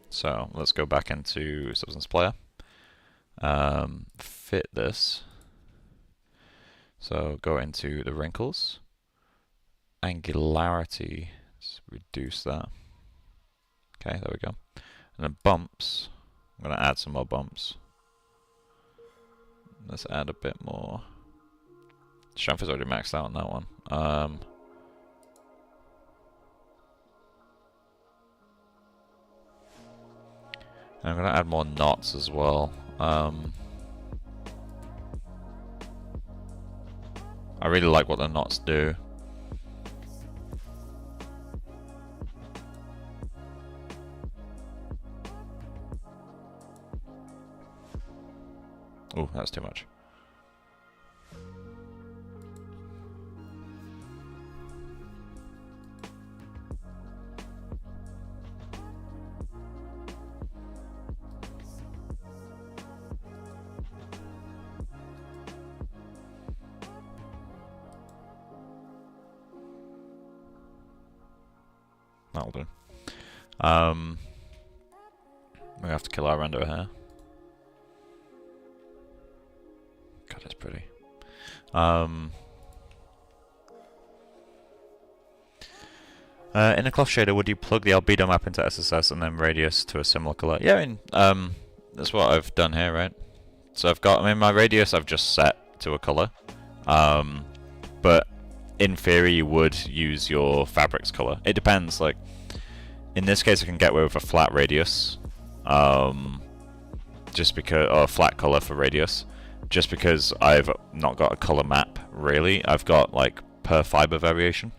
So, let's go back into Substance Player. Fit this. So, go into the wrinkles. Angularity. Let's reduce that. Okay, there we go. And then bumps. I'm going to add some more bumps. Let's add a bit more. Strength is already maxed out on that one. I'm going to add more knots as well. I really like what the knots do. Oh, that's too much. That'll do. We have to kill our render here. God, it's pretty. In a cloth shader, would you plug the albedo map into SSS and then radius to a similar color? Yeah, I mean, that's what I've done here, right? So I've got, I mean, my radius I've just set to a color. But in theory, you would use your fabric's color. It depends, like, in this case, I can get away with a flat radius. Just because, or a flat color for radius. Just because I've not got a color map, really. I've got, like, per fiber variation.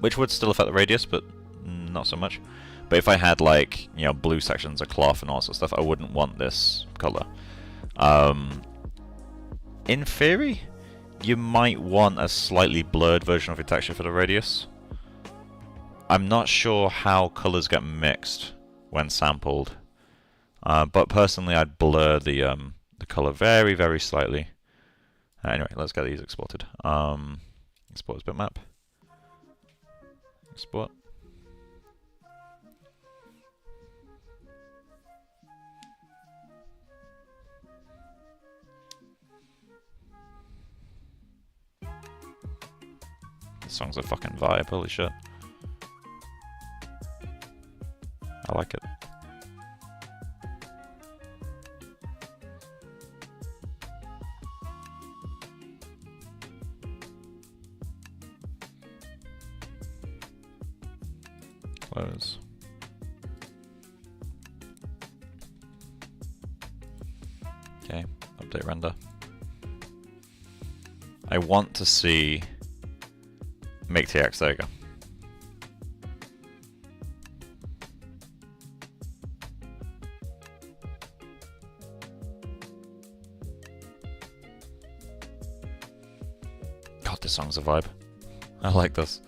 Which would still affect the radius, but not so much. But if I had, like, you know, blue sections of cloth and all sorts of stuff, I wouldn't want this color. In theory, you might want a slightly blurred version of your texture for the radius. I'm not sure how colors get mixed when sampled. But personally, I'd blur the color very, very slightly. Anyway, let's get these exported. Export as bitmap. Export. This song's a fucking vibe, holy shit. I like it. Close. Okay, update render. I want to see make TX, there you go. God, this song's a vibe. I like this.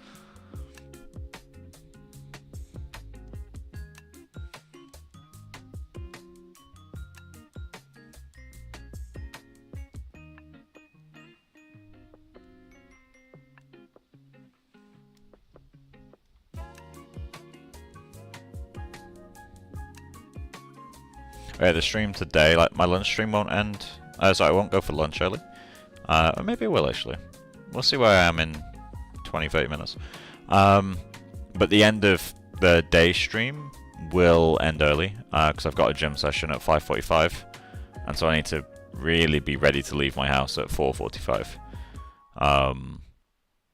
Yeah, the stream today, like my lunch stream won't end. So I won't go for lunch early. Or maybe I will actually. We'll see where I am in 20-30 minutes. But the end of the day stream will end early because I've got a gym session at 5:45, and so I need to really be ready to leave my house at 4:45.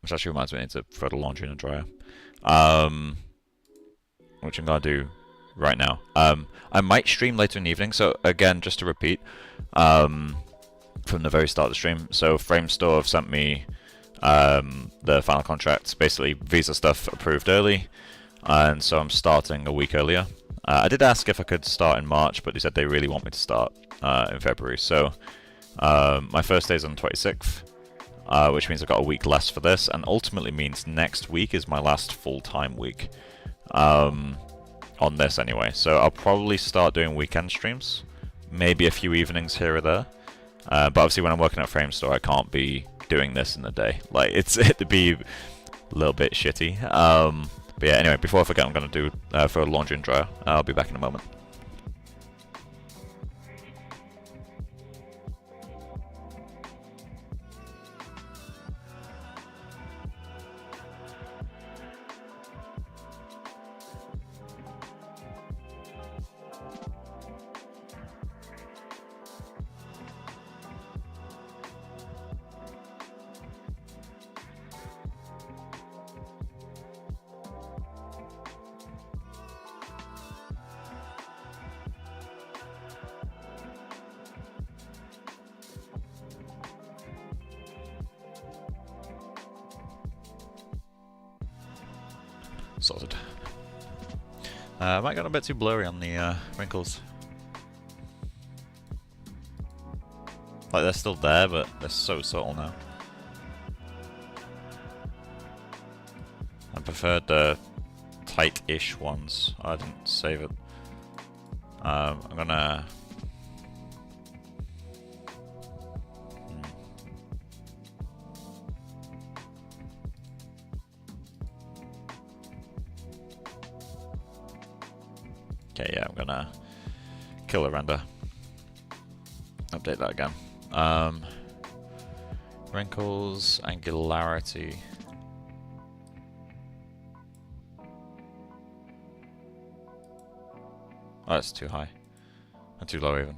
Which actually reminds me, I need to throw the laundry in a dryer. Which I'm gonna do right now. I might stream later in the evening. So again, just to repeat, from the very start of the stream. So Framestore have sent me the final contracts, basically visa stuff approved early, and so I'm starting a week earlier. I did ask if I could start in March, but they said they really want me to start in February. So my first day is on the 26th, which means I've got a week less for this, and ultimately means next week is my last full-time week on this anyway. So I'll probably start doing weekend streams, maybe a few evenings here or there. But obviously when I'm working at Framestore, I can't be doing this in the day. Like, it'd be a little bit shitty. But yeah, anyway, before I forget, I'm going to do for a laundry and dryer. I'll be back in a moment. Sorted. Might got a bit too blurry on the wrinkles. Like, they're still there, but they're so subtle now. I preferred the tight-ish ones. I didn't save it. I'm gonna... Okay, yeah, I'm gonna kill a render. Update that again. Wrinkles, angularity. Oh, that's too high. And too low even.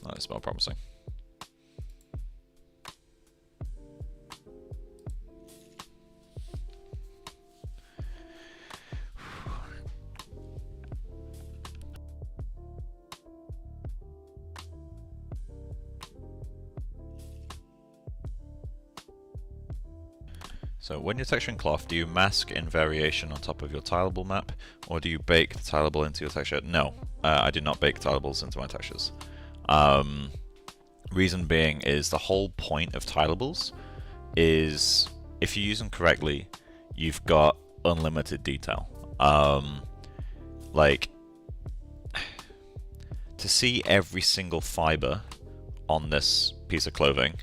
Oh, they smell promising. So when you're texturing cloth, do you mask in variation on top of your tileable map, or do you bake the tileable into your texture? No, I do not bake tileables into my textures. Reason being is the whole point of tileables is, if you use them correctly, you've got unlimited detail. Like, to see every single fiber on this piece of clothing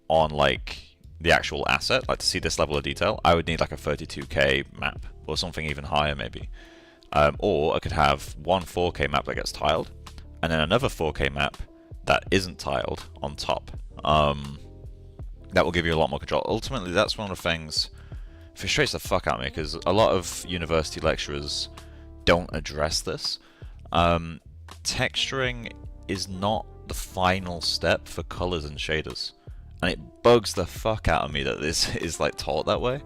on like the actual asset, like to see this level of detail, I would need like a 32K map or something even higher maybe. Or I could have one 4K map that gets tiled and then another 4K map that isn't tiled on top. That will give you a lot more control. Ultimately, that's one of the things frustrates the fuck out of me, because a lot of university lecturers don't address this. Texturing is not the final step for colors and shaders, and it bugs the fuck out of me that this is like taught that way.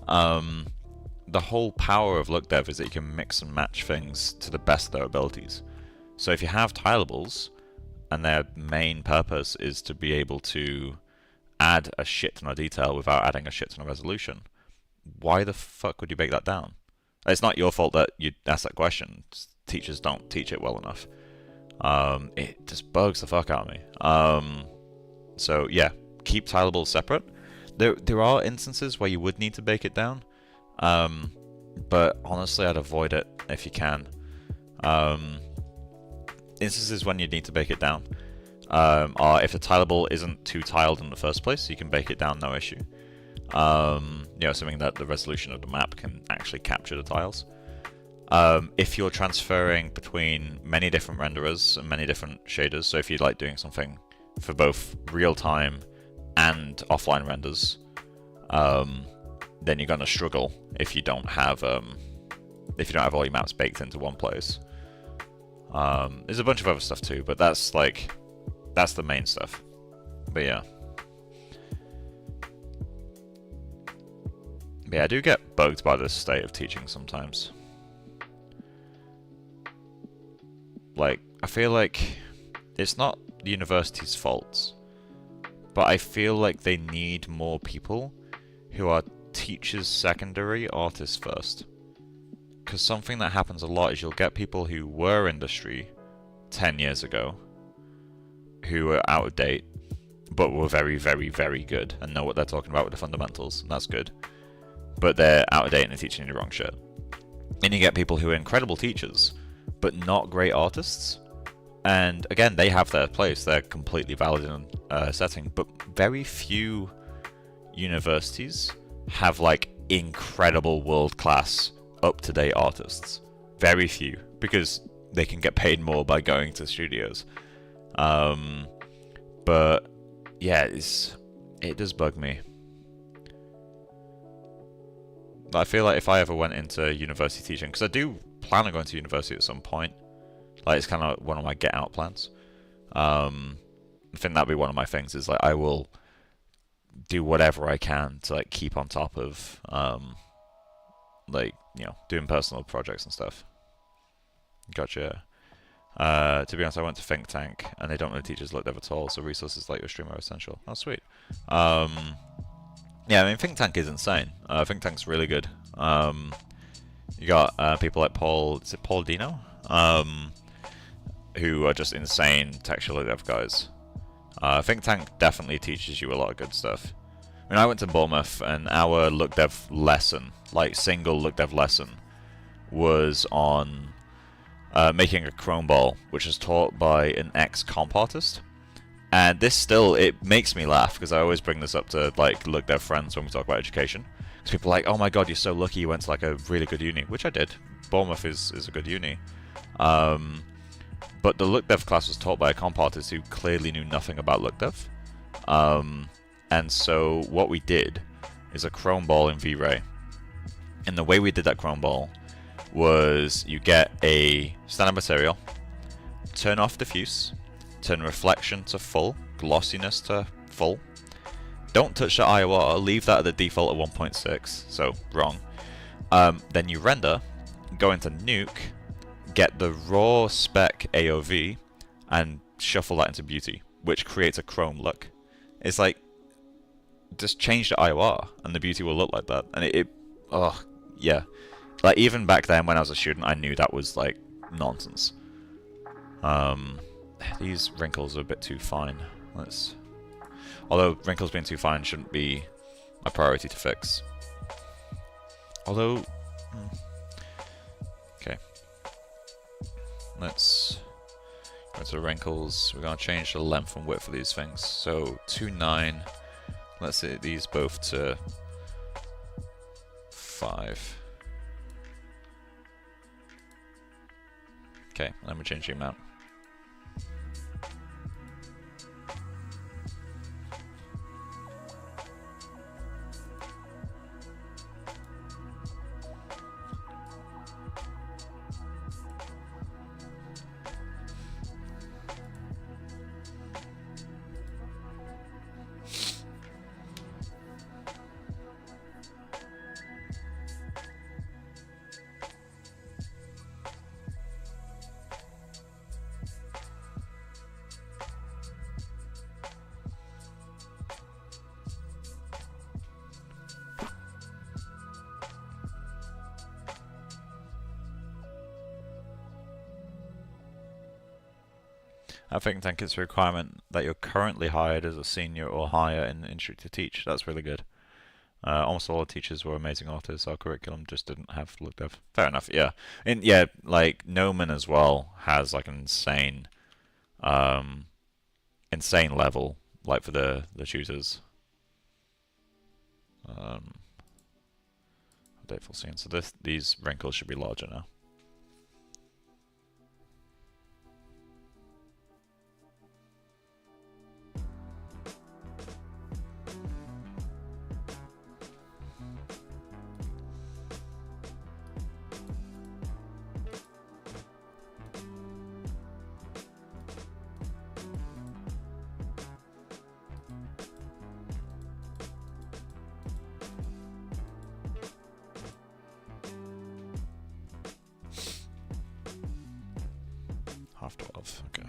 The whole power of look dev is that you can mix and match things to the best of their abilities. So if you have tileables and their main purpose is to be able to add a shit ton of detail without adding a shit ton of resolution, why the fuck would you break that down? It's not your fault that you asked that question. Teachers don't teach it well enough. It just bugs the fuck out of me. So yeah, keep tileables separate. There are instances where you would need to bake it down, but honestly, I'd avoid it if you can. instances when you need to bake it down are if the tileable isn't too tiled in the first place, you can bake it down, no issue. You know, something that the resolution of the map can actually capture the tiles. If you're transferring between many different renderers and many different shaders, so if you're like doing something for both real-time and offline renders, then you're gonna struggle if you don't have all your maps baked into one place. There's a bunch of other stuff too, but that's the main stuff. But yeah. But yeah, I do get bugged by this state of teaching sometimes. Like, I feel like it's not the university's fault, but I feel like they need more people who are teachers secondary, artists first. Because something that happens a lot is you'll get people who were industry 10 years ago, who are out of date, but were very, very, very good and know what they're talking about with the fundamentals, and that's good. But they're out of date and they're teaching you the wrong shit. And you get people who are incredible teachers, but not great artists. And again, they have their place. They're completely valid in a setting. But very few universities have like incredible world-class, up-to-date artists. Very few, because they can get paid more by going to studios. But yeah, it does bug me. I feel like if I ever went into university teaching, because I do plan on going to university at some point, like it's kind of one of my get out plans. I think that'd be one of my things, is like I will do whatever I can to like keep on top of like, you know, doing personal projects and stuff. Gotcha. To be honest, I went to Think Tank and they don't really teach us look dev at all, so resources like your stream are essential. Oh sweet. Yeah, I mean, Think Tank is insane. Think Tank's really good. You got people like Paul Dino? Who are just insane textual dev guys. Think Tank definitely teaches you a lot of good stuff. I mean, I went to Bournemouth and our look dev lesson, like single look dev lesson, was on making a chrome ball, which was taught by an ex-comp artist. And this still, it makes me laugh, because I always bring this up to like look dev friends when we talk about education. Because people are like, oh my god, you're so lucky you went to like a really good uni, which I did. Bournemouth is a good uni. But the look dev class was taught by a comp artist who clearly knew nothing about look dev. And so what we did is a chrome ball in V-Ray. And the way we did that chrome ball was you get a standard material, turn off diffuse, turn reflection to full, glossiness to full. Don't touch the IOR, leave that at the default of 1.6, so wrong. Then you render, go into Nuke, get the raw spec AOV, and shuffle that into Beauty, which creates a chrome look. It's like, just change the IOR, and the Beauty will look like that. And oh, yeah. Like, even back then when I was a student, I knew that was, like, nonsense. These wrinkles are a bit too fine. Although wrinkles being too fine shouldn't be a priority to fix. Although, okay. Let's go to the wrinkles. We're gonna change the length and width of these things. So 2.9. Let's set these both to 5. Okay, let me change the amount. I think it's a requirement that you're currently hired as a senior or higher in the industry to teach. That's really good. Almost all our teachers were amazing artists. Our curriculum just didn't have look dev. Fair enough, yeah. And yeah, like Gnomon as well has like an insane level, like for the tutors. Update full scene. So these wrinkles should be larger now. Half 12, okay.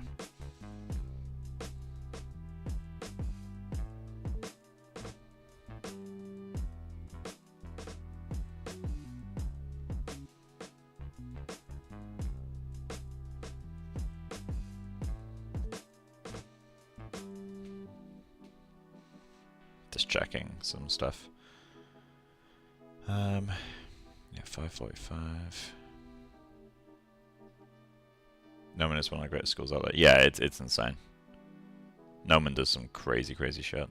Just checking some stuff. Yeah, 545. Gnomon is one of the greatest schools out there. Yeah, it's insane. Gnomon does some crazy shit.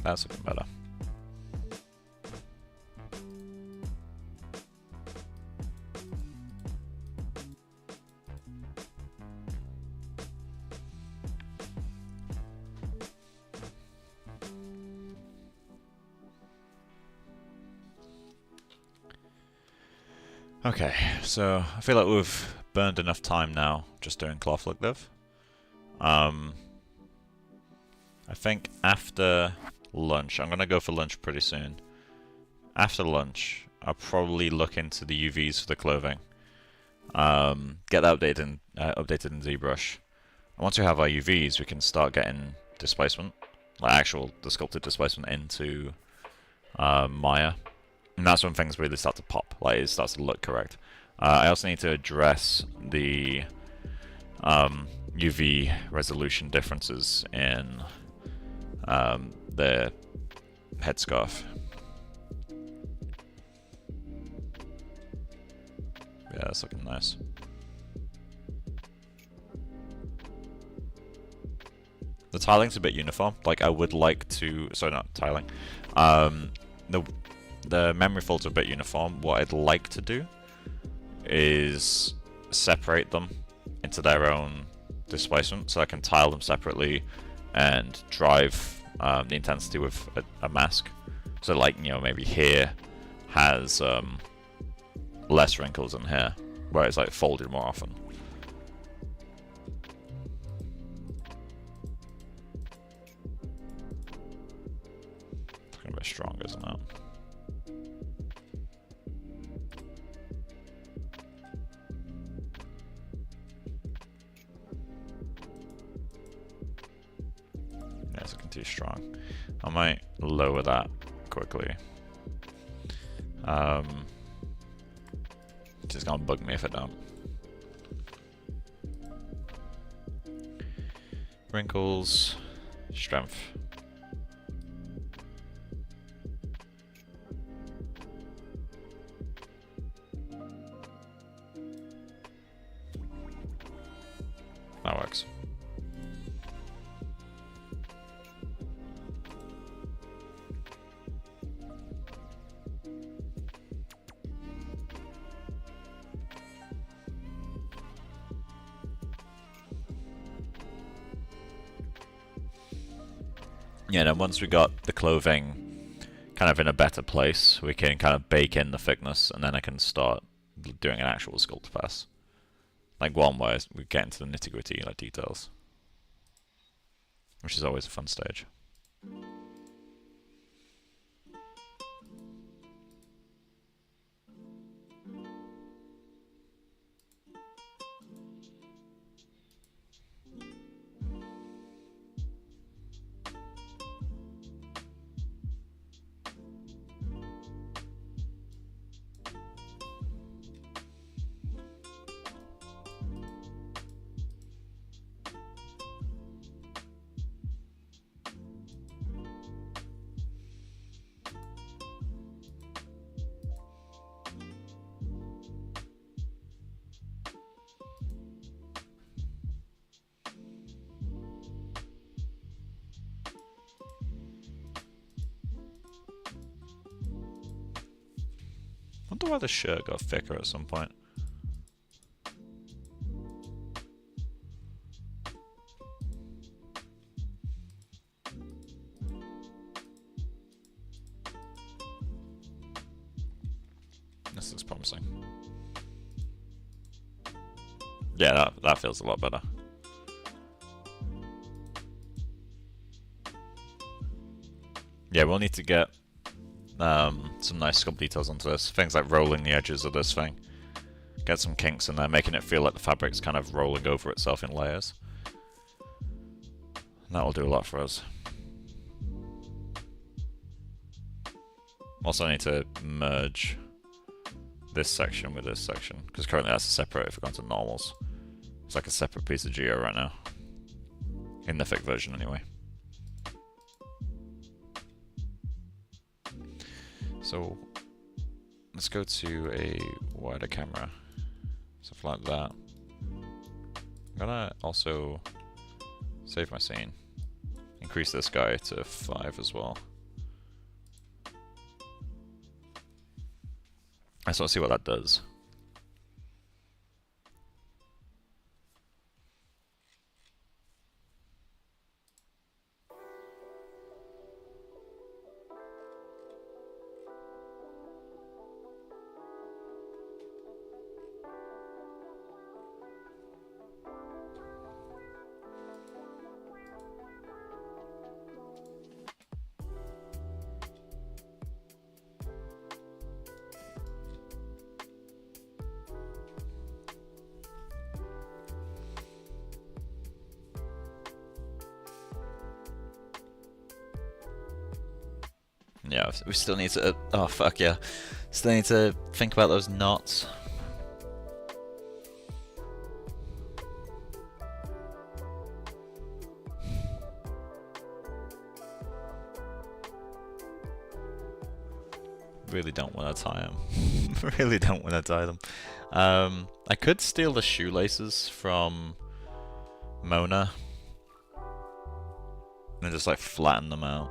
That's looking better. Okay, so I feel like we've burned enough time now just doing cloth look div. I think after lunch, I'm gonna go for lunch pretty soon. After lunch, I'll probably look into the UVs for the clothing. Get that updated in ZBrush. And once we have our UVs, we can start getting displacement, like the sculpted displacement into Maya. And that's when things really start to pop, like it starts to look correct. I also need to address the UV resolution differences in the headscarf. Yeah, that's looking nice. The tiling's a bit uniform. Like I would like to, sorry, not tiling. The memory folds are a bit uniform. What I'd like to do is separate them into their own displacement, so I can tile them separately and drive the intensity with a mask. So like, you know, maybe here has less wrinkles than here, where it's like folded more often. It's gonna be strong, isn't it? Yeah, it's looking too strong. I might lower that quickly. It's just gonna bug me if I don't. Wrinkles, strength. That works. Yeah, then once we got the clothing kind of in a better place, we can kind of bake in the thickness, and then I can start doing an actual sculpt pass. Like one where we get into the nitty-gritty like details. which is always a fun stage. I wonder why the shirt got thicker at some point. This looks promising. Yeah, that feels a lot better. Yeah, we'll need to get some nice sculpt details onto this. Things like rolling the edges of this thing. Get some kinks in there, making it feel like the fabric's kind of rolling over itself in layers. And that will do a lot for us. Also, I need to merge this section with this section, because currently that's separate if we're going to normals. It's like a separate piece of geo right now. In the thick version, anyway. So let's go to a wider camera, stuff like that. I'm gonna also save my scene, increase this guy to 5 as well. I just want to see what that does. Yeah, we still need to... oh, fuck yeah. Still need to think about those knots. Really don't want to tie them. Really don't want to tie them. I could steal the shoelaces from Mona. And just like flatten them out.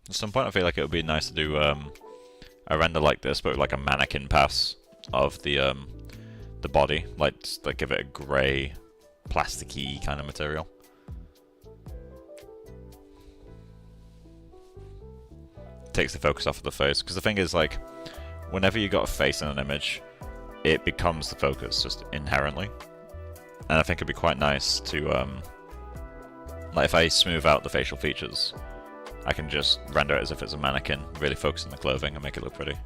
At some point I feel like it would be nice to do a render like this, but with like a mannequin pass of the body, like just, like give it a grey, plasticky kind of material. Takes the focus off of the face, because the thing is, like, whenever you got a face in an image, it becomes the focus just inherently. And I think it'd be quite nice to like if I smooth out the facial features, I can just render it as if it's a mannequin, really focus on the clothing and make it look pretty.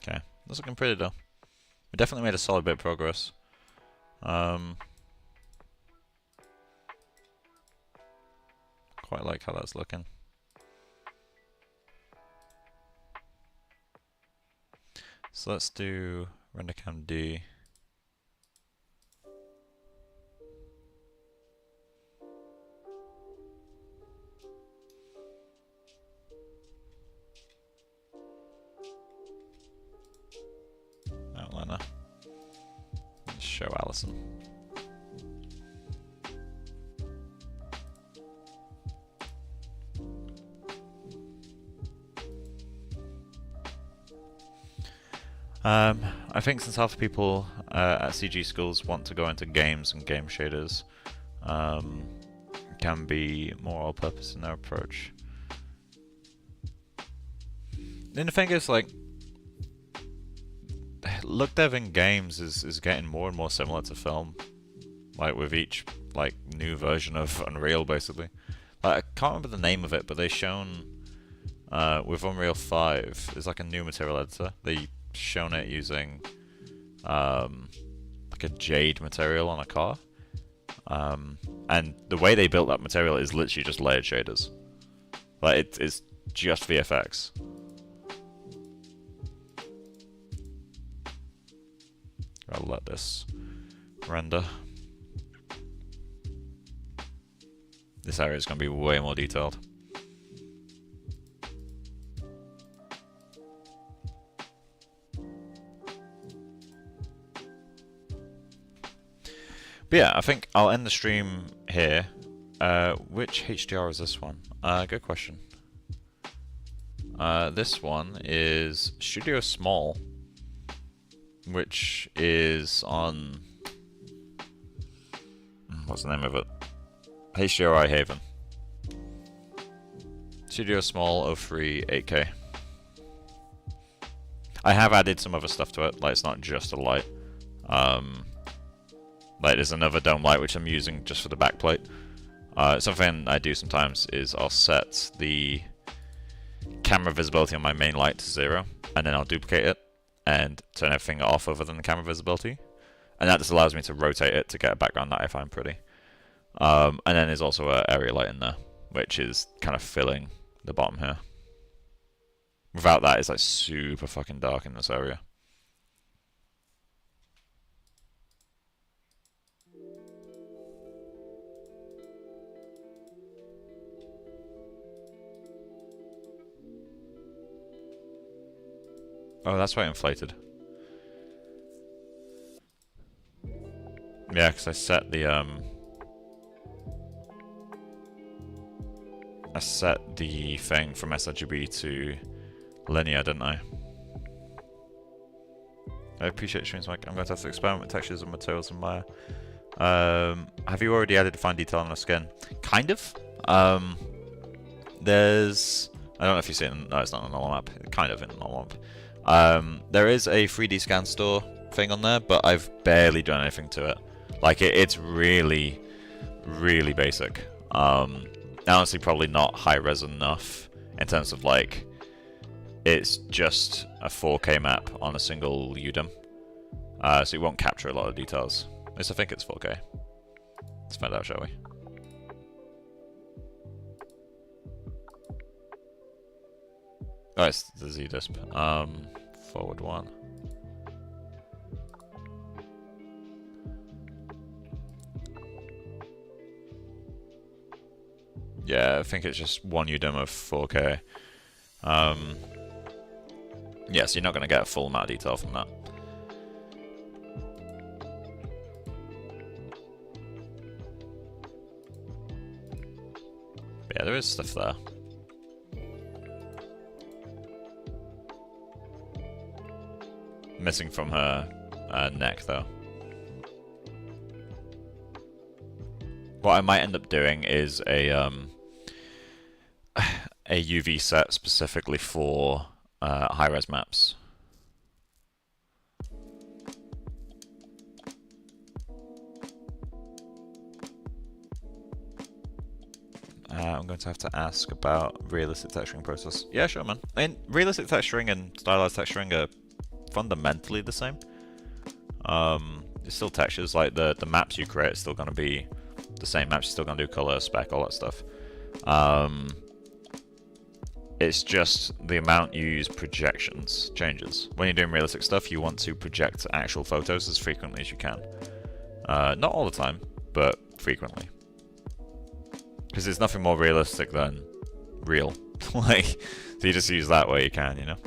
Okay, that's looking pretty though. We definitely made a solid bit of progress. Quite like how that's looking. So let's do render cam D. show Allison. I think since half the people at CG schools want to go into games and game shaders, can be more all-purpose in their approach. And the thing is, like, look dev in games is getting more and more similar to film, like with each like new version of Unreal, basically. Like, I can't remember the name of it, but they shown with Unreal 5, there's like a new material editor. They shown it using like a jade material on a car, and the way they built that material is literally just layered shaders. Like, it's just VFX. I'll let this render. This area is going to be way more detailed. But yeah, I think I'll end the stream here. Which HDR is this one? Good question. This one is Studio Small, which is on... what's the name of it? HDRI Haven. Studio Small 03 8K. I have added some other stuff to it, like it's not just a light. Like there's another dome light which I'm using just for the backplate. Something I do sometimes is I'll set the camera visibility on my main light to 0, and then I'll duplicate it and turn everything off other than the camera visibility. And that just allows me to rotate it to get a background that I find pretty. And then there's also an area light in there, which is kind of filling the bottom here. Without that, it's like super fucking dark in this area. Oh, that's why it inflated. Yeah, because I set the thing from sRGB to linear, didn't I? I appreciate streams, Mike. I'm going to have to experiment with textures and materials in Maya. Have you already added fine detail on the skin? Kind of. There's... I don't know if you see it in... No, it's not in the normal map. Kind of in the normal map. There is a 3D scan store thing on there, but I've barely done anything to it. Like, it's really, really basic. Honestly, probably not high-res enough in terms of, like, it's just a 4K map on a single UDIM. So it won't capture a lot of details. At least I think it's 4K. Let's find out, shall we? Oh, it's the Z-disp. Forward one. Yeah, I think it's just one UDIM of 4K. Yeah, so you're not going to get a full amount of detail from that. But yeah, there is stuff there. Missing from her neck, though. What I might end up doing is a UV set specifically for high-res maps. I'm going to have to ask about realistic texturing process. Yeah, sure, man. I mean, realistic texturing and stylized texturing are fundamentally the same. It's still textures, like the maps you create is still going to be the same maps. You're still going to do color, spec, all that stuff. It's just the amount you use projections changes. When you're doing realistic stuff, you want to project actual photos as frequently as you can. Not all the time, but frequently. Because there's nothing more realistic than real. Like, so you just use that where you can, you know?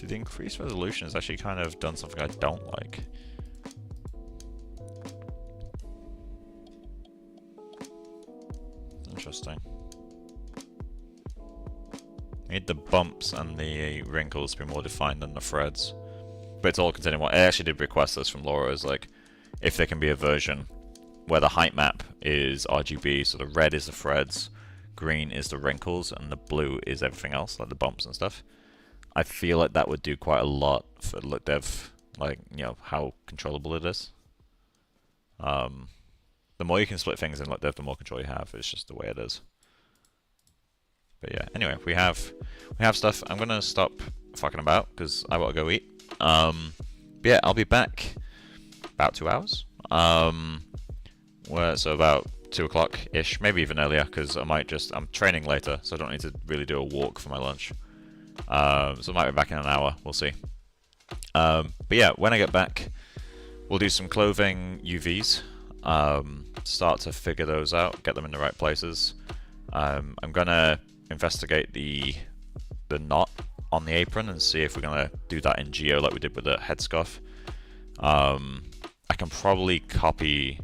So the increased resolution has actually kind of done something I don't like. Interesting. I need the bumps and the wrinkles to be more defined than the threads. But it's all contained in one. I actually did request this from Laura, is like, if there can be a version where the height map is RGB, so the red is the threads, green is the wrinkles, and the blue is everything else, like the bumps and stuff. I feel like that would do quite a lot for look dev, like, you know, how controllable it is. The more you can split things in look dev, the more control you have. It's just the way it is. But yeah, anyway, we have stuff. I'm gonna stop fucking about because I gotta go eat. But yeah, I'll be back about 2 hours. So about 2 o'clock ish, maybe even earlier, because I'm training later, so I don't need to really do a walk for my lunch. So I might be back in an hour. We'll see. But yeah, when I get back, we'll do some clothing UVs. Start to figure those out, get them in the right places. I'm gonna investigate the knot on the apron and see if we're gonna do that in Geo like we did with the headscarf. I can probably copy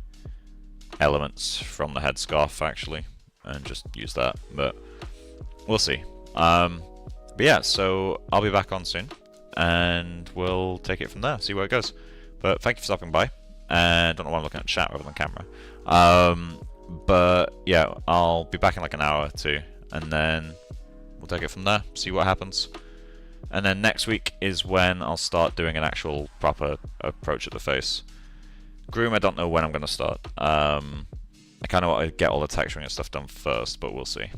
elements from the headscarf actually and just use that, but we'll see. But yeah, so I'll be back on soon and we'll take it from there, see where it goes. But thank you for stopping by. And I don't know why I'm looking at chat rather than camera. But yeah, I'll be back in like an hour or two, and then we'll take it from there, see what happens. And then next week is when I'll start doing an actual proper approach at the face. Groom, I don't know when I'm going to start. I kind of want to get all the texturing and stuff done first, but we'll see.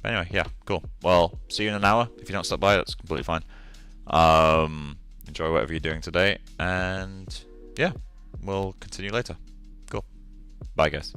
Anyway, yeah, cool. Well, see you in an hour. If you don't stop by, that's completely fine. Enjoy whatever you're doing today, and yeah, we'll continue later. Cool. Bye, guys.